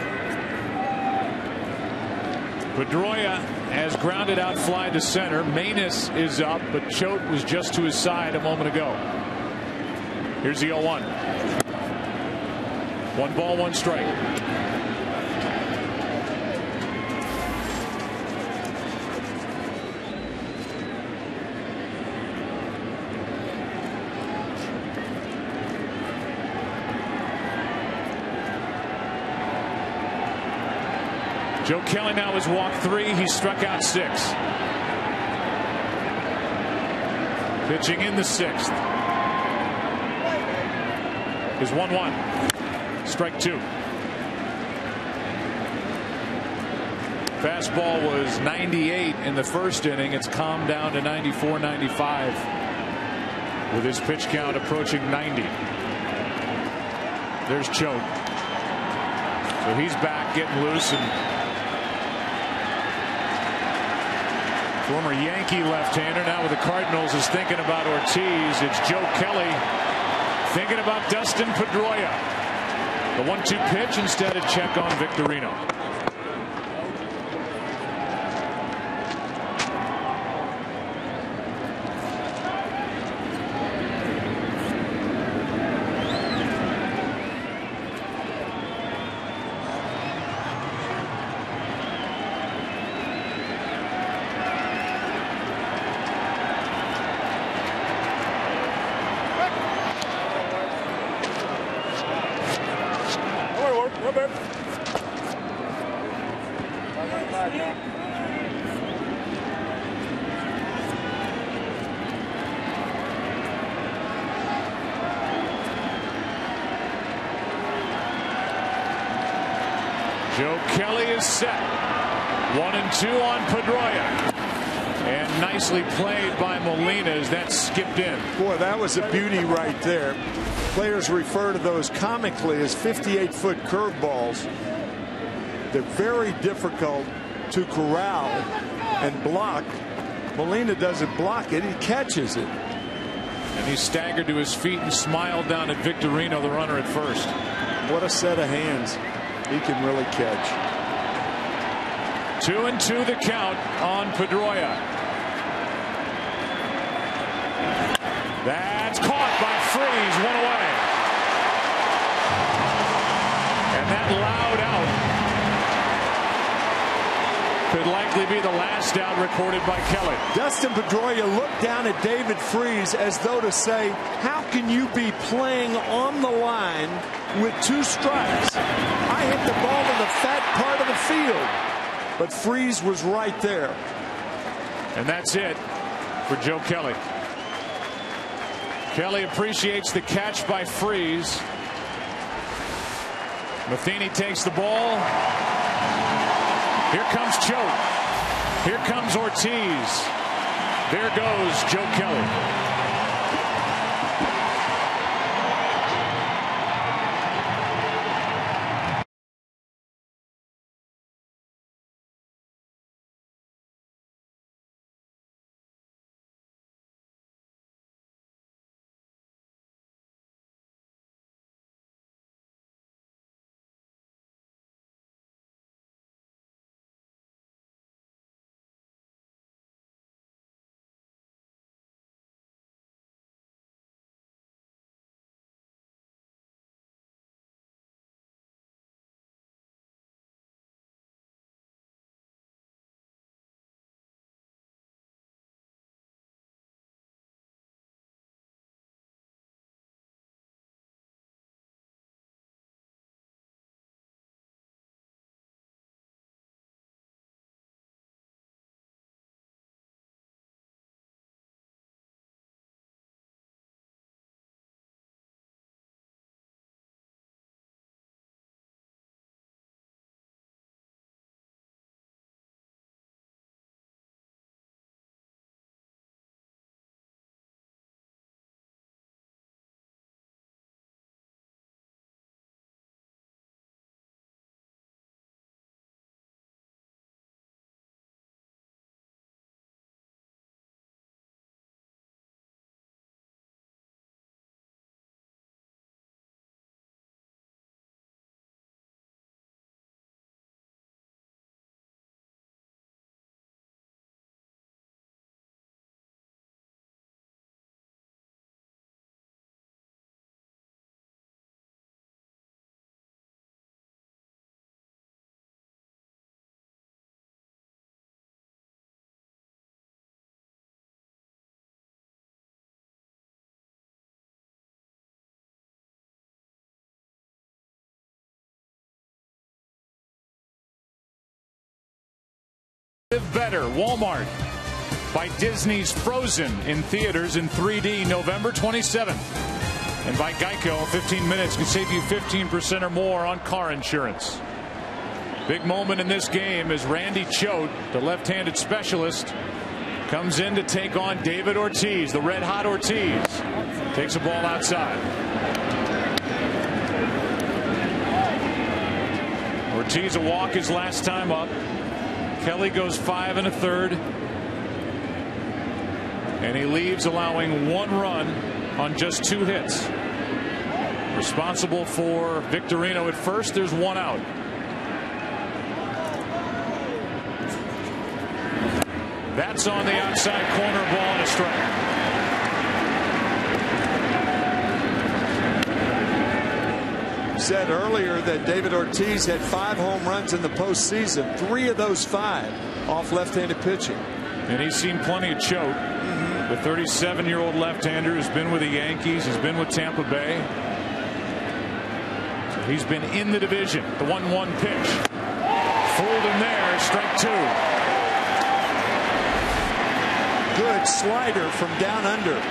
Pedroia has grounded out fly to center. Manus is up, but Choate was just to his side a moment ago. Here's the 0-1. 1 ball, 1 strike. Joe Kelly now has walked 3. He struck out 6. Pitching in the 6th is 1-1. Strike 2. Fastball was 98 in the first inning. It's calmed down to 94, 95 with his pitch count approaching 90. There's Choate. So he's back getting loose, and former Yankee left-hander now with the Cardinals is thinking about Ortiz. It's Joe Kelly thinking about Dustin Pedroia. The 1-2 pitch instead of check on Victorino. Joe Kelly is set. 1-2 on Pedroia. And nicely played by Molina as that skipped in. Boy, that was a beauty right there. Players refer to those comically as 58-foot curveballs. They're very difficult to corral and block. Molina doesn't block it, he catches it. And he staggered to his feet and smiled down at Victorino, the runner at first. What a set of hands. He can really catch. 2-2 the count on Pedroia. That's caught by Freese, one away. And that loud out could likely be the last out recorded by Kelly. Dustin Pedroia looked down at David Freese as though to say, how can you be playing on the line with 2 strikes? I hit the ball in the fat part of the field. But Freese was right there. And that's it for Joe Kelly. Kelly appreciates the catch by Freese. Matheny takes the ball. Here comes Choate. Here comes Ortiz. There goes Joe Kelly. Live Better, Walmart, by Disney's Frozen in theaters in 3D November 27th. And by Geico, 15 minutes can save you 15% or more on car insurance. Big moment in this game as Randy Choate, the left-handed specialist, comes in to take on David Ortiz, the red-hot Ortiz. Takes the ball outside. Ortiz a walk his last time up. Kelly goes 5 1/3. And he leaves allowing 1 run on just 2 hits. Responsible for Victorino at first. There's 1 out. That's on the outside corner, ball and a strike. Said earlier that David Ortiz had 5 home runs in the postseason, 3 of those 5 off left-handed pitching. And he's seen plenty of Choate. The 37-year-old left-hander who's been with the Yankees, has been with Tampa Bay. So he's been in the division. The 1-1 pitch. Fooled him there, strike 2. Good slider from down under.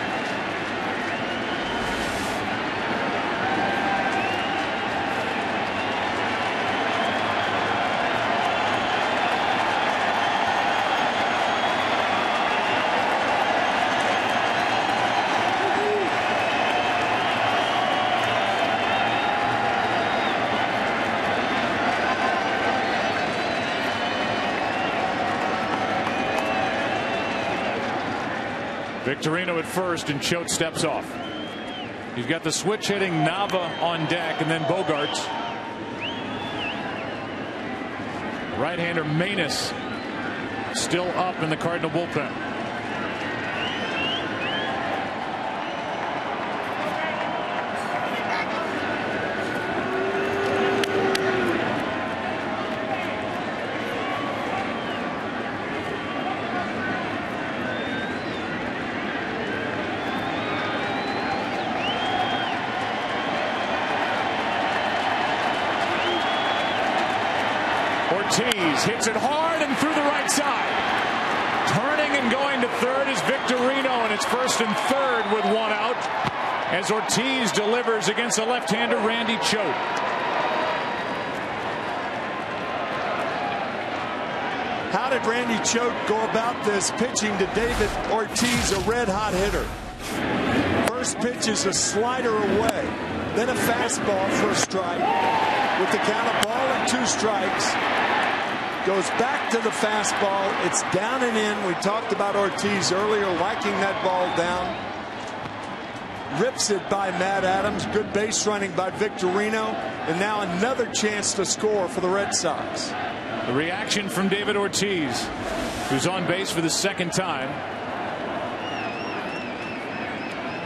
Victorino at first, and Choate steps off. You've got the switch hitting Nava on deck, and then Bogarts. Right-hander Manus still up in the Cardinal bullpen. Ortiz hits it hard and through the right side. Turning and going to third is Victorino, and it's first and third with one out as Ortiz delivers against the left-hander Randy Choate. How did Randy Choate go about this, pitching to David Ortiz, a red-hot hitter? First pitch is a slider away, then a fastball for a strike. With the count of ball and 2 strikes, goes back to the fastball. It's down and in. We talked about Ortiz earlier liking that ball down. Rips it by Matt Adams. Good base running by Victorino. And now another chance to score for the Red Sox. The reaction from David Ortiz, who's on base for the second time.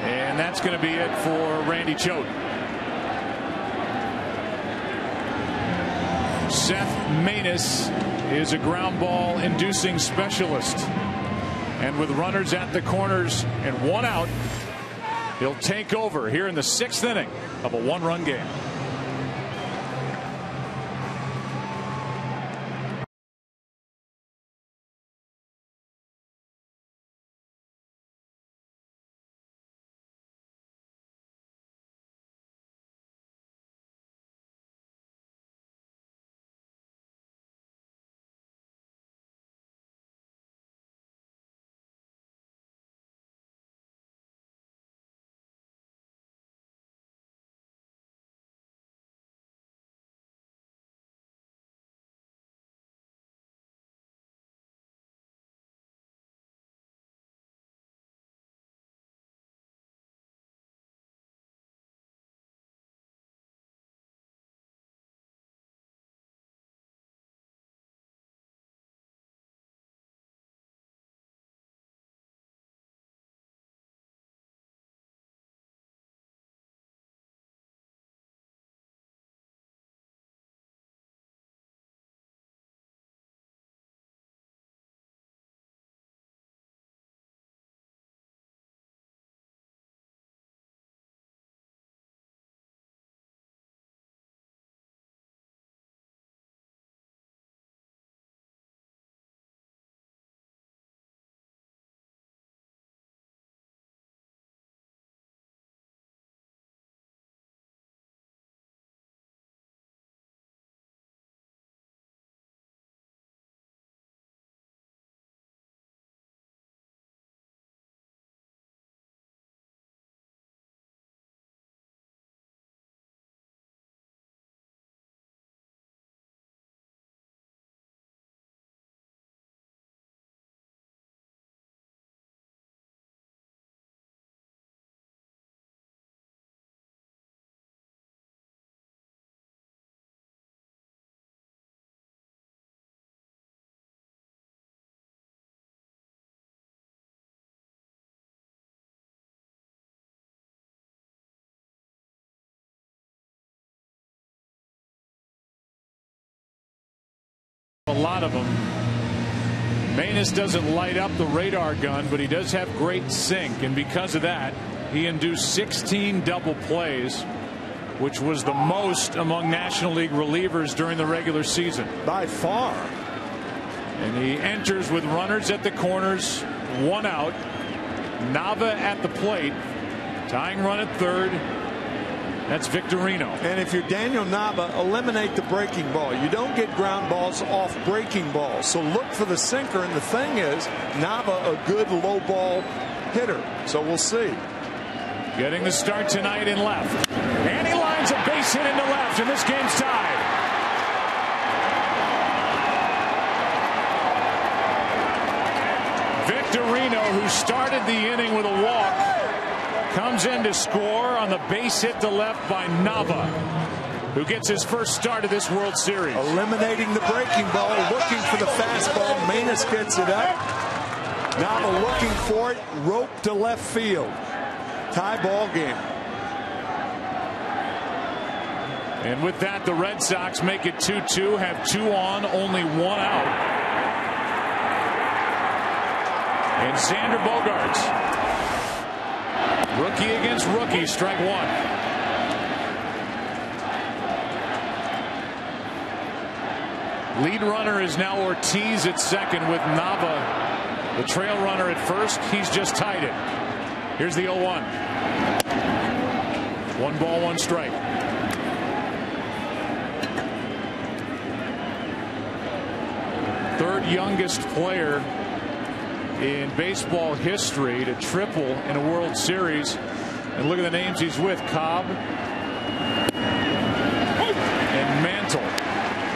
And that's going to be it for Randy Choate. Seth Manus is a ground ball inducing specialist, and with runners at the corners and one out, he'll take over here in the 6th inning of a 1-run game. A lot of them. Manus doesn't light up the radar gun, but he does have great sink, and because of that, he induced 16 double plays, which was the most among National League relievers during the regular season. By far. And he enters with runners at the corners, one out. Nava at the plate, tying run at third. That's Victorino. And if you're Daniel Nava, eliminate the breaking ball. You don't get ground balls off breaking balls. So look for the sinker. And the thing is, Nava a good low ball hitter. So we'll see. Getting the start tonight in left. And he lines a base hit into left, and this game's tied. Victorino, who started the inning with a walk, comes in to score on the base hit to left by Nava, who gets his first start of this World Series. Eliminating the breaking ball, looking for the fastball. Manus gets it up. Nava looking for it, rope to left field. Tie ball game. And with that, the Red Sox make it 2-2, have 2 on, only 1 out. And Xander Bogaerts, rookie against rookie, strike 1. Lead runner is now Ortiz at second with Nava, the trail runner at first. He's just tied it. Here's the 0-1. 1 ball, 1 strike. Third youngest player in baseball history to triple in a World Series. And look at the names he's with: Cobb and Mantle.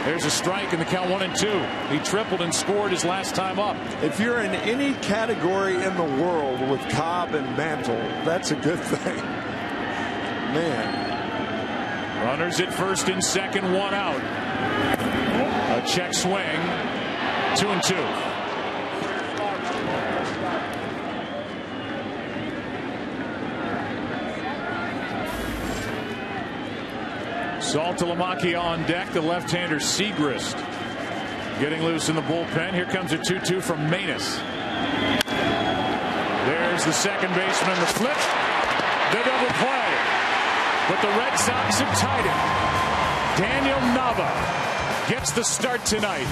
There's a strike in the count, 1-2. He tripled and scored his last time up. If you're in any category in the world with Cobb and Mantle, that's a good thing. Man. Runners at first and second, 1 out. A check swing. 2-2. Saltalamacchia on deck. The left-hander Segrist getting loose in the bullpen. Here comes a 2-2 from Manus. There's the second baseman. The flip. The double play. But the Red Sox have tied it. Daniel Nava gets the start tonight.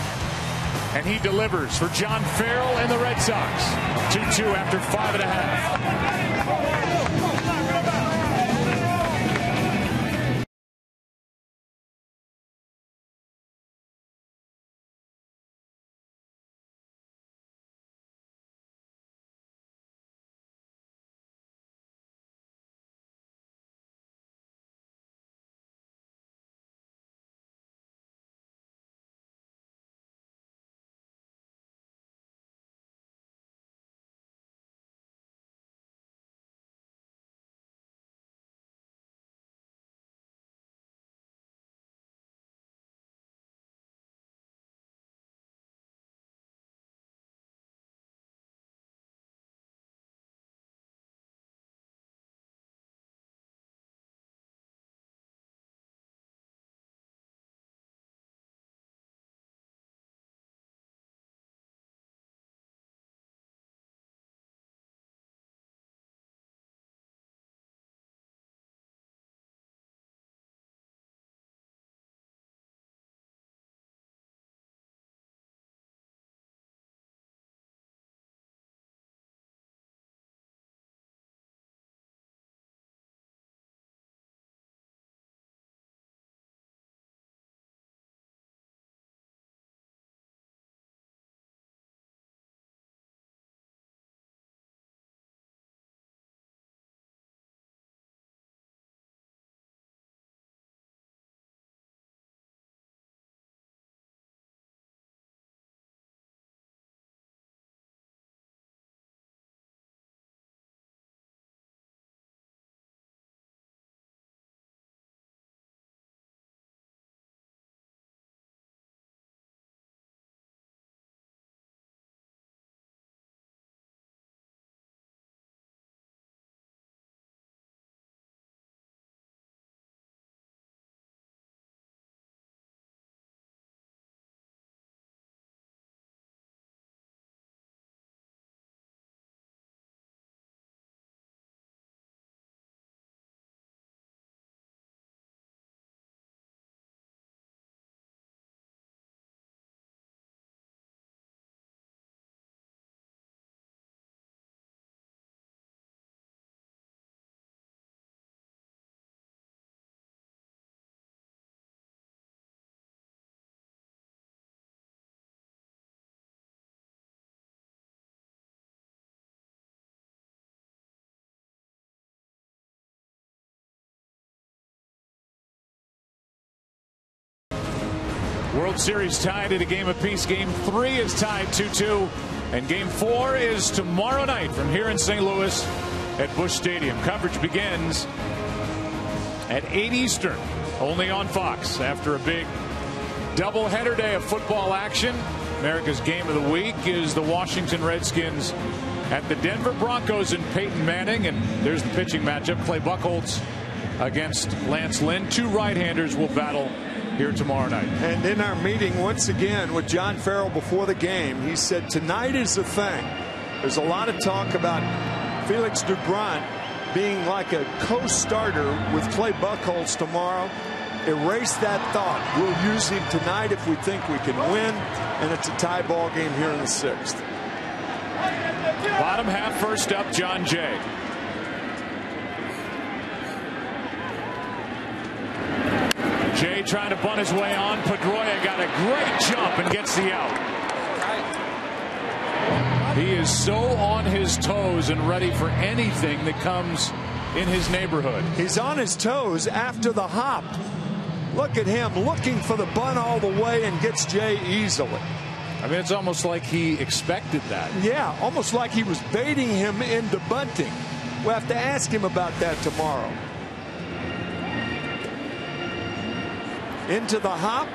And he delivers for John Farrell and the Red Sox. 2-2 after 5.5. World Series tied at a game apiece. Game 3 is tied 2-2 And Game 4 is tomorrow night from here in St. Louis at Busch Stadium. Coverage begins at 8 Eastern, only on Fox, after a big doubleheader day of football action. America's game of the week is the Washington Redskins at the Denver Broncos and Peyton Manning. And there's the pitching matchup. Clay Buchholz against Lance Lynn. Two right-handers will battle here tomorrow night. And in our meeting once again with John Farrell before the game, he said tonight is the thing. There's a lot of talk about Felix Doubront being like a co-starter with Clay Buchholz tomorrow. Erase that thought. We'll use him tonight if we think we can win, and it's a tie ball game here in the 6th. Bottom half, first up, John Jay. Jay trying to bunt his way on. Pedroia got a great jump and gets the out. He is so on his toes and ready for anything that comes in his neighborhood. He's on his toes after the hop. Look at him looking for the bunt all the way and gets Jay easily. I mean, it's almost like he expected that. Yeah, almost like he was baiting him into bunting. We'll have to ask him about that tomorrow. Into the hop,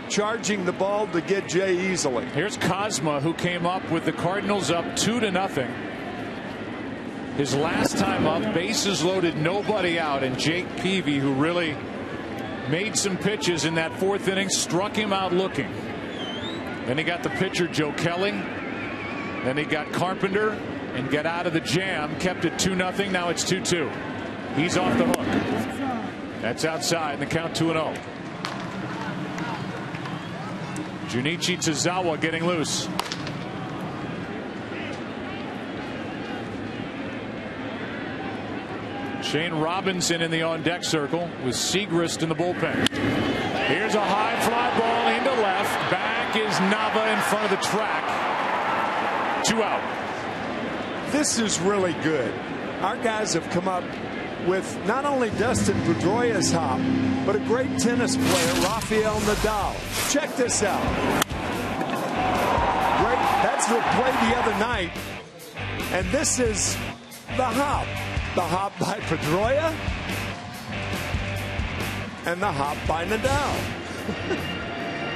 charging the ball to get Jay easily. Here's Cosma, who came up with the Cardinals up 2-0. His last time up, bases loaded, nobody out, and Jake Peavy, who really made some pitches in that 4th inning, struck him out looking. Then he got the pitcher Joe Kelly. Then he got Carpenter and got out of the jam, kept it 2-0. Now it's 2-2. He's off the hook. That's outside, and the count 2-0. Junichi Tsuzawa getting loose. Shane Robinson in the on-deck circle with Segrist in the bullpen. Here's a high fly ball into left. Back is Nava in front of the track. 2 out. This is really good. Our guys have come up with not only Dustin Pedroia's hop, but a great tennis player, Rafael Nadal. Check this out. Great. That's the play the other night. And this is the hop. The hop by Pedroia and the hop by Nadal.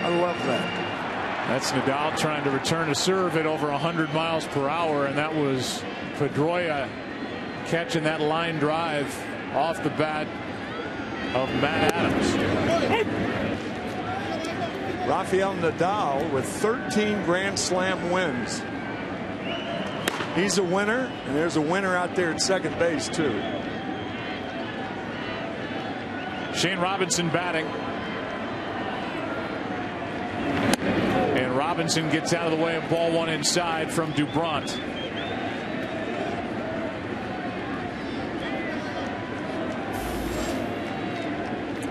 I love that. That's Nadal trying to return a serve at over 100 miles per hour, and that was Pedroia catching that line drive off the bat of Matt Adams. Rafael Nadal with 13 Grand Slam wins. He's a winner, and there's a winner out there at second base too. Shane Robinson batting. And Robinson gets out of the way of ball 1 inside from Doubront.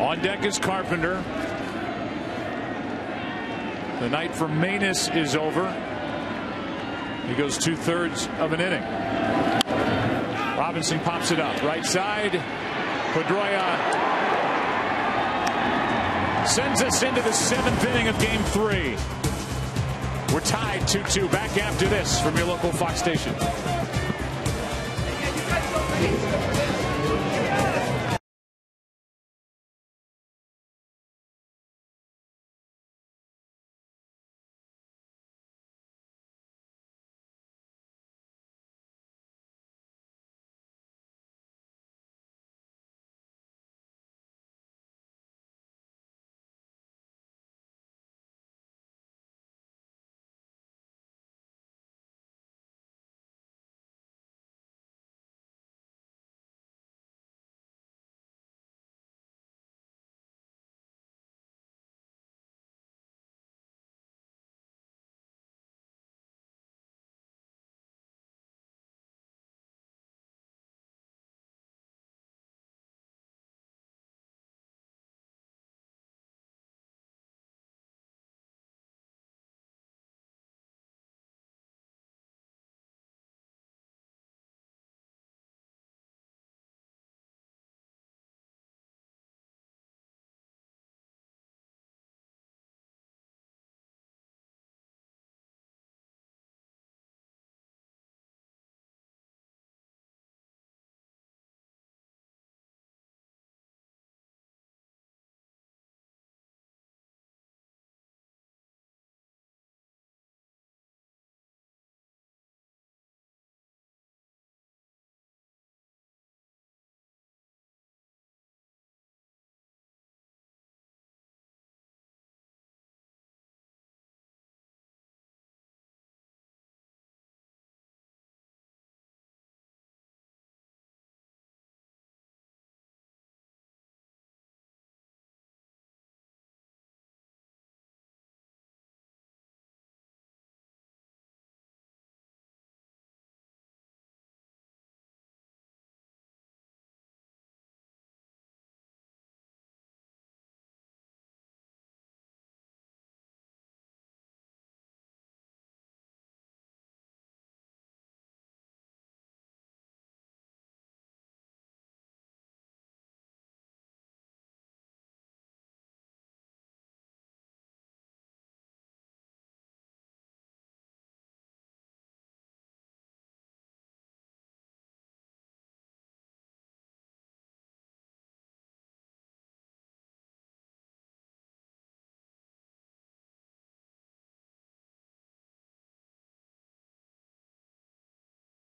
On deck is Carpenter. The night for Manus is over. He goes 2/3 of an inning. Robinson pops it up right side. Pedroia sends us into the 7th inning of Game 3. We're tied 2-2. Back after this from your local Fox station.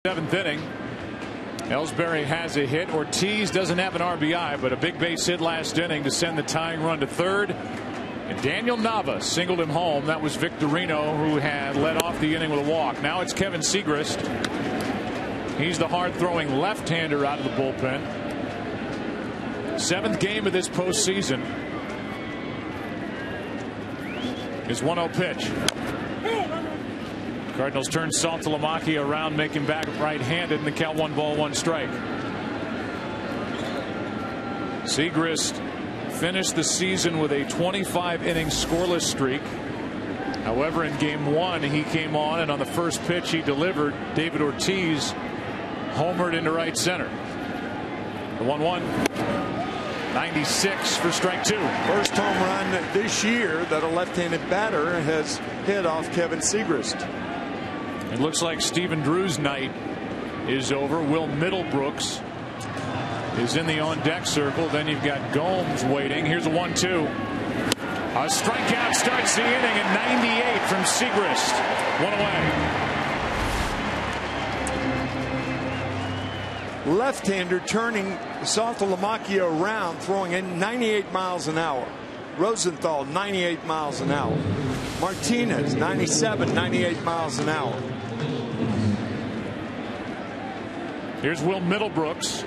7th inning. Ellsbury has a hit. Ortiz doesn't have an RBI, but a big base hit last inning to send the tying run to third. And Daniel Nava singled him home. That was Victorino, who had led off the inning with a walk. Now it's Kevin Segrist. He's the hard-throwing left-hander out of the bullpen. 7th game of this postseason. His 1-0 pitch. Cardinals turn Saltalamacchia around, make him back right-handed, and the count 1-1 strike. Segrist finished the season with a 25-inning scoreless streak. However, in Game 1, he came on, and on the first pitch he delivered, David Ortiz homered into right center. The 1-1. 96 for strike 2. First home run this year that a left-handed batter has hit off Kevin Segrist. It looks like Stephen Drew's night is over. Will Middlebrooks is in the on-deck circle. Then you've got Gomes waiting. Here's a 1-2. A strikeout starts the inning at 98 from Segrist. One away. Left-hander turning Saltalamacchia around, throwing in 98 miles an hour. Rosenthal 98 miles an hour. Martinez 97, 98 miles an hour. Here's Will Middlebrooks.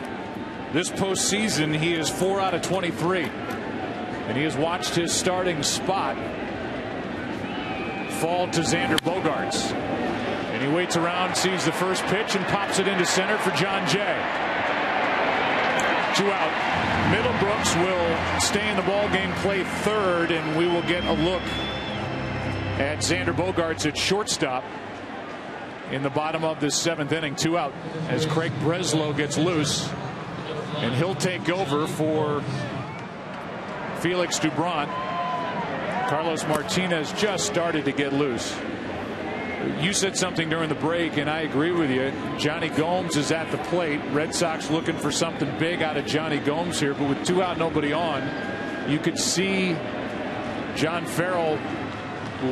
This postseason, he is 4 out of 23. And he has watched his starting spot fall to Xander Bogaerts. And he waits around, sees the first pitch, and pops it into center for John Jay. 2 out. Middlebrooks will stay in the ball game, play third, and we will get a look at Xander Bogaerts at shortstop in the bottom of this 7th inning. 2 out as Craig Breslow gets loose, and he'll take over for Felix Doubront. Carlos Martinez just started to get loose. You said something during the break, and I agree with you. Johnny Gomes is at the plate. Red Sox looking for something big out of Johnny Gomes here, but with 2 out, nobody on, you could see John Farrell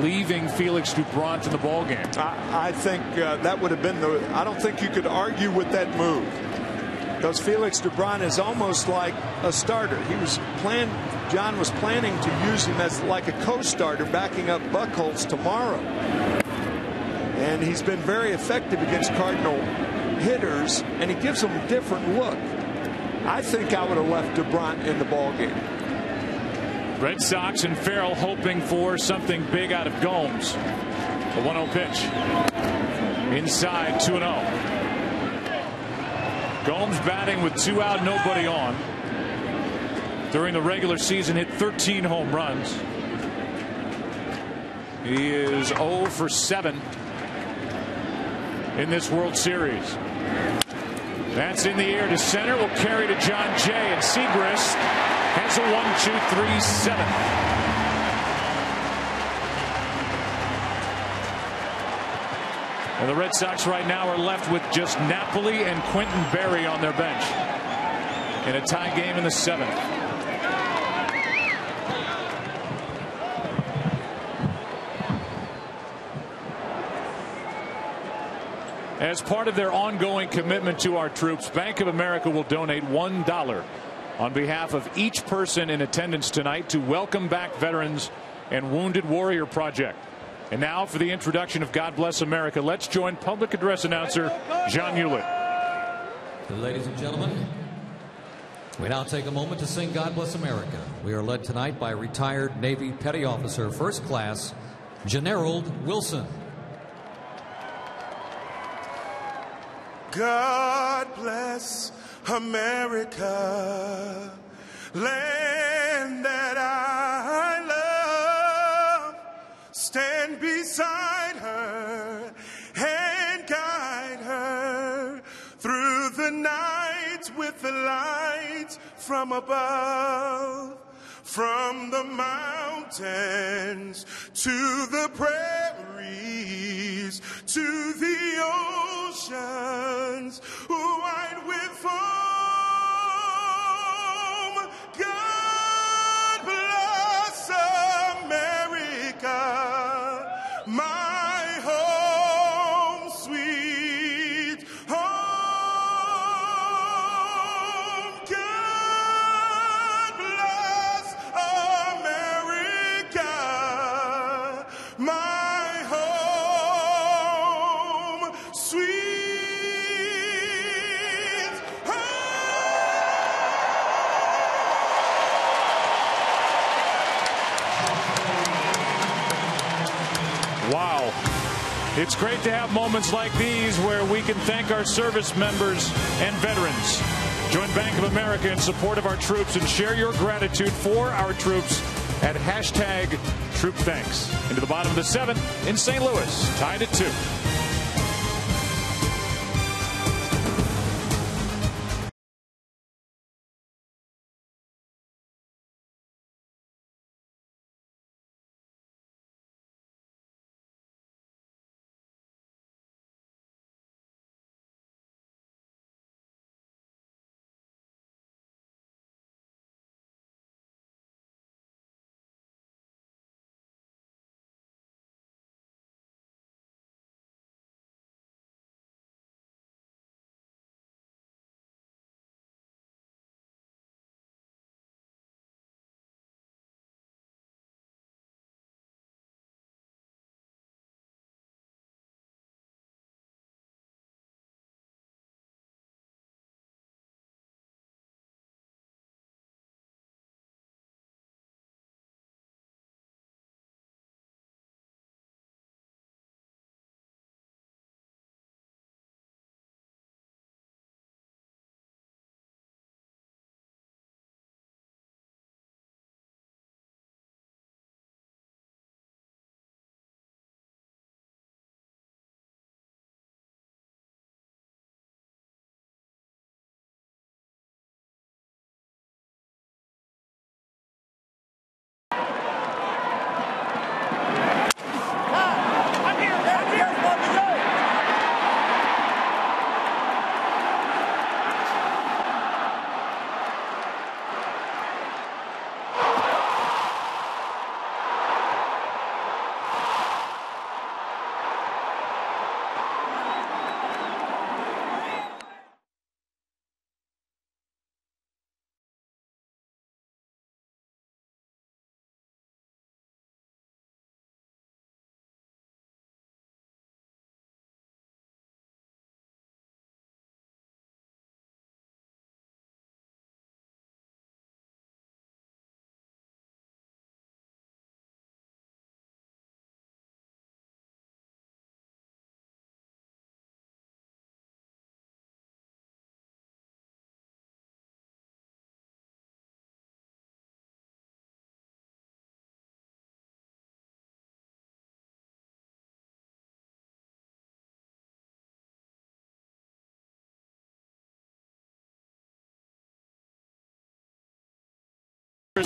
leaving Felix Doubront in the ballgame. I think that would have been the. I don't think you could argue with that move, because Felix Doubront is almost like a starter. John was planning to use him as like a co-starter, backing up Buchholz tomorrow. And he's been very effective against Cardinal hitters, and he gives them a different look. I think I would have left Doubront in the ballgame. Red Sox and Farrell hoping for something big out of Gomes. The 1-0 pitch. Inside, 2-0. Gomes batting with 2 out, nobody on. During the regular season, hit 13 home runs. He is 0 for 7 in this World Series. That's in the air to center. Will carry to John Jay, and Segrist has a 1-2-3-7. And the Red Sox right now are left with just Napoli and Quentin Berry on their bench in a tie game in the 7th. As part of their ongoing commitment to our troops, Bank of America will donate $1 on behalf of each person in attendance tonight to Welcome Back Veterans and Wounded Warrior Project. And now for the introduction of God Bless America, let's join public address announcer John Hewlett. Ladies and gentlemen, we now take a moment to sing God Bless America. We are led tonight by retired Navy Petty Officer First Class Generald Wilson. God bless America, land that I love. Stand beside her and guide her through the night with the lights from above. From the mountains to the prairies to the oceans wide with foam. God bless America, my home sweet home. It's great to have moments like these where we can thank our service members and veterans. Join Bank of America in support of our troops and share your gratitude for our troops at #TroopThanks. Into the bottom of the 7th in St. Louis, tied at 2.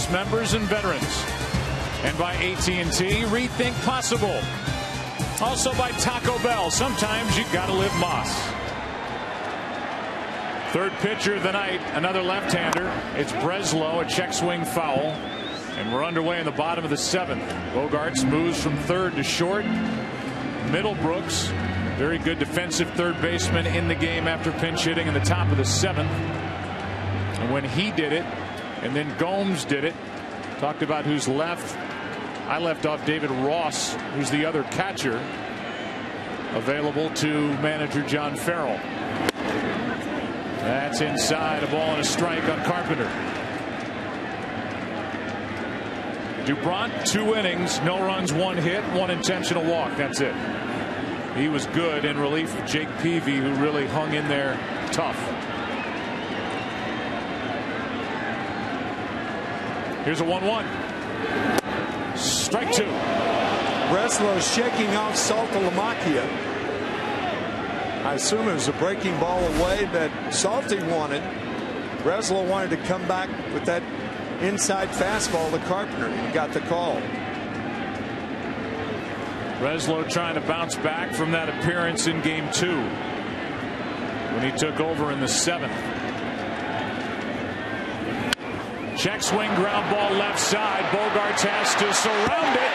Members and veterans, and by AT&T, rethink possible. Also by Taco Bell, sometimes you gotta live Moss. Third pitcher of the night, another left-hander. It's Breslow, a check swing foul, and we're underway in the bottom of the 7th. Bogaerts moves from third to short. Middlebrooks, very good defensive third baseman in the game after pinch hitting in the top of the 7th. And when he did it, and then Gomes did it. Talked about who's left. I left off David Ross, who's the other catcher, available to manager John Farrell. That's inside, a ball and a strike on Carpenter. Dubront, 2 innings, no runs, 1 hit, 1 intentional walk. That's it. He was good in relief of Jake Peavy, who really hung in there tough. Here's a 1-1. Strike 2. Breslow shaking off Saltalamacchia. I assume it was a breaking ball away that Salty wanted. Breslow wanted to come back with that inside fastball to Carpenter. He got the call. Breslow trying to bounce back from that appearance in Game 2 when he took over in the 7th. Check swing, ground ball left side. Bogaerts has to surround it.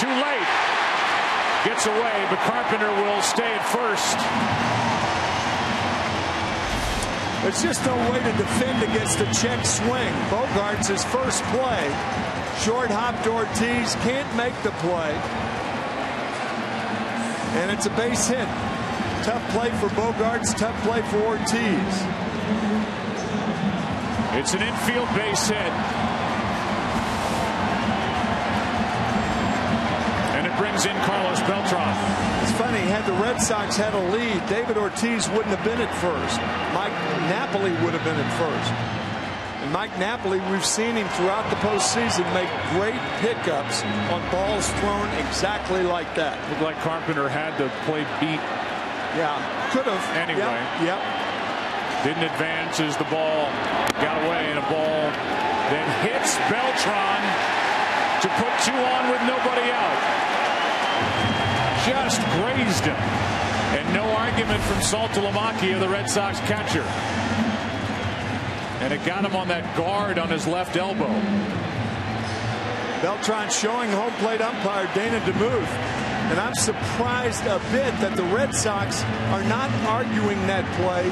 Too late. Gets away, but Carpenter will stay at first. There's just no way to defend against a check swing. Bogaerts' his first play. Short hop to Ortiz, can't make the play. And it's a base hit. Tough play for Bogaerts, tough play for Ortiz. It's an infield base hit. And it brings brings in Carlos Beltran. It's funny, had the Red Sox had a lead, David Ortiz wouldn't have been at first. Mike Napoli would have been at first. And Mike Napoli, we've seen him throughout the postseason make great pickups on balls thrown exactly like that. Looked like Carpenter had to play beat. Yeah, could have. Anyway. Yep. Didn't advance as the ball got away, and a ball then hits Beltran to put 2 on with nobody out. Just grazed him. And no argument from Saltalamacchia, the Red Sox catcher. And it got him on that guard on his left elbow. Beltran showing home plate umpire Dana DeMuth. And I'm surprised a bit that the Red Sox are not arguing that play,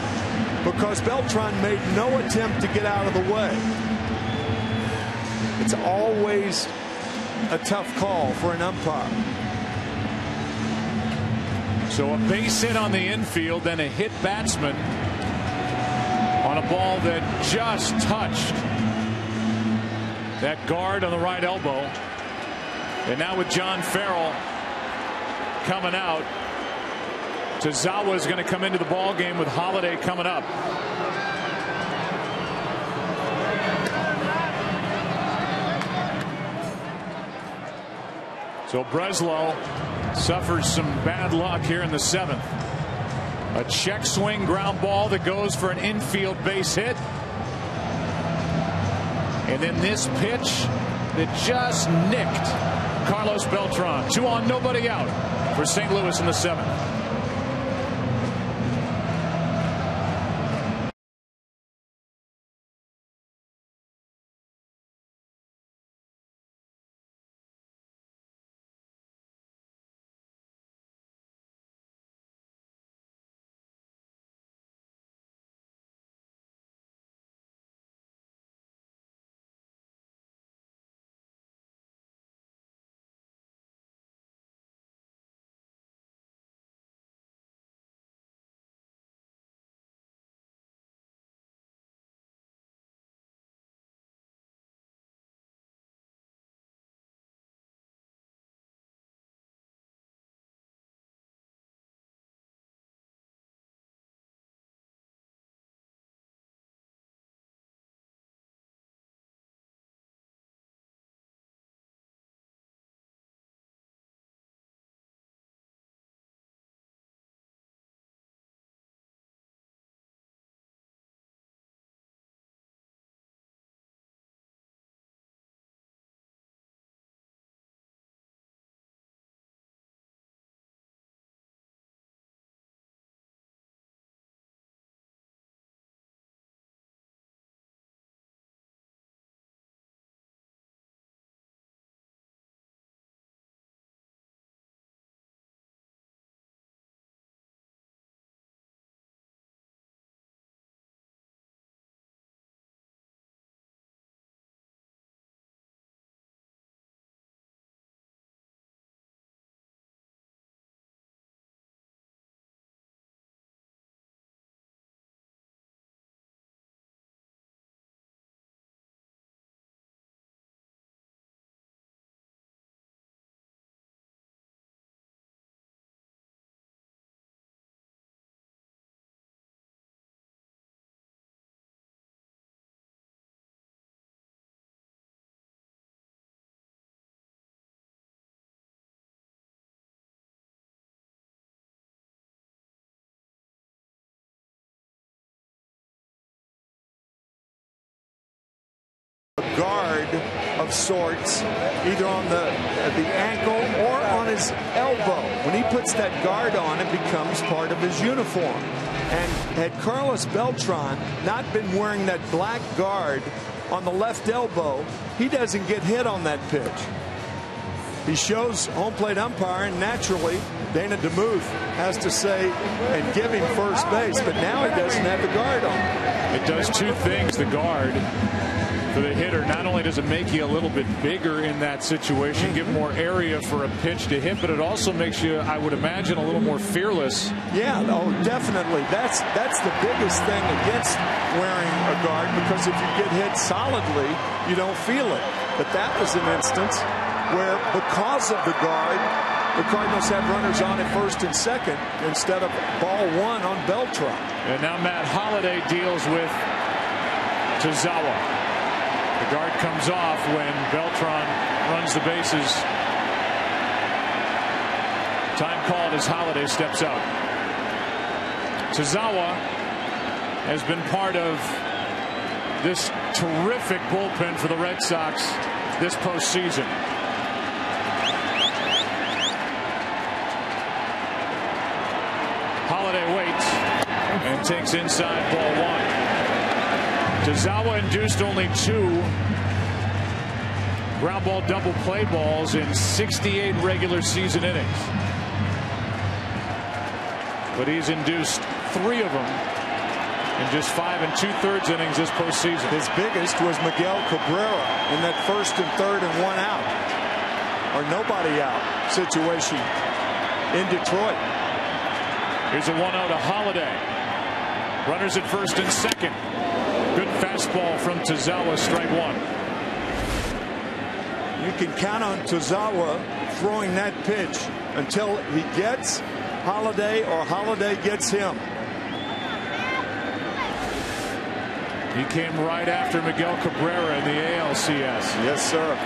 because Beltran made no attempt to get out of the way. It's always a tough call for an umpire. So a base hit on the infield, then a hit batsman on a ball that just touched that guard on the right elbow. And now with John Farrell coming out, Tazawa is going to come into the ball game with Holiday coming up. So Breslow suffers some bad luck here in the 7th. A check swing ground ball that goes for an infield base hit. And then this pitch that just nicked Carlos Beltran. 2 on, nobody out for St. Louis in the 7th. Guard of sorts, either on the ankle or on his elbow. When he puts that guard on, it becomes part of his uniform. And had Carlos Beltran not been wearing that black guard on the left elbow, he doesn't get hit on that pitch. He shows home plate umpire, and naturally Dana DeMuth has to say and give him first base, but now he doesn't have the guard on. It does 2 things, the guard. For the hitter, not only does it make you a little bit bigger in that situation, give more area for a pitch to hit, but it also makes you, I would imagine, a little more fearless. Yeah, oh, definitely. That's the biggest thing against wearing a guard, because if you get hit solidly, you don't feel it. But that was an instance where, because of the guard, the Cardinals had runners on at first and second instead of ball one on Beltran. And now Matt Holliday deals with Tazawa. The guard comes off when Beltran runs the bases. Time called as Holliday steps out. Tazawa has been part of this terrific bullpen for the Red Sox this postseason. Holliday waits and takes inside ball one. Tazawa induced only 2 ground ball double play balls in 68 regular season innings. But he's induced 3 of them in just 5 2/3 innings this postseason. His biggest was Miguel Cabrera in that first and third and 1 out or nobody out situation in Detroit. Here's a 1-0 to Holliday. Runners at first and second. Good fastball from Tazawa, strike 1. You can count on Tazawa throwing that pitch until he gets Holliday or Holliday gets him. He came right after Miguel Cabrera in the ALCS. Yes, sir.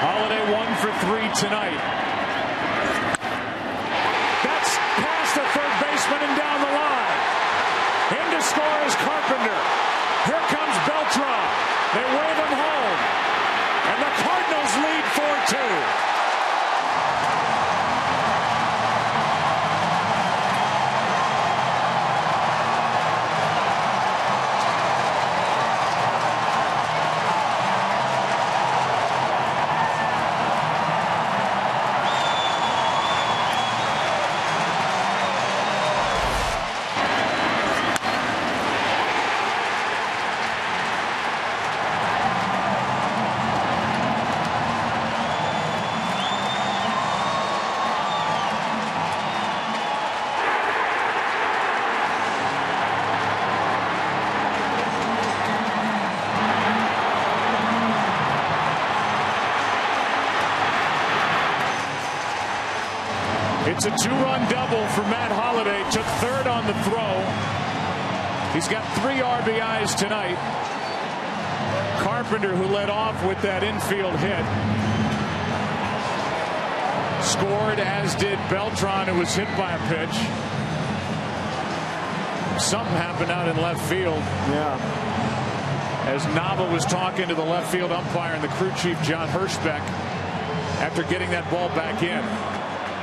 Holliday 1 for 3 tonight. That's past the third baseman and down the line. In to score is Carpenter. Here comes Beltran. They wave him home. And the Cardinals lead 4-2. It's a 2-run double for Matt Holliday. Took third on the throw. He's got 3 RBIs tonight. Carpenter, who led off with that infield hit, scored, as did Beltran, who was hit by a pitch. Something happened out in left field. Yeah. As Nava was talking to the left field umpire and the crew chief, John Hirschbeck, after getting that ball back in.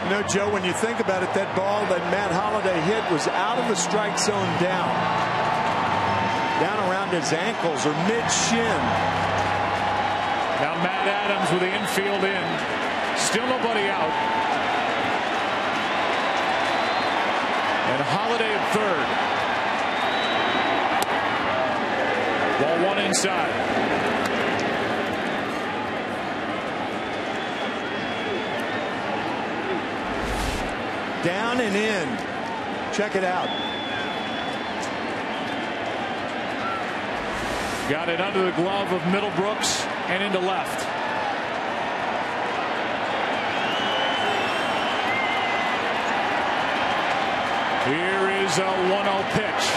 You know, Joe, when you think about it, that ball that Matt Holliday hit was out of the strike zone down around his ankles or mid-shin. Now Matt Adams with the infield in. Still nobody out. And Holliday at third. Ball 1 inside. Down and in. Check it out. Got it under the glove of Middlebrooks and into left. Here is a 1-0 pitch.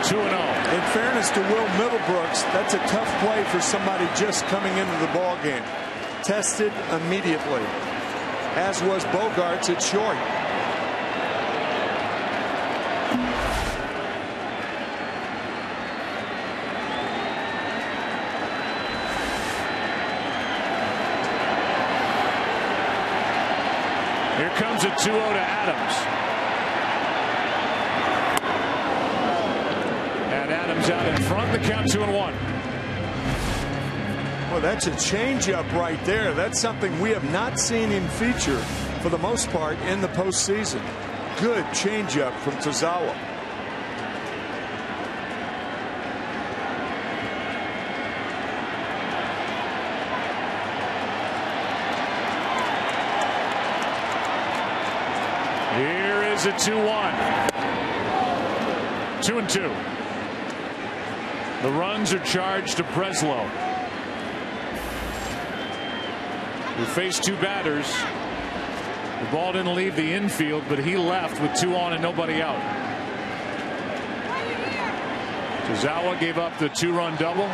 2-0. In fairness to Will Middlebrooks, that's a tough play for somebody just coming into the ball game. Tested immediately, as was Bogarts at short. Here comes a 2-0 to Adams. And Adams out in front. The count 2-1. Well, that's a changeup right there. That's something we have not seen him feature for the most part in the postseason. Good changeup from Tazawa. Here is a 2-1. 2-2. The runs are charged to Breslow, who faced 2 batters. The ball didn't leave the infield, but he left with 2 on and nobody out. Tazawa gave up the 2-run double.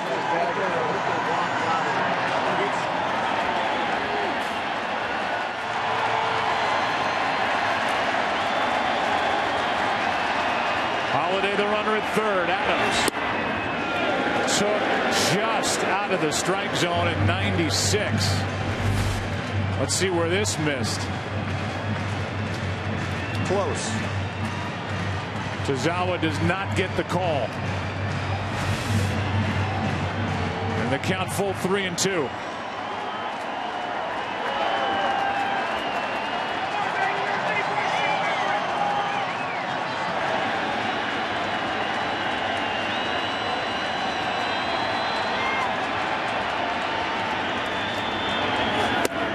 Holiday, the runner at third. Adams took just out of the strike zone at 96. Let's see where this missed. Close. Tazawa does not get the call. And the count full 3-2.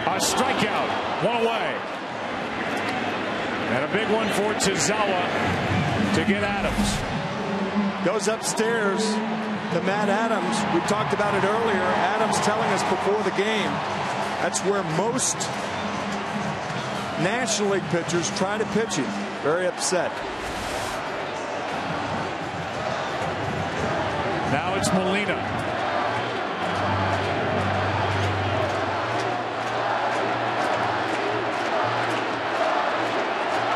A strikeout, 1 away. And a big one for Tazawa to get Adams. Goes upstairs to Matt Adams. We talked about it earlier. Adams telling us before the game that's where most National League pitchers try to pitch him. Very upset. Now it's Molina.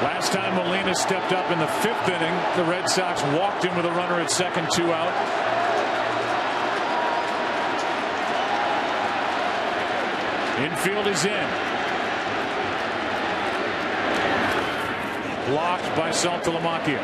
Last time Molina stepped up in the 5th inning, the Red Sox walked him with a runner at second, 2 out. Infield is in. Blocked by Saltalamacchia.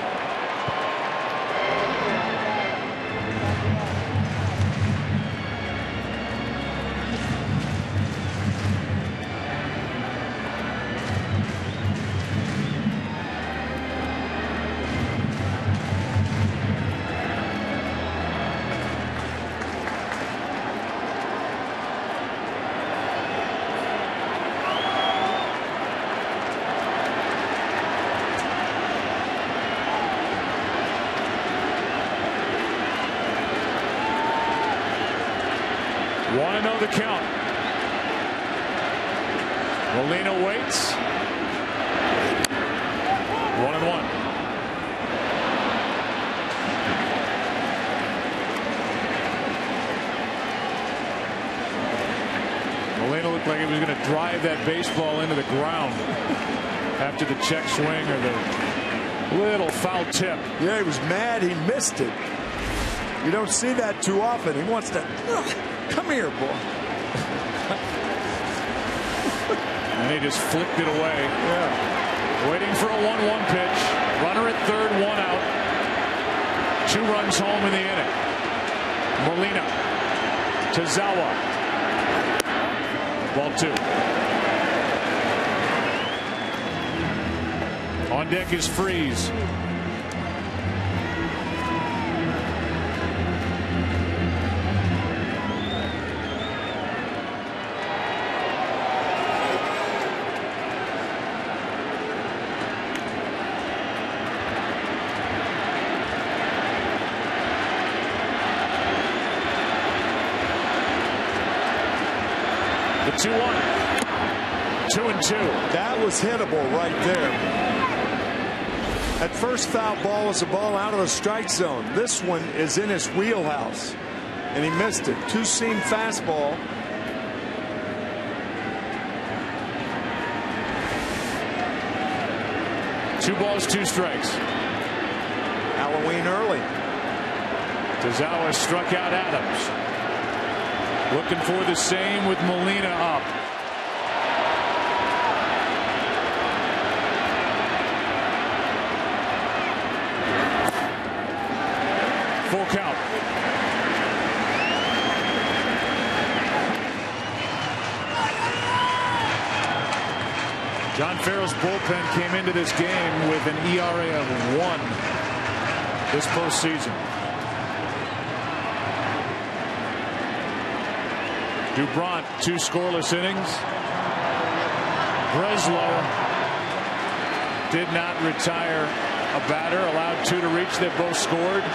Want to know the count. Molina waits. 1-1. Molina looked like he was going to drive that baseball into the ground after the check swing or the little foul tip. Yeah, he was mad he missed it. You don't see that too often. He wants to come here, boy. And he just flicked it away. Yeah. Waiting for a 1-1 pitch. Runner at third, 1 out. 2 runs home in the inning. Molina. Tazawa. Ball 2. On deck is Freeze. The 2-1. 2-2. That was hittable right there. That first foul ball was a ball out of the strike zone. This one is in his wheelhouse, and he missed it. 2-seam fastball. Two balls, 2 strikes. Halloween early. Tazawa struck out Adams. Looking for the same with Molina up. Full count. John Farrell's bullpen came into this game with an ERA of 1 this postseason. Dubront, 2 scoreless innings. Breslow did not retire a batter, allowed 2 to reach that both scored.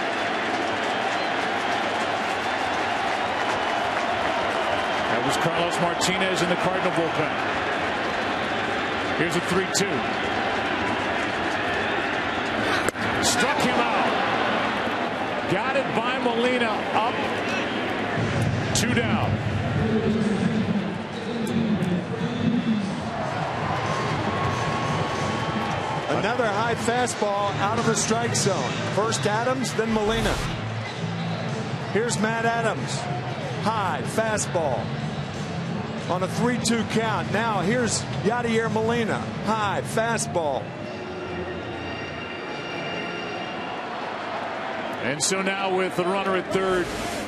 Here's Carlos Martinez in the Cardinal bullpen. Here's a 3-2. Struck him out. Got it by Molina. Up. 2 down. Another high fastball out of the strike zone. First Adams, then Molina. Here's Matt Adams. High fastball on a 3-2 count. Now here's Yadier Molina. High fastball. And so now with the runner at third,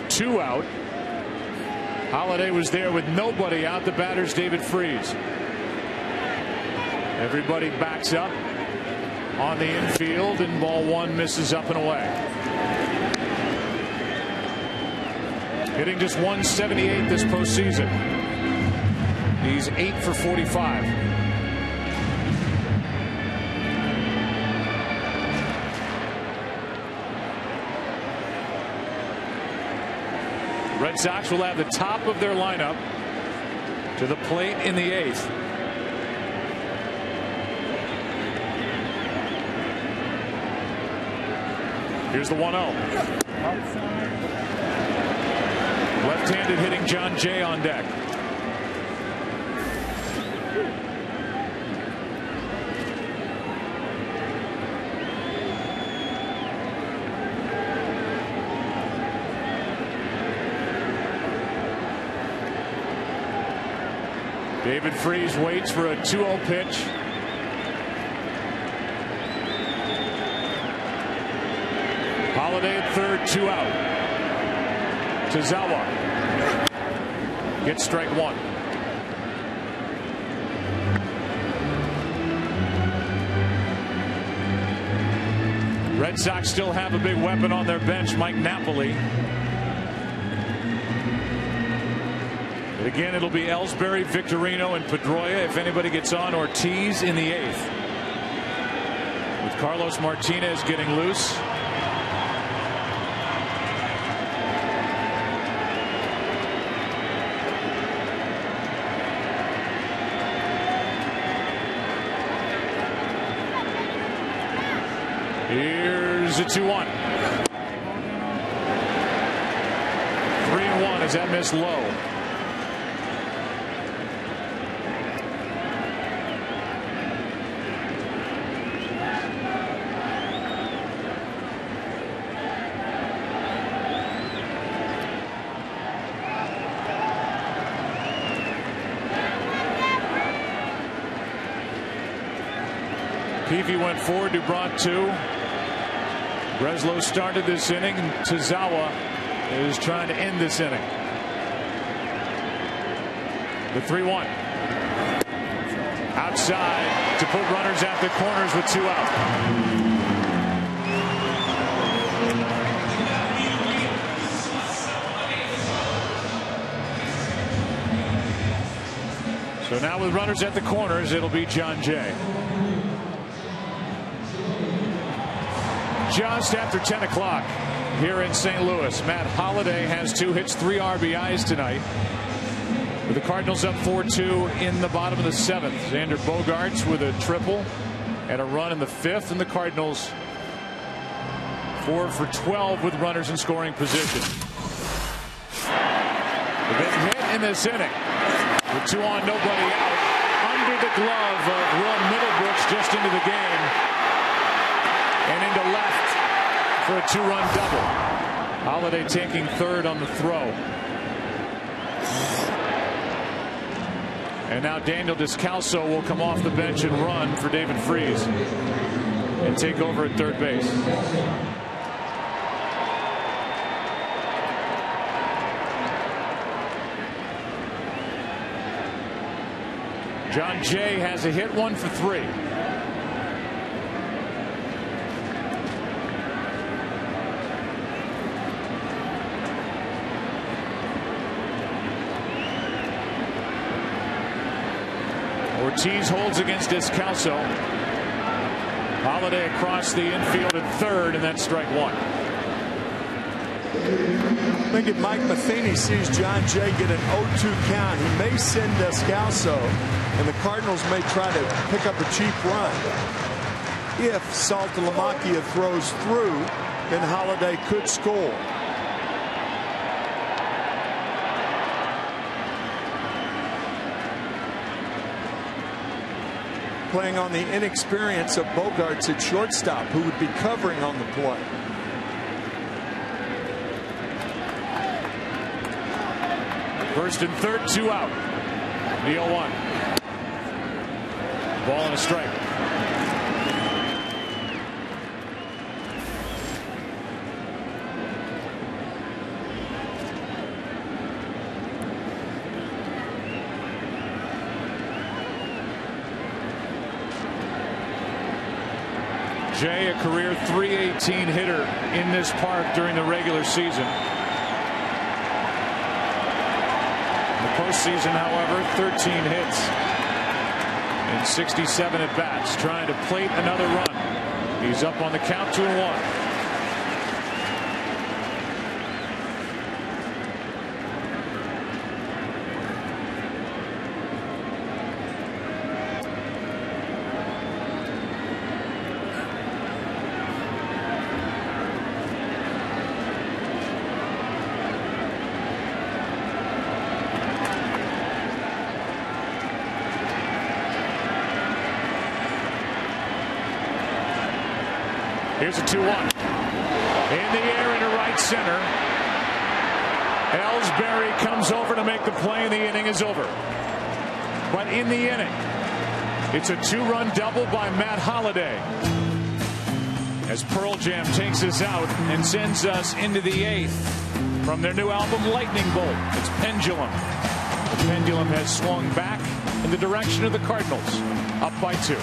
2 out. Holiday was there with nobody out. The batter's David Freese. Everybody backs up on the infield, and ball 1 misses up and away. Hitting just 178 this postseason. He's 8 for 45. Red Sox will have the top of their lineup to the plate in the 8th. Here's the 1-0. Left-handed hitting John Jay on deck. David Freese waits for a 2-0 pitch. Holiday at third, 2 out. Tazawa gets strike 1. Red Sox still have a big weapon on their bench, Mike Napoli. But again, it'll be Ellsbury, Victorino, and Pedroia. If anybody gets on, Ortiz in the 8th. With Carlos Martinez getting loose. Here's a 2-1. 3-1 as that missed low. Peavy went 4, Dubron 2. Breslow started this inning, and Tazawa is trying to end this inning. The 3-1. Outside to put runners at the corners with 2 out. So now with runners at the corners, it'll be John Jay. Just after 10 o'clock here in St. Louis. Matt Holliday has 2 hits, 3 RBIs tonight. With the Cardinals up 4-2 in the bottom of the 7th. Xander Bogaerts with a triple and a run in the 5th. And the Cardinals 4 for 12 with runners in scoring position. The big hit in this inning. With 2 on, nobody out. Under the glove of Will Middlebrooks just into the game. And into left for a 2-run double. Holiday taking third on the throw. And now Daniel Descalso will come off the bench and run for David Freese and take over at third base. John Jay has a hit, 1 for 3. Ortiz holds against Descalso. Holiday across the infield at third, and that's strike 1. I think if Mike Matheny sees John Jay get an 0-2 count, he may send Descalso, and the Cardinals may try to pick up a cheap run. If Saltalamacchia throws through, then Holiday could score. Playing on the inexperience of Bogarts at shortstop, who would be covering on the play. First and third, 2 out. The 0-1. Ball and a strike. Jay, a career .318 hitter in this park during the regular season. Postseason, however, 13 hits and 67 at bats, trying to plate another run. He's up on the count, 2-1. Here's a 2-1. In the air into right center. Ellsbury comes over to make the play, and the inning is over. But in the inning, it's a 2-run double by Matt Holliday, as Pearl Jam takes us out and sends us into the 8th from their new album Lightning Bolt. It's Pendulum. The pendulum has swung back in the direction of the Cardinals, up by 2.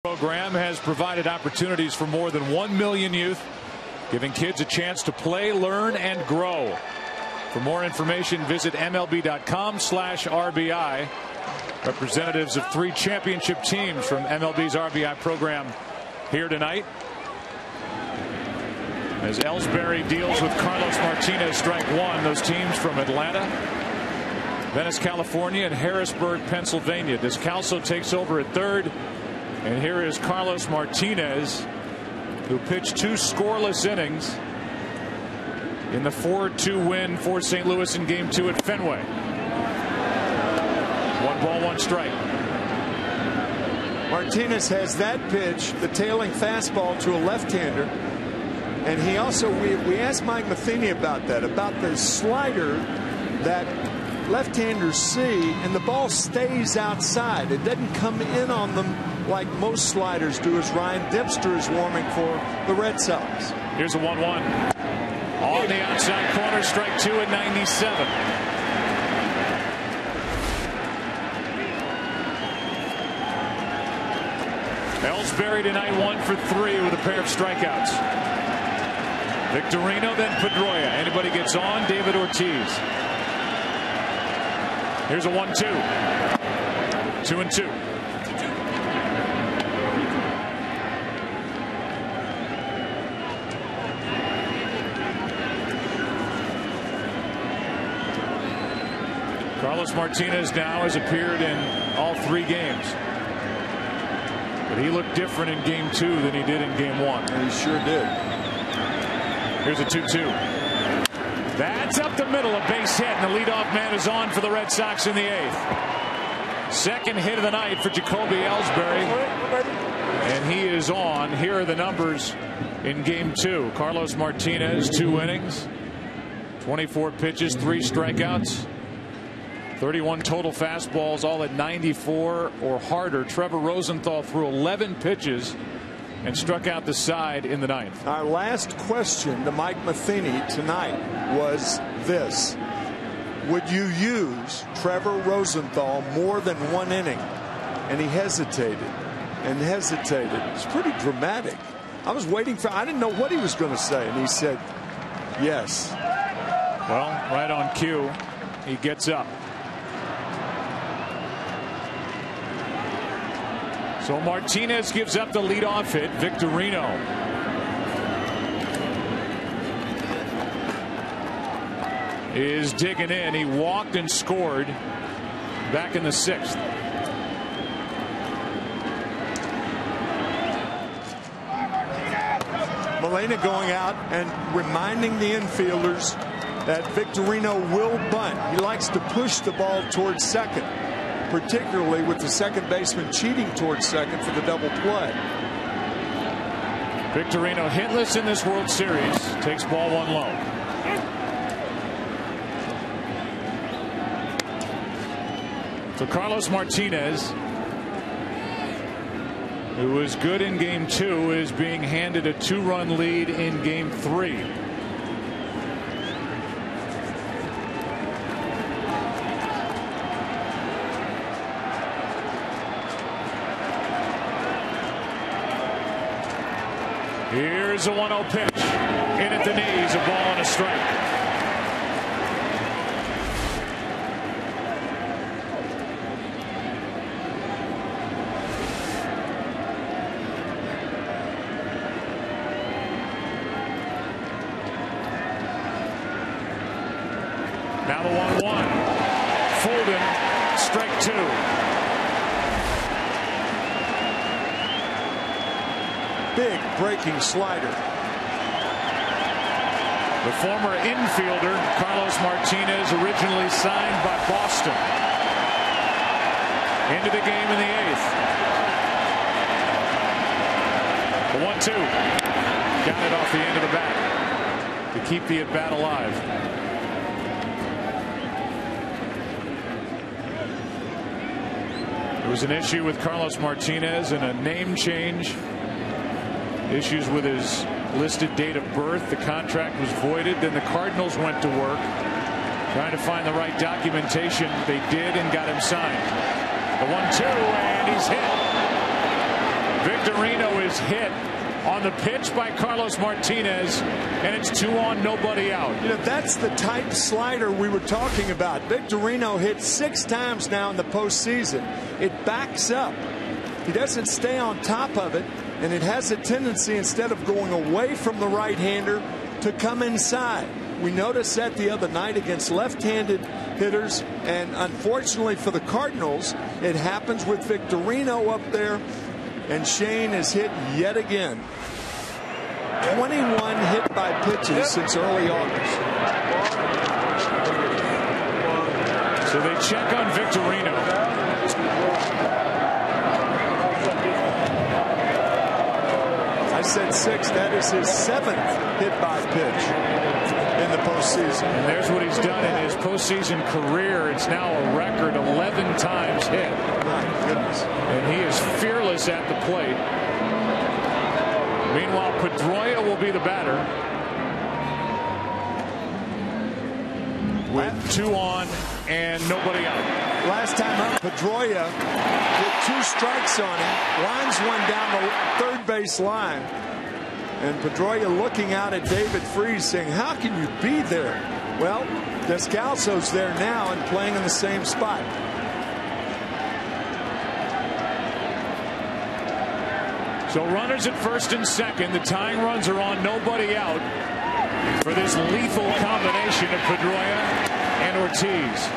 Program has provided opportunities for more than 1 million youth, giving kids a chance to play, learn, and grow. For more information, visit MLB.com/RBI. Representatives of 3 championship teams from MLB's RBI program here tonight. As Ellsbury deals with Carlos Martinez, strike 1. Those teams from Atlanta, Venice, California, and Harrisburg, Pennsylvania. Descalso takes over at third. And here is Carlos Martinez, who pitched 2 scoreless innings in the 4-2 win for St. Louis in Game 2 at Fenway. 1 ball, 1 strike. Martinez has that pitch, the tailing fastball to a left-hander. And he also, we asked Mike Matheny about that, about the slider that left-handers see, and the ball stays outside. It doesn't come in on them like most sliders do, as Ryan Dempster is warming for the Red Sox. Here's a 1-1. On the outside corner, strike 2 at 97. Ellsbury tonight 1 for 3 with a pair of strikeouts. Victorino, then Pedroia. Anybody gets on, David Ortiz. Here's a 1-2. 2-2. Carlos Martinez now has appeared in all 3 games. But he looked different in Game 2 than he did in Game 1. And he sure did. Here's a 2-2. That's up the middle, a base hit, and the leadoff man is on for the Red Sox in the 8th. Second hit of the night for Jacoby Ellsbury, and he is on. Here are the numbers in Game 2. Carlos Martinez, 2 innings, 24 pitches, 3 strikeouts, 31 total fastballs, all at 94 or harder. Trevor Rosenthal threw 11 pitches and struck out the side in the 9th. Our last question to Mike Matheny tonight was this: would you use Trevor Rosenthal more than 1 inning? And he hesitated and hesitated. It's pretty dramatic. I was waiting for, I didn't know what he was going to say, and he said yes. Well, right on cue, he gets up. So Martinez gives up the leadoff hit. Victorino is digging in. He walked and scored back in the 6th. Molina going out and reminding the infielders that Victorino will bunt. He likes to push the ball towards second, particularly with the second baseman cheating towards second for the double play. Victorino hitless in this World Series, takes ball 1 low. So Carlos Martinez, who was good in Game 2, is being handed a 2-run lead in Game 3. Here's a 1-0 pitch. In at the knees, a ball and a strike. Now the 1-1. Fulton, strike 2. Big breaking slider. The former infielder Carlos Martinez, originally signed by Boston, into the game in the 8th. The 1-2. Got it off the end of the bat to keep the at bat alive. There was an issue with Carlos Martinez and a name change. Issues with his listed date of birth. The contract was voided. Then the Cardinals went to work trying to find the right documentation. They did and got him signed. The 1-2, and he's hit. Victorino is hit on the pitch by Carlos Martinez, and it's 2 on, nobody out. You know, that's the type slider we were talking about. Victorino hit 6 times now in the postseason. It backs up. He doesn't stay on top of it, and it has a tendency, instead of going away from the right-hander, to come inside. We noticed that the other night against left-handed hitters, and unfortunately for the Cardinals, it happens with Victorino up there, and Shane is hit yet again. 21 hit by pitches since early August. So they check on Victorino. I said 6. That is his 7th hit by pitch in the postseason. And there's what he's done in his postseason career. It's now a record 11 times hit. My goodness. And he is fearless at the plate. Meanwhile, Pedroia will be the batter with 2 on and nobody out. Last time up, Pedroia with 2 strikes on him, lines one down the third base line, and Pedroia looking out at David Freese saying, how can you be there? Well, Descalso's there now and playing in the same spot. So runners at first and second. The tying runs are on, nobody out for this lethal combination of Pedroia and Ortiz.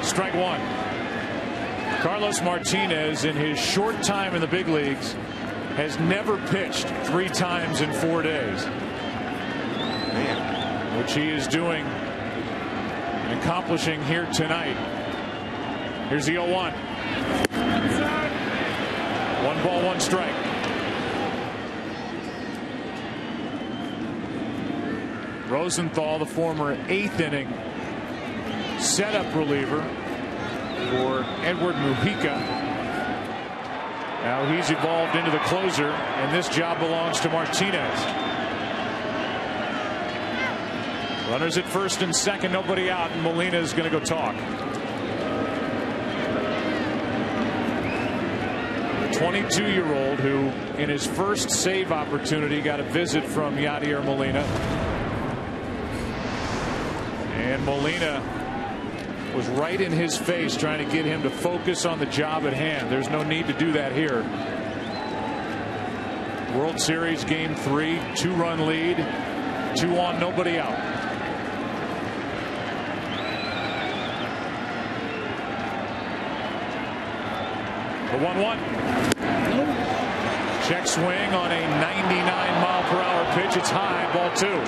Strike 1. Carlos Martinez, in his short time in the big leagues, has never pitched 3 times in 4 days. Man. Which he is doing and accomplishing here tonight. Here's the 0-1. 1 ball, 1 strike. Rosenthal, the former 8th inning setup reliever for Edward Mujica. Now he's evolved into the closer, and this job belongs to Martinez. Runners at first and second, nobody out, and Molina is going to go talk. The 22-year-old who, in his first save opportunity, got a visit from Yadier Molina. And Molina was right in his face, trying to get him to focus on the job at hand. There's no need to do that here. World Series Game 3, 2-run lead, 2 on, nobody out. The 1-1. Check swing on a 99-mile-per-hour pitch. It's high, ball 2.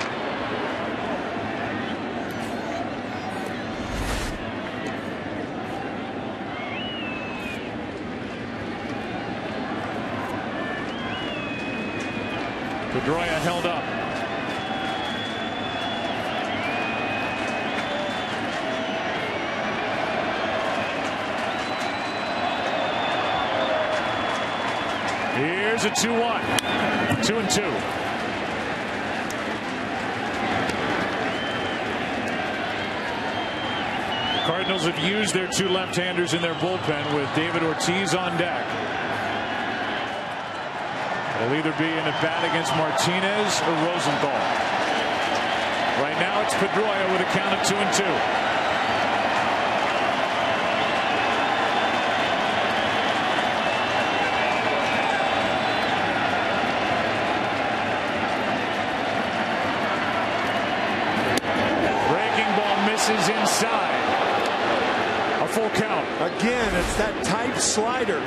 Pedroia held up. Here's a 2-1. 2-2. The Cardinals have used their 2 left-handers in their bullpen with David Ortiz on deck. It'll either be an at-bat against Martinez or Rosenthal. Right now it's Pedroia with a count of 2-2. Breaking ball misses inside. A full count. Again, it's that tight slider.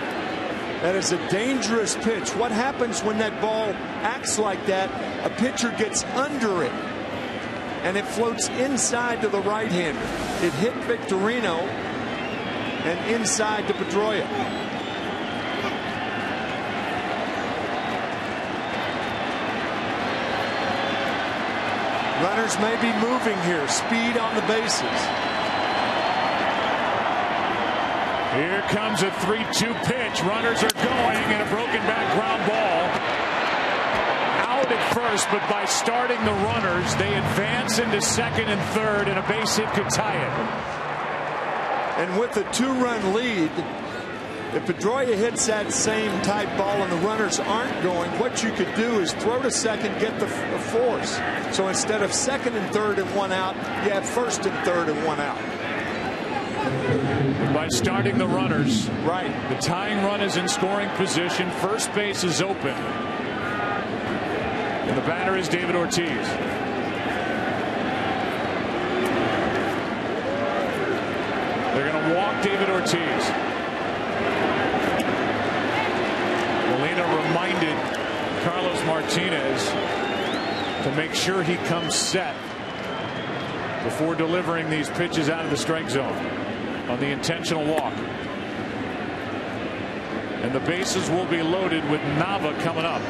That is a dangerous pitch. What happens when that ball acts like that? A pitcher gets under it, and it floats inside to the right-hander. It hit Victorino and inside to Pedroia. Runners may be moving here. Speed on the bases. Here comes a 3-2 pitch. Runners are going, and a broken back ground ball. Out at first, but by starting the runners, they advance into second and third, and a base hit could tie it. And with a 2-run lead, If Pedroia hits that same type ball and the runners aren't going, what you could do is throw to second, get the force. So instead of second and third and one out, you have first and third and one out. By starting the runners, right, the tying run is in scoring position. First base is open. And the batter is David Ortiz. They're going to walk David Ortiz. Molina reminded Carlos Martinez to make sure he comes set before delivering these pitches out of the strike zone on the intentional walk. And the bases will be loaded with Nava coming up.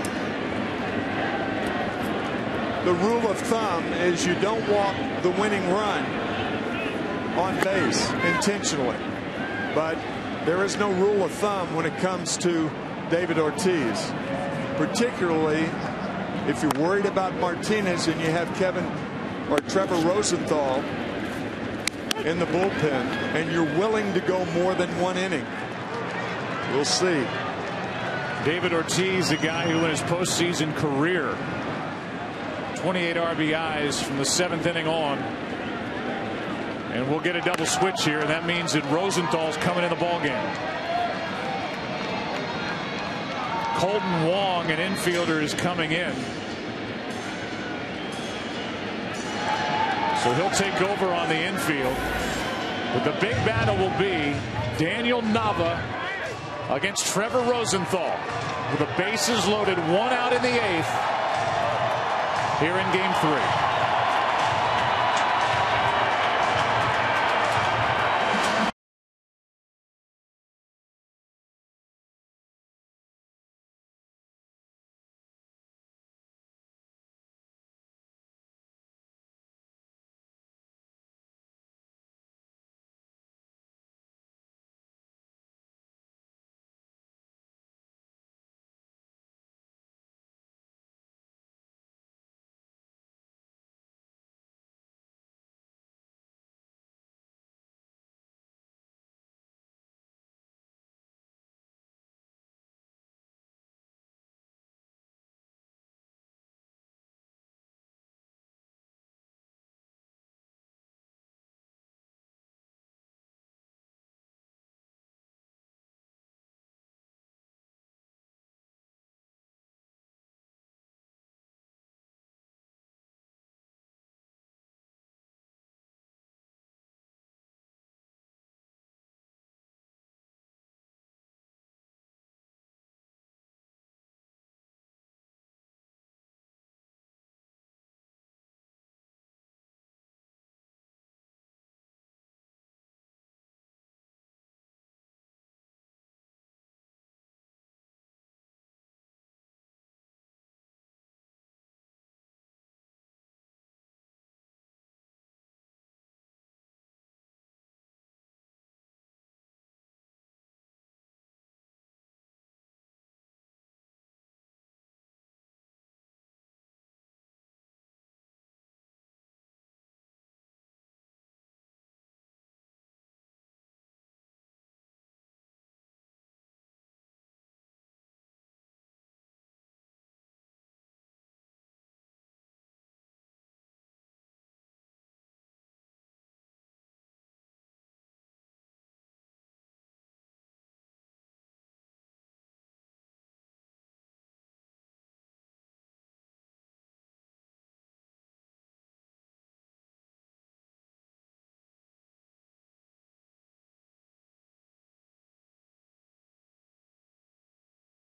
The rule of thumb is you don't walk the winning run on base intentionally. But there is no rule of thumb when it comes to David Ortiz, particularly if you're worried about Martinez and you have Kevin or Trevor Rosenthal in the bullpen and you're willing to go more than one inning. We'll see. David Ortiz, the guy who in his postseason career 28 RBIs from the 7th inning on. And we'll get a double switch here. That means that Rosenthal's coming in the ballgame. Colton Wong, an infielder, is coming in. So he'll take over on the infield. But the big battle will be Daniel Nava against Trevor Rosenthal. With the bases loaded, 1 out in the 8th here in Game 3.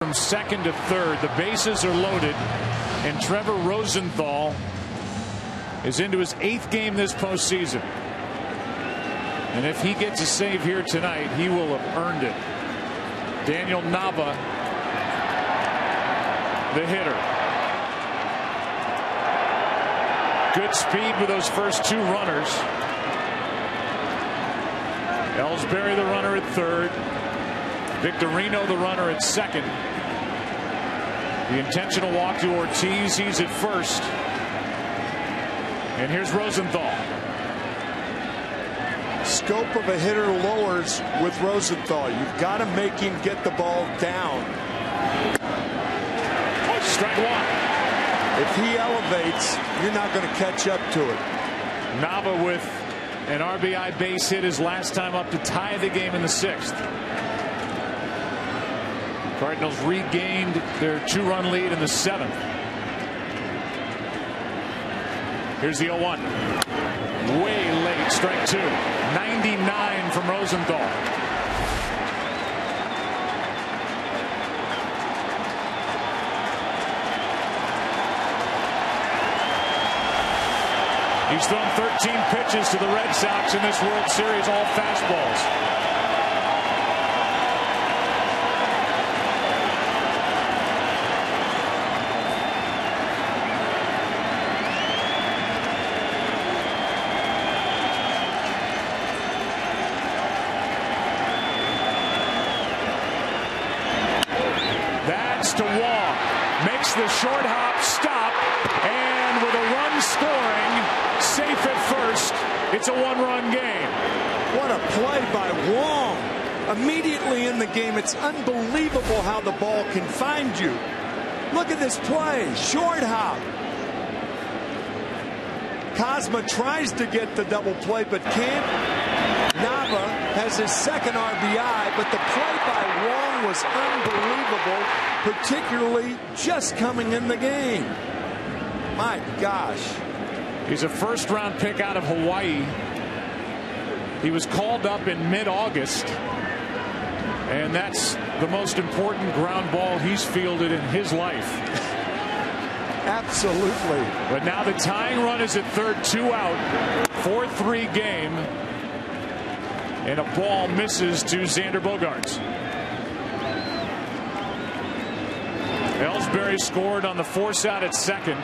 From second to third, the bases are loaded, and Trevor Rosenthal is into his 8th game this postseason. And if he gets a save here tonight, he will have earned it. Daniel Nava, the hitter. Good speed with those first 2 runners. Ellsbury, the runner at third. Victorino, the runner at second. The intentional walk to Ortiz. He's at first. And here's Rosenthal. scope of a hitter lowers with Rosenthal. You've got to make him get the ball down. Strike one. If he elevates, you're not going to catch up to it. Nava with an RBI base hit his last time up to tie the game in the 6th. Cardinals regained their 2-run lead in the 7th. Here's the 0-1. Way late, strike 2. 99 from Rosenthal. He's thrown 13 pitches to the Red Sox in this World Series, all fastballs. That's to Wong. Makes the short hop stop, and with a run scoring, safe at first, it's a 1-run game. What a play by Wong. Immediately in the game, it's unbelievable how the ball can find you. Look at this play, short hop. Cosma tries to get the double play, but can't. Nava has his second RBI, but the play by Wong was unbelievable, particularly just coming in the game. My gosh. He's a first-round pick out of Hawaii. He was called up in mid-August, and that's the most important ground ball he's fielded in his life. Absolutely. But now the tying run is at third, 2 out, 4-3 game, and a ball misses to Xander Bogaerts. Ellsbury scored on the force out at second.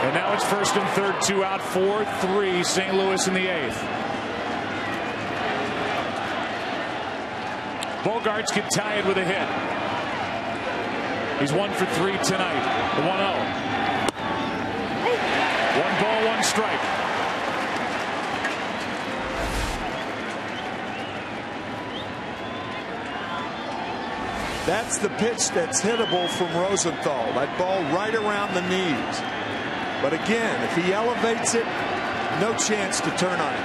And now it's first and third, 2 out, 4-3 St. Louis in the 8th. Bogaerts can tie it with a hit. He's 1 for 3 tonight. The 1-0. 1 ball, 1 strike. That's the pitch that's hittable from Rosenthal. That ball right around the knees. But again, if he elevates it, no chance to turn on it.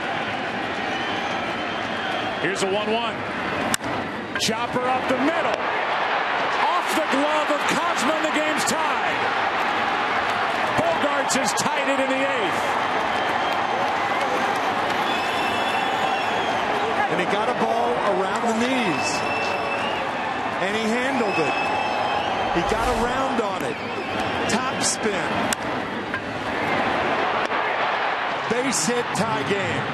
Here's a 1-1. Chopper up the middle. Off the glove of Cosma, and the game's tied. Bogaerts has tied it in the 8th. And he got a ball around the knees. And he handled it. He got around on it. Top spin. Base hit, tie game.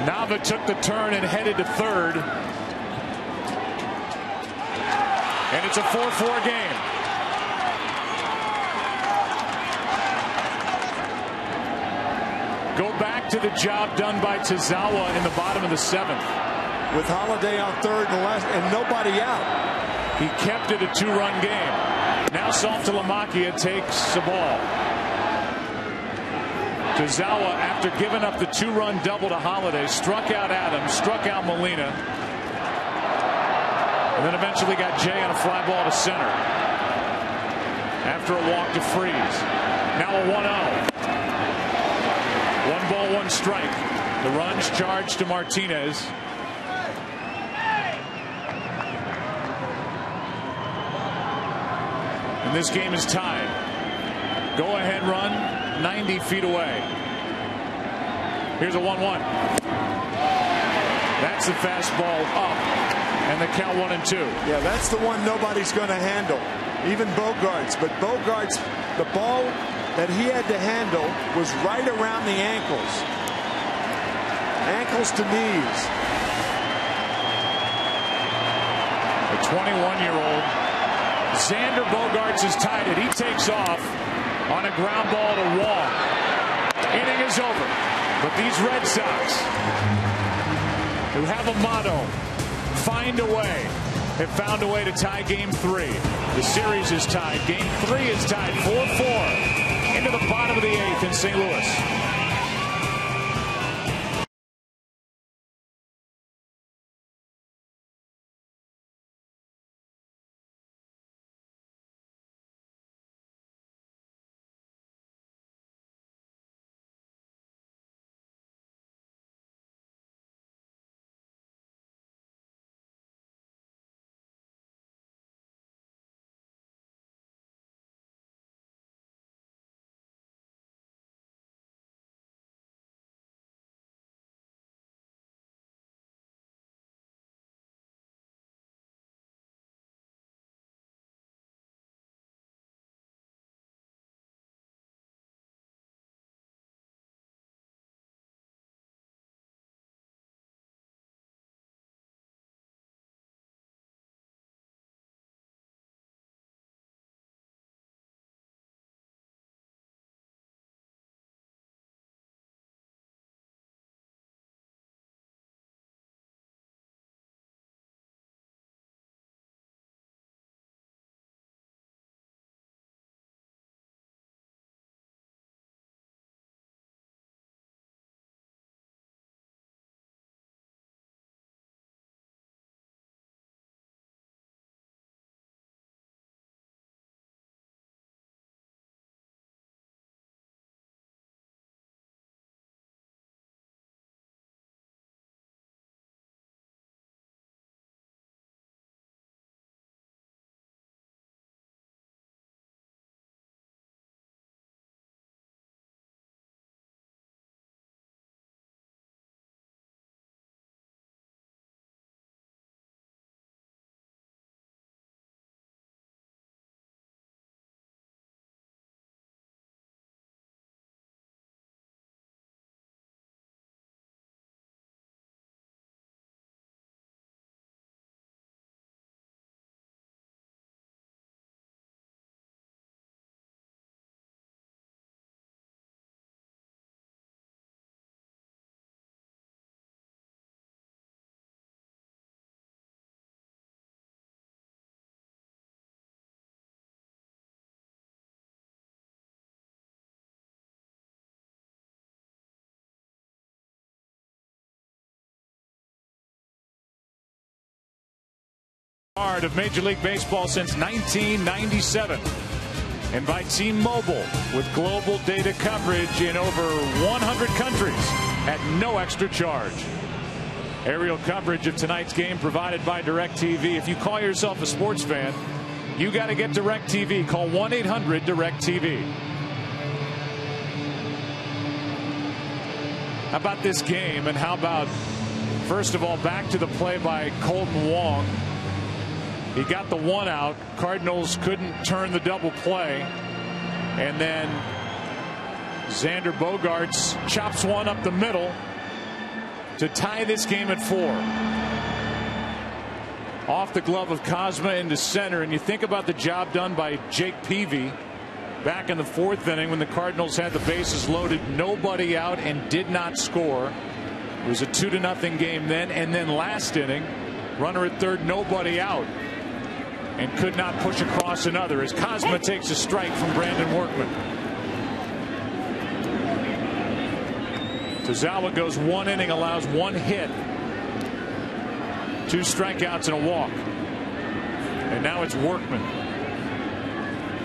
Nava took the turn and headed to third. And it's a 4-4 game. Go back to the job done by Tazawa in the bottom of the 7th. With Holiday on third and nobody out. He kept it a 2-run game. Now Saltalamacchia takes the ball. Tazawa, after giving up the 2-run double to Holiday, struck out Adams, struck out Molina, and then eventually got Jay on a fly ball to center after a walk to Freeze. Now a 1-0. 1 ball, 1 strike. The runs charged to Martinez. And this game is tied. Go ahead run 90 feet away. Here's a 1-1. That's the fastball up, and the count 1-2. Yeah, that's the one nobody's going to handle, even Bogaerts. But Bogaerts, the ball that he had to handle was right around the ankles. Ankles to knees. The 21-year-old Xander Bogaerts has tied it. He takes off on a ground ball to Wong. Inning is over. But these Red Sox, who have a motto, find a way, have found a way to tie game 3. The series is tied. Game 3 is tied 4-4 into the bottom of the 8th in St. Louis. Of Major League Baseball since 1997. Invite T-Mobile with global data coverage in over 100 countries at no extra charge. Aerial coverage of tonight's game provided by DirecTV. If you call yourself a sports fan, you got to get DirecTV. Call 1-800-DirecTV. How about this game, and how about, first of all, back to the play by Colton Wong. He got the one out. Cardinals couldn't turn the double play. And then Xander Bogaerts chops one up the middle to tie this game at 4. Off the glove of Kozma into center. And you think about the job done by Jake Peavy back in the 4th inning when the Cardinals had the bases loaded, nobody out, and did not score. It was a 2-0 game then. And then last inning, runner at third, nobody out, and could not push across another as Kozma takes a strike from Brandon Workman. Tozawa goes 1 inning, allows 1 hit, 2 strikeouts and a walk. And now it's Workman.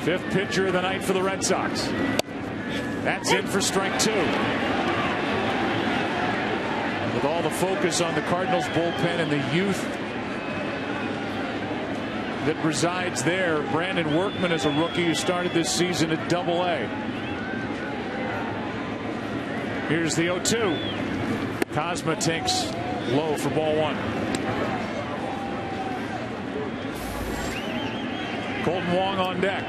5th pitcher of the night for the Red Sox. That's in for strike 2. With all the focus on the Cardinals bullpen and the youth that resides there, Brandon Workman is a rookie who started this season at Double-A. Here's the 0-2. Kozma takes low for ball 1. Colton Wong on deck.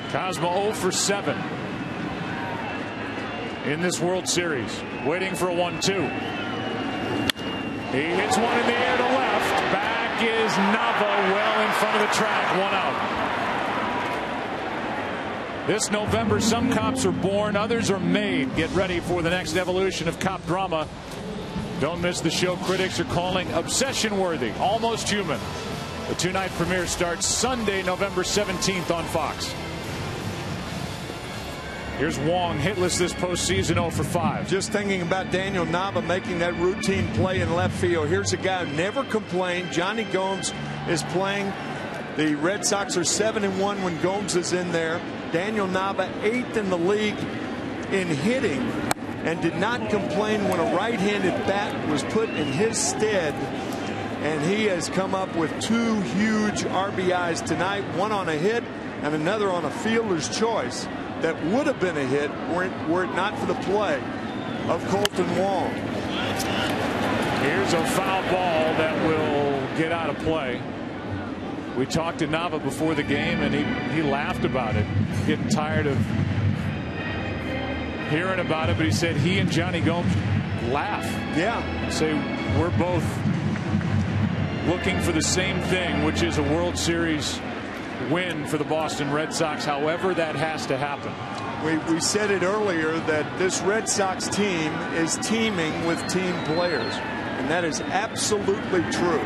Kozma 0 for 7 in this World Series. Waiting for a 1-2. He hits one in the air to left. Back is Nava, well in front of the track. 1 out. This November, some cops are born, others are made. Get ready for the next evolution of cop drama. Don't miss the show critics are calling obsession worthy, almost human. The 2-night premiere starts Sunday, November 17th on Fox. Here's Wong, hitless this postseason, 0 for 5. Just thinking about Daniel Nava making that routine play in left field. Here's a guy who never complained. Johnny Gomes is playing. The Red Sox are 7-1 when Gomes is in there. Daniel Nava 8th in the league in hitting, and did not complain when a right-handed bat was put in his stead. And he has come up with 2 huge RBIs tonight, one on a hit and another on a fielder's choice. That would have been a hit were it not for the play of Colton Wong. Here's a foul ball that will get out of play. We talked to Nava before the game, and he laughed about it, getting tired of hearing about it. But he said he and Johnny Gomes laugh. Yeah. Say we're both looking for the same thing, which is a World Series win for the Boston Red Sox, however that has to happen. We said it earlier that this Red Sox team is teaming with team players, and that is absolutely true.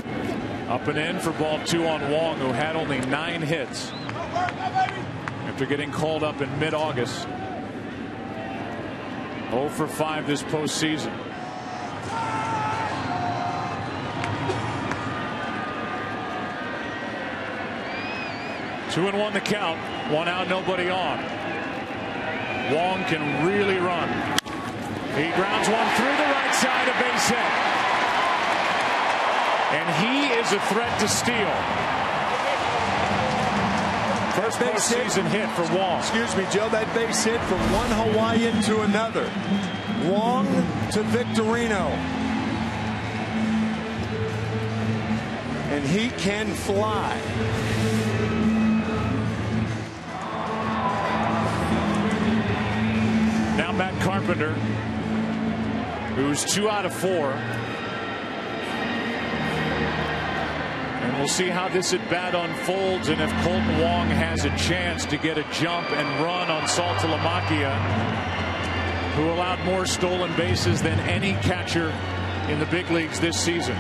Up and in for ball 2 on Wong, who had only 9 hits after getting called up in mid-August. 0 for 5 this postseason. Two and 1 the count. 1 out, nobody on. Wong can really run. He grounds one through the right side, a base hit. And he is a threat to steal. First postseason hit for Wong. Excuse me, Joe, that base hit from one Hawaiian to another. Wong to Victorino. And he can fly. Now Matt Carpenter, who's 2 out of 4. And we'll see how this at bat unfolds, and if Colton Wong has a chance to get a jump and run on Saltalamacchia, who allowed more stolen bases than any catcher in the big leagues this season.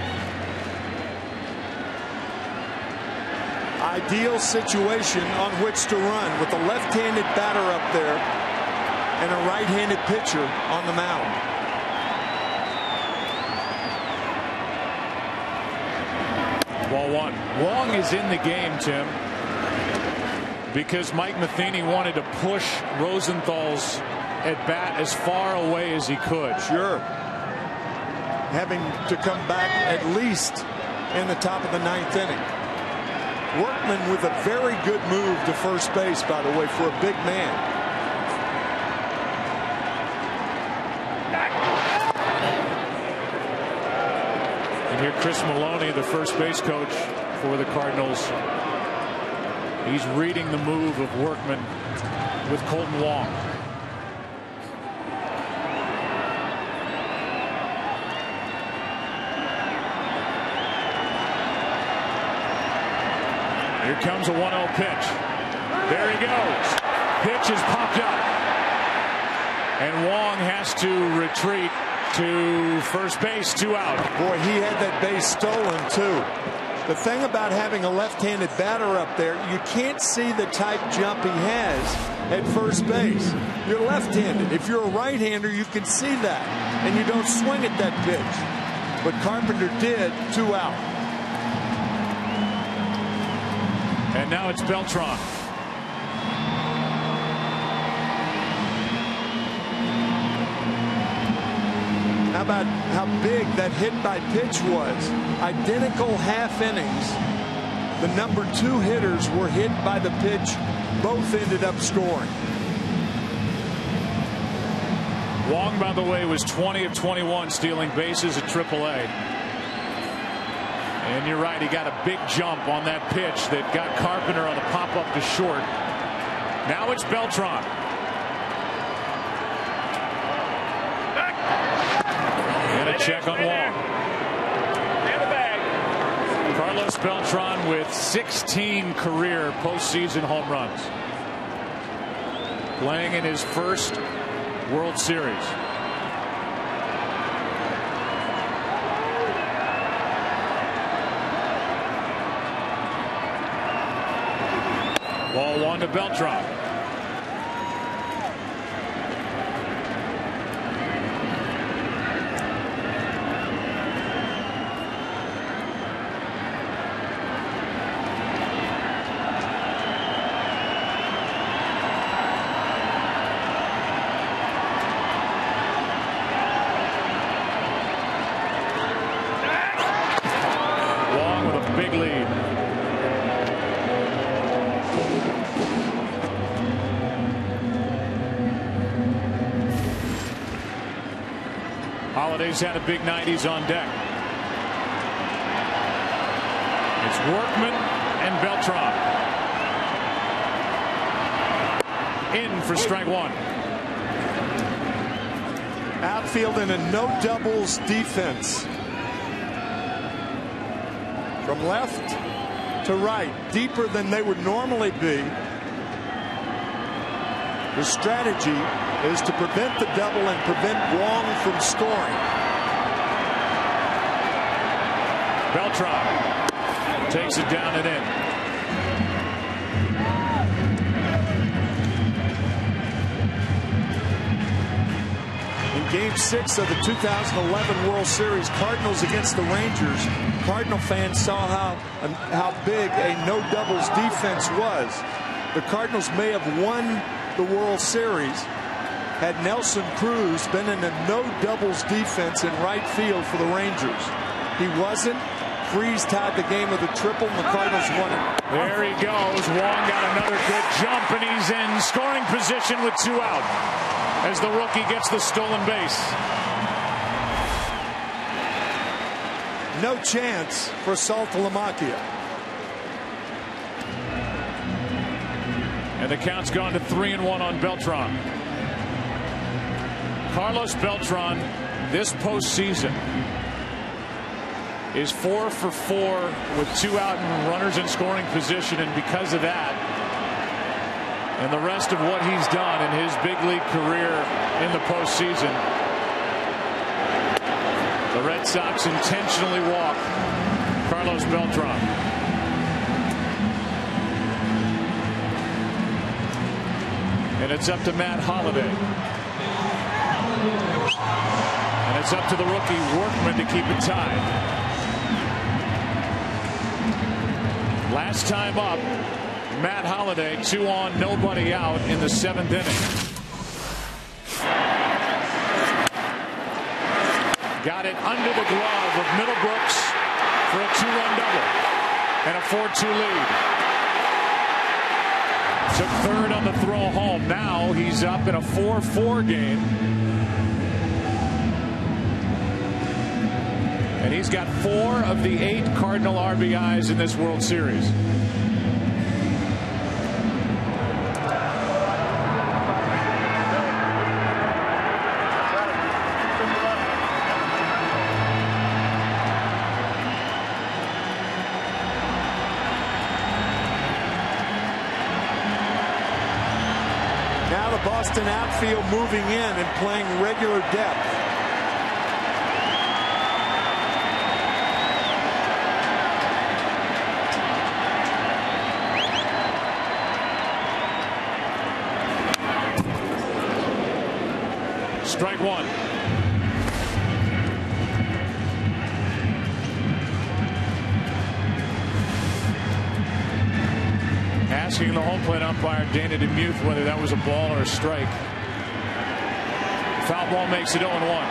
Ideal situation on which to run with a left-handed batter up there and a right-handed pitcher on the mound. Ball one. Wong is in the game, Tim, because Mike Matheny wanted to push Rosenthal's at bat as far away as he could. Sure. Having to come back at least in the top of the 9th inning. Workman with a very good move to first base, by the way, for a big man. Here, Chris Maloney, the first base coach for the Cardinals. He's reading the move of Workman with Colton Wong. Here comes a 1-0 pitch. There he goes. Pitch is popped up. And Wong has to retreat to first base, 2 out. Boy, he had that base stolen too. The thing about having a left-handed batter up there, you can't see the type jump he has at first base. You're left-handed. If you're a right-hander, you can see that, and you don't swing at that pitch. But Carpenter did, 2 out. And now it's Beltran. How about how big that hit by pitch was? Identical half innings. The number 2 hitters were hit by the pitch. Both ended up scoring. Wong, by the way, was 20 of 21 stealing bases at AAA. And you're right, he got a big jump on that pitch that got Carpenter on the pop-up to short. Now it's Beltran. And a check on Wong. Carlos Beltran with 16 career postseason home runs. Playing in his first World Series. Ball 1 to Beltran. Holiday's had a big night. He's on deck. It's Workman and Beltran. In for strike 1. Outfield in a no doubles defense. From left to right, deeper than they would normally be. The strategy is to prevent the double and prevent Wong from scoring. Beltran takes it down and in. In Game 6 of the 2011 World Series, Cardinals against the Rangers, Cardinal fans saw how big a no doubles defense was. The Cardinals may have won the World Series had Nelson Cruz been in a no doubles defense in right field for the Rangers. He wasn't. Freeze tied the game with a triple, and the Cardinals won it. There he goes. Wong got another good jump, and he's in scoring position with 2 out as the rookie gets the stolen base. No chance for Saltalamacchia. And the count's gone to 3-1 on Beltran. Carlos Beltran this postseason is 4 for 4 with 2 out and runners in scoring position, and because of that and the rest of what he's done in his big league career in the postseason, the Red Sox intentionally walk Carlos Beltran. And it's up to Matt Holliday. And it's up to the rookie Workman to keep it tied. Last time up, Matt Holliday, 2 on, nobody out in the 7th inning. Got it under the glove of Middlebrooks for a 2-run double and a 4-2 lead. Took third on the throw home. Now he's up in a 4-4 game. And he's got 4 of the 8 Cardinal RBIs in this World Series. Now the Boston outfield moving in and playing regular depth. Strike 1. Asking the home plate umpire Dana DeMuth whether that was a ball or a strike. Foul ball makes it 0-1.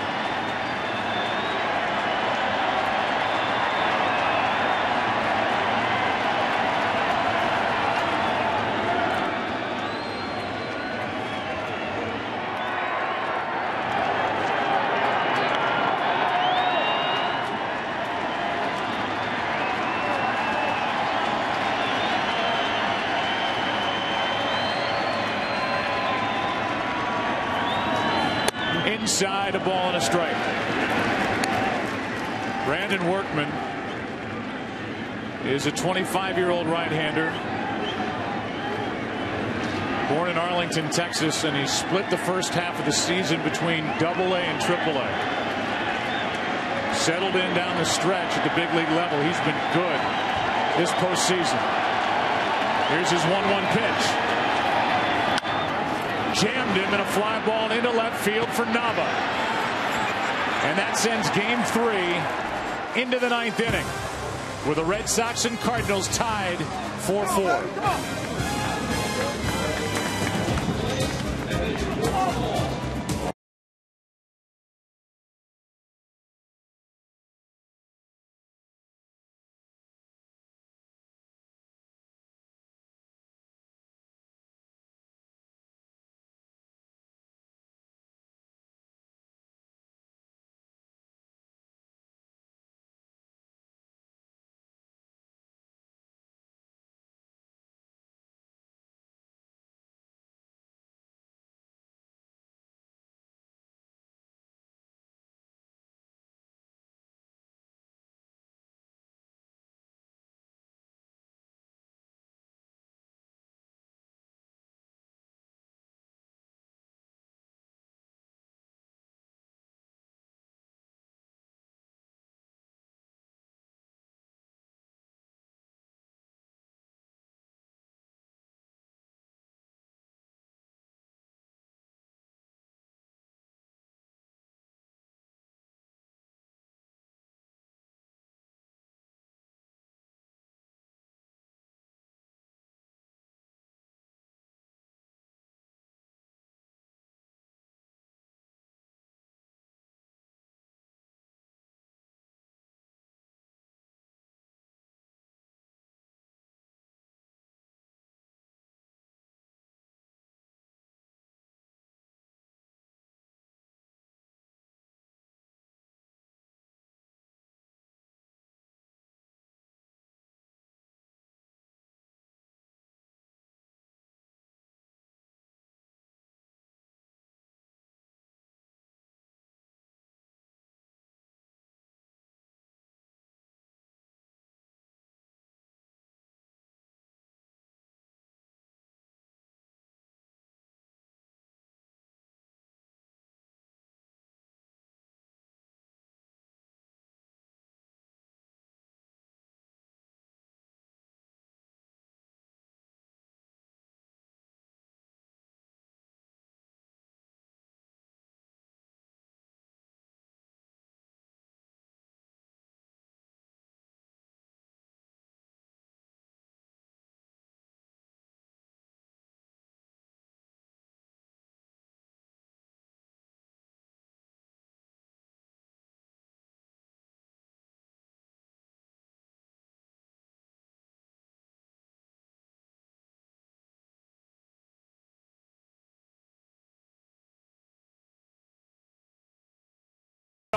Inside, a ball and a strike. Brandon Workman is a 25-year-old right-hander. Born in Arlington, Texas, and he split the first half of the season between AA and AAA. Settled in down the stretch at the big league level. He's been good this postseason. Here's his 1-1 pitch. Jammed him in a fly ball into left field for Nava. And that sends game 3 into the 9th inning, where the Red Sox and Cardinals tied 4-4.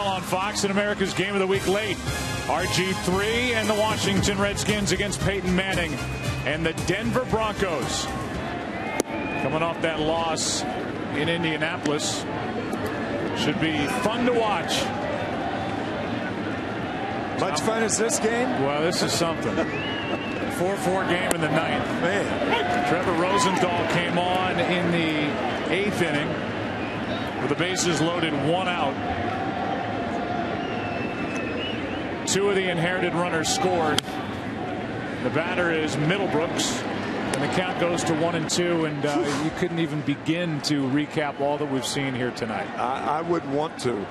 duel on Fox and America's Game of the Week late. RG3 and the Washington Redskins against Peyton Manning and the Denver Broncos. Coming off that loss in Indianapolis. Should be fun to watch. Much fun as this game? Well, this is something. 4-4 game in the ninth. Man. Trevor Rosenthal came on in the 8th inning with the bases loaded, 1 out. 2 of the inherited runners scored. The batter is Middlebrooks, and the count goes to 1-2. And you couldn't even begin to recap all that we've seen here tonight. I would want to,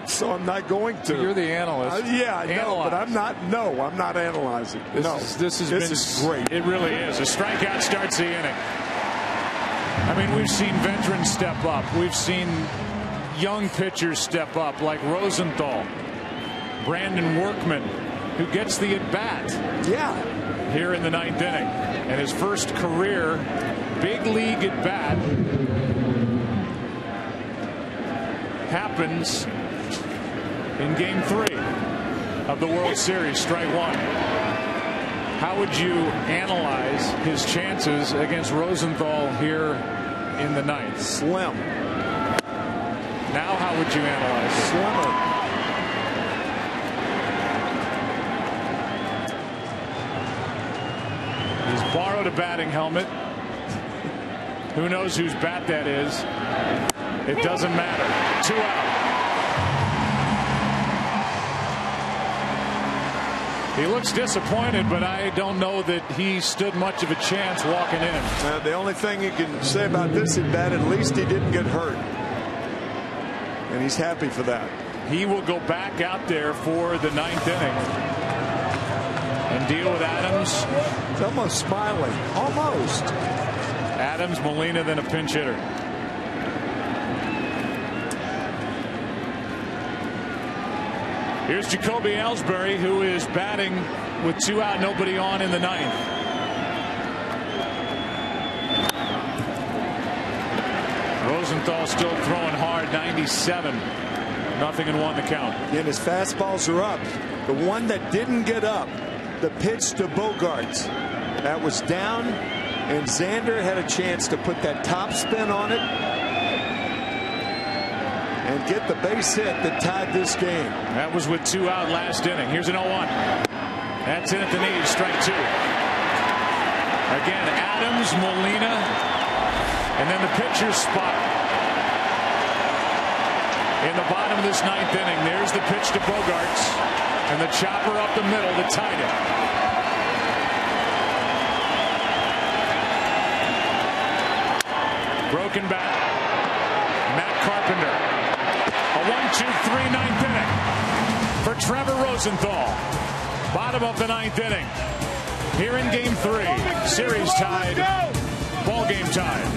so I'm not going to. You're the analyst. Yeah, I know, but I'm not. No, I'm not analyzing. This is great. It really is. A strikeout starts the inning. I mean, we've seen veterans step up. We've seen young pitchers step up, like Rosenthal, Brandon Workman, who gets the at bat. Yeah. Here in the 9th inning, and his first career big league at bat happens in Game 3 of the World Series. Strike 1. How would you analyze his chances against Rosenthal here in the 9th? Slim. Now how would you analyze it? Slimmer. He's borrowed a batting helmet. Who knows whose bat that is? It doesn't matter. 2 out. He looks disappointed, but I don't know that he stood much of a chance walking in. The only thing you can say about this at bat, at least he didn't get hurt. And he's happy for that. He will go back out there for the 9th inning and deal with Adams. It's almost smiling. Almost. Adams, Molina, then a pinch hitter. Here's Jacoby Ellsbury, who is batting with 2 out, nobody on in the 9th. Rosenthal still throwing hard, 97. 0-1 the count. And his fastballs are up. The one that didn't get up, the pitch to Bogarts, that was down, and Xander had a chance to put that top spin on it and get the base hit that tied this game. That was with 2 out last inning. Here's an 0-1. That's in at the knees, strike 2. Again, Adams, Molina, and then the pitcher's spot. In the bottom of this 9th inning, there's the pitch to Bogarts, and the chopper up the middle that tied it. Broken bat. Matt Carpenter. A 1-2-3 9th inning for Trevor Rosenthal. Bottom of the 9th inning. Here in Game 3. Series tied. Ball game tied.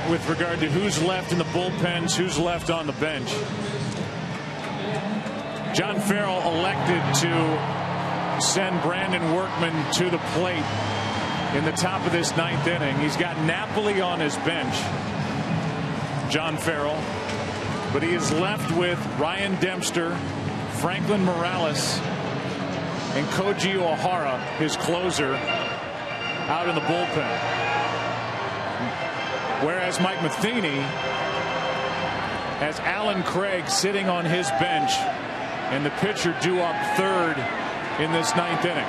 with regard to who's left in the bullpens, who's left on the bench. John Farrell elected to send Brandon Workman to the plate in the top of this 9th inning. He's got Napoli on his bench, John Farrell, but he is left with Ryan Dempster, Franklin Morales, and Koji O'Hara, his closer, out in the bullpen. Whereas Mike Matheny has Alan Craig sitting on his bench and the pitcher due up 3rd in this 9th inning.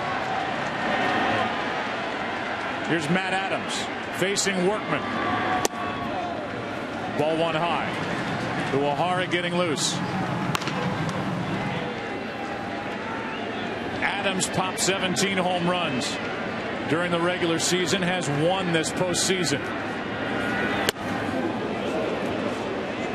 Here's Matt Adams facing Workman. Ball 1 high. To O'Hara getting loose. Adams popped 17 home runs during the regular season, has 1 this postseason.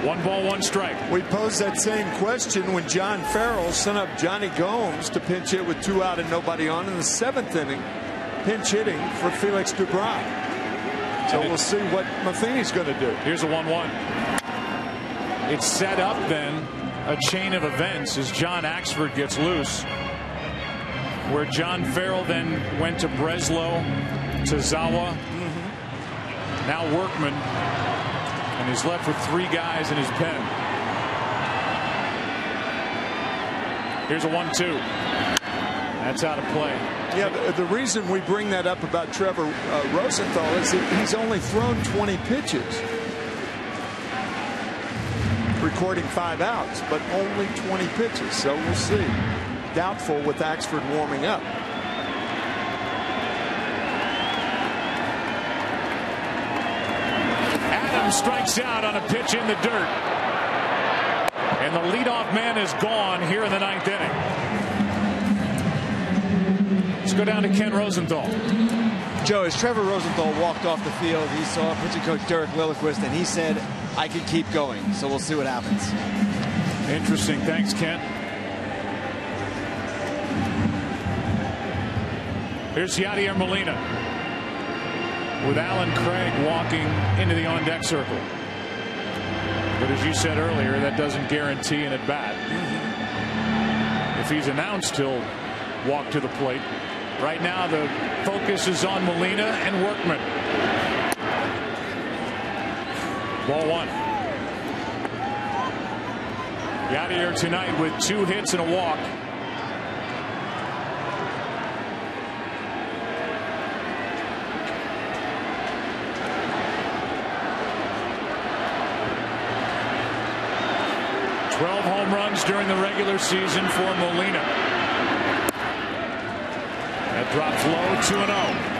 1 ball, 1 strike. We posed that same question when John Farrell sent up Johnny Gomes to pinch hit with 2 out and nobody on in the 7th inning, pinch hitting for Felix Dubron. So we'll see what Matheny's going to do. Here's a 1-1. It's set up then a chain of events as John Axford gets loose, where John Farrell then went to Breslow, to Zawa, now Workman, and he's left with 3 guys in his pen. Here's a 1-2. That's out of play. Yeah, the reason we bring that up about Trevor Rosenthal is that he's only thrown 20 pitches, recording 5 outs, but only 20 pitches. So we'll see. Doubtful with Axford warming up. Adams strikes out on a pitch in the dirt. And the leadoff man is gone here in the 9th inning. Let's go down to Ken Rosenthal. Joe, as Trevor Rosenthal walked off the field, he saw pitching coach Derek Lilliquist, and he said, I could keep going. So we'll see what happens. Interesting. Thanks, Ken. Here's Yadier Molina with Alan Craig walking into the on-deck circle. But as you said earlier, that doesn't guarantee an at-bat. If he's announced, he'll walk to the plate. Right now, the focus is on Molina and Workman. Ball 1. Yadier tonight with 2 hits and a walk. Home runs during the regular season for Molina. That drops low, 2-0.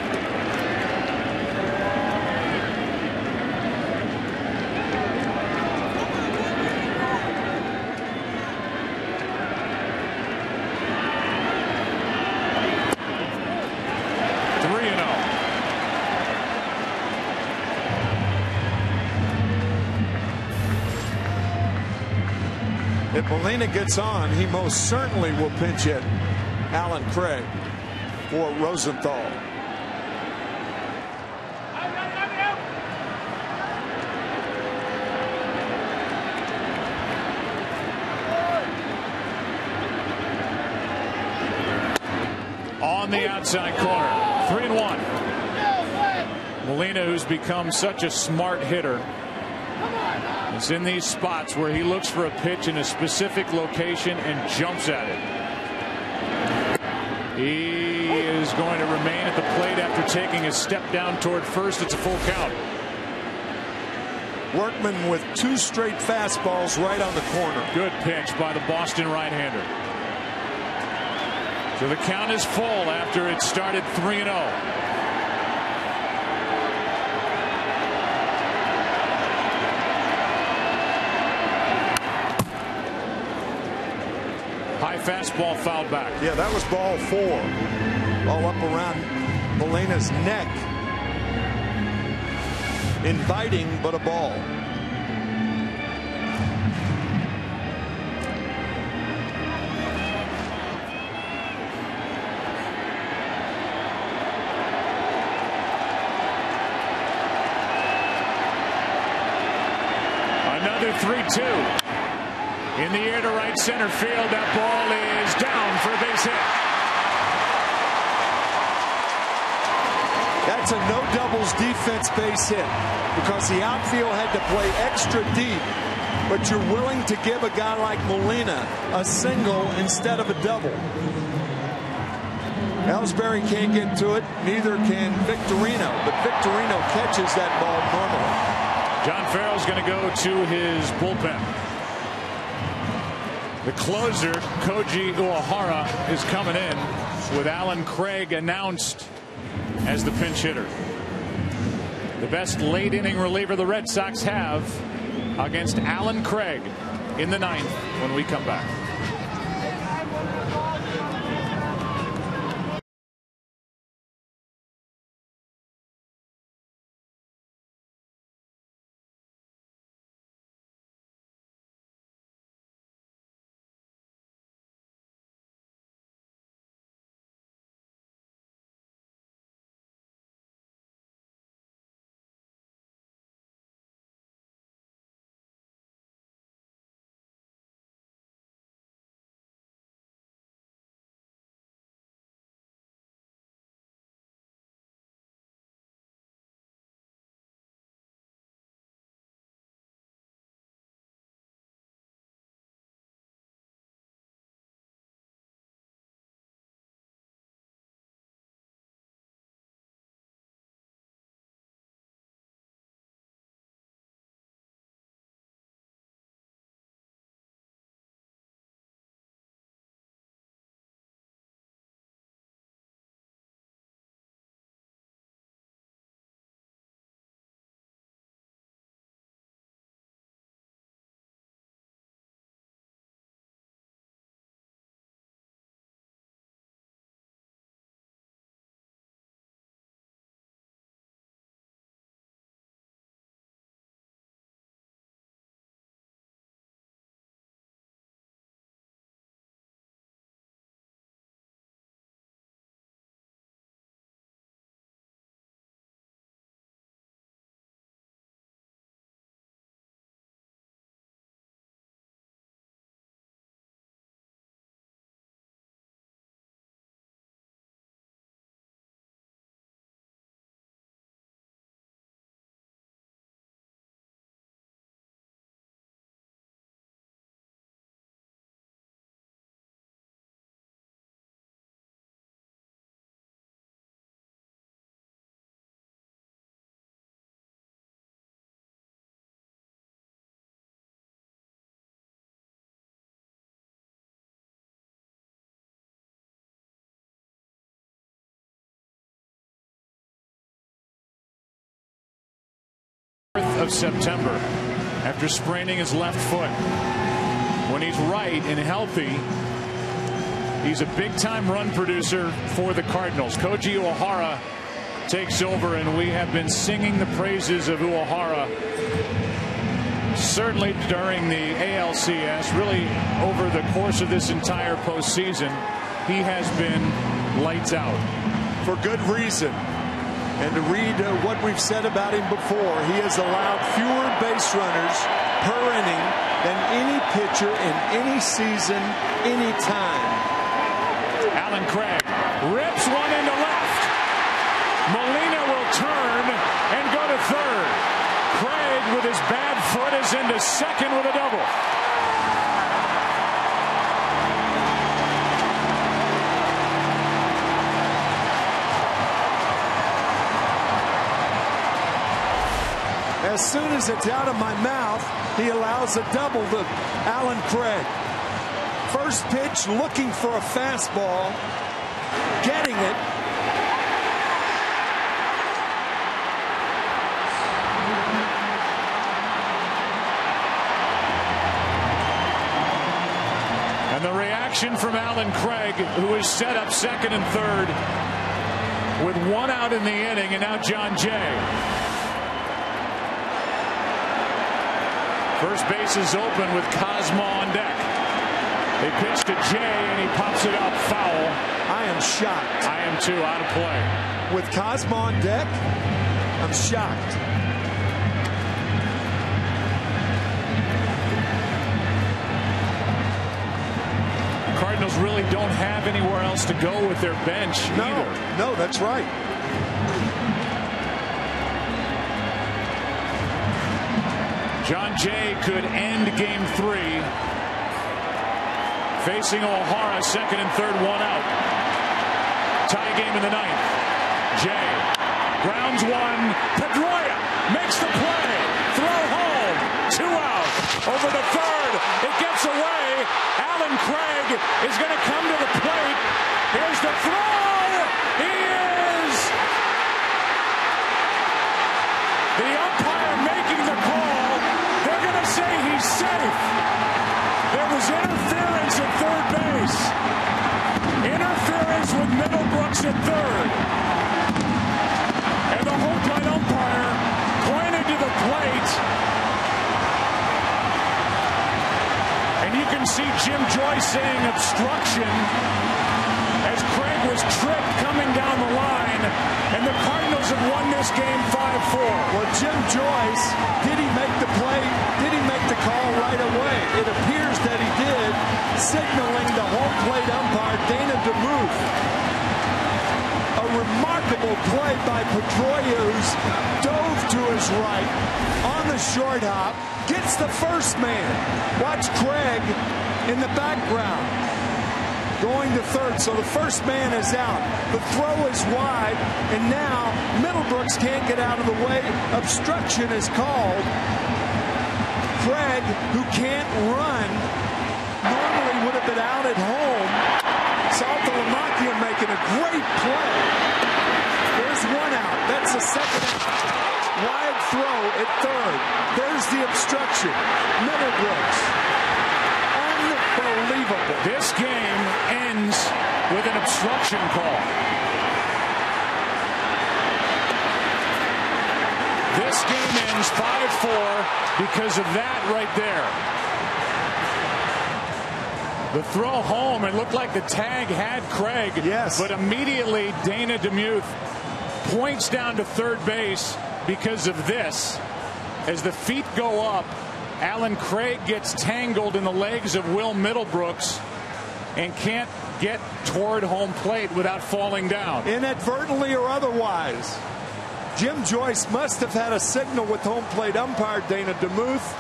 If Molina gets on, he most certainly will pinch hit Alan Craig for Rosenthal. On the outside corner, 3-1. Molina, who's become such a smart hitter, it's in these spots where he looks for a pitch in a specific location and jumps at it. He is going to remain at the plate after taking a step down toward first. It's a full count. Workman with 2 straight fastballs right on the corner. Good pitch by the Boston right-hander. So the count is full after it started 3-0. High fastball fouled back. Yeah, that was ball 4. All up around Molina's neck. Inviting, but a ball. 2. In the air to right center field. That ball is down for a base hit. That's a no doubles defense base hit because the outfield had to play extra deep, but you're willing to give a guy like Molina a single instead of a double. Ellsbury can't get to it, neither can Victorino, but Victorino catches that ball normally. John Farrell's going to go to his bullpen. The closer, Koji Uehara, is coming in with Alan Craig announced as the pinch hitter. The best late inning reliever the Red Sox have against Alan Craig in the 9th when we come back. Of September after spraining his left foot. When he's right and healthy, he's a big-time run producer for the Cardinals. Koji Uehara takes over, and we have been singing the praises of Uehara certainly during the ALCS, really over the course of this entire postseason. He has been lights out. For good reason. And to read what we've said about him before, he has allowed fewer base runners per inning than any pitcher in any season, any time. Alan Craig rips one into left. Molina will turn and go to third. Craig with his bad foot is into second with a double. As soon as it's out of my mouth, he allows a double to Alan Craig. First pitch, looking for a fastball, getting it. And the reaction from Alan Craig, who is set up second and third with one out in the inning, and now John Jay. First base is open with Cosmo on deck. They pitch to Jay, and he pops it up foul. I am shocked. I am too, out of play. With Cosmo on deck, I'm shocked. Cardinals really don't have anywhere else to go with their bench either. No, that's right. John Jay could end game 3. Facing O'Hara, second and third, one out. Tie game in the 9th. Jay grounds one. Pedroia makes the play. Throw home. 2 out. Over the third. It gets away. Alan Craig is going to come to the plate. Here's the throw. He is. The umpire making the call. They're going to say he's safe. There was interference at third base. Interference with Middlebrooks at third. And the home plate umpire pointed to the plate. And you can see Jim Joyce saying obstruction as Craig was tripped coming down the line. And the Cardinals have won this game 5-4. Well, Jim Joyce, did he make the play? Did he make the call right away? It appears that he did, signaling the home plate umpire, Dana DeMuth. A remarkable play by Pedroia, who's dove to his right on the short hop, gets the first man. Watch Craig in the background going to third, so the first man is out. The throw is wide, and now Middlebrooks can't get out of the way. Obstruction is called. Craig, who can't run, normally would have been out at home. Saltalamacchia making a great play. There's one out. That's the second out. Wide throw at third. There's the obstruction. Middlebrooks. Unbelievable. This game ends with an obstruction call. This game ends 5-4 because of that right there. The throw home, it looked like the tag had Craig. Yes. But immediately Dana DeMuth points down to third base because of this. As the feet go up, Alan Craig gets tangled in the legs of Will Middlebrooks and can't get toward home plate without falling down. Inadvertently or otherwise. Jim Joyce must have had a signal with home plate umpire Dana DeMuth,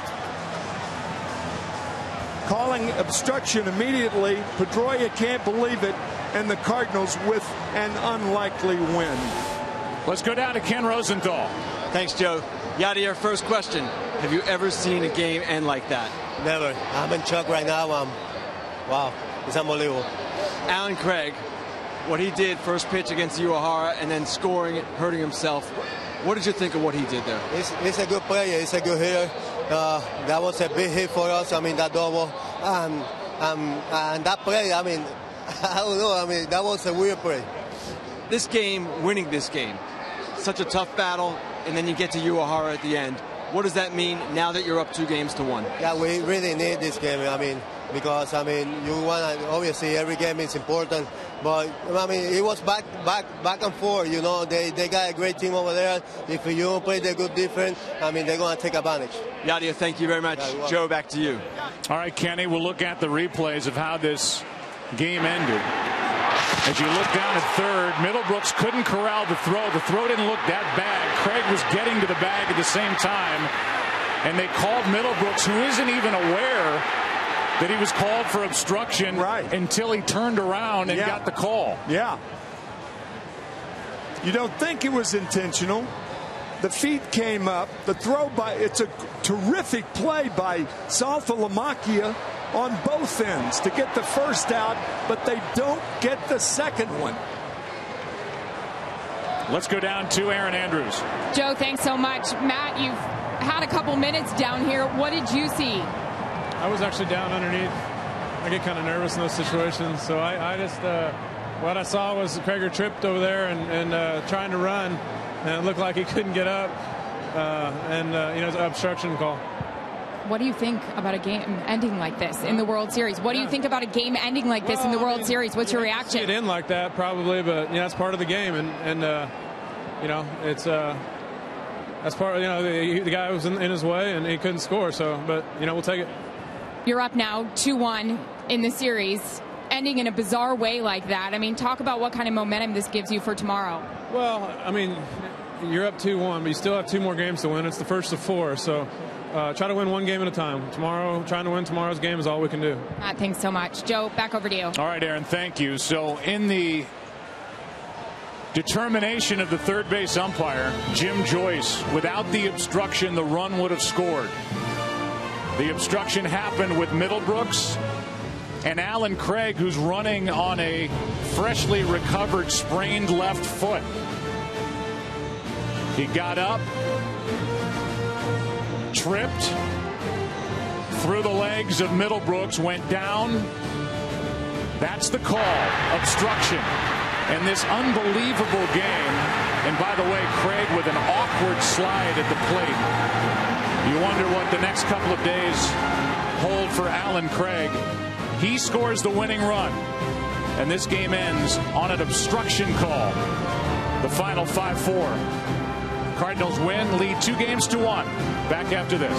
calling obstruction immediately. Pedroia can't believe it, and the Cardinals with an unlikely win. Let's go down to Ken Rosenthal. Thanks, Joe. Yadier, first question. Have you ever seen a game end like that? Never. I'm in shock right now. Wow, it's unbelievable. Alan Craig, what he did first pitch against O'Hara and then scoring, hurting himself. What did you think of what he did there? He's a good player. He's a good hitter. That was a big hit for us. I mean, that double. And that play, I mean, I don't know. I mean, that was a weird play. This game, winning this game, such a tough battle, and then you get to O'Hara at the end. What does that mean now that you're up 2-1? Yeah, we really need this game. I mean, because I mean, you want to, obviously every game is important, but I mean, it was back and forth. You know, they got a great team over there. If you don't play the good defense, I mean, they're going to take advantage. Yadier, thank you very much. Yeah, Joe, back to you. All right, Kenny, we'll look at the replays of how this game ended. As you look down at third, Middlebrooks couldn't corral the throw. The throw didn't look that bad. Craig was getting to the bag at the same time. And they called Middlebrooks, who isn't even aware that he was called for obstruction until he turned around and got the call. Yeah. You don't think it was intentional. The feet came up. The throw it's a terrific play by Saltalamacchia on both ends to get the first out, but they don't get the second one. Let's go down to Aaron Andrews. Joe, thanks so much. Matt, you've had a couple minutes down here. What did you see? I was actually down underneath. I get kind of nervous in those situations, so I just what I saw was Craig tripped over there and trying to run, and it looked like he couldn't get up, you know, it's an obstruction call. What do you think about a game ending like this in the World Series? What do you think about a game ending like this in the World Series? What's your reaction? See it end like that probably, but you know, that's part of the game, and you know, it's that's part. You know, the guy was in his way and he couldn't score. So, but you know, we'll take it. You're up now 2-1 in the series. ending in a bizarre way like that. I mean, talk about what kind of momentum this gives you for tomorrow. Well, I mean, you're up 2-1, but you still have 2 more games to win. It's the first of 4, so try to win 1 game at a time. Trying to win tomorrow's game is all we can do. Thanks so much. Joe, back over to you. All right, Aaron, thank you. So in the determination of the third base umpire, Jim Joyce, without the obstruction, the run would have scored. The obstruction happened with Middlebrooks and Alan Craig, who's running on a freshly recovered sprained left foot. He got up, tripped, through the legs of Middlebrooks, went down. That's the call, obstruction. And this unbelievable game, and by the way, Craig with an awkward slide at the plate. You wonder what the next couple of days hold for Alan Craig. He scores the winning run, and this game ends on an obstruction call. The final 5-4. Cardinals win, lead 2-1. Back after this.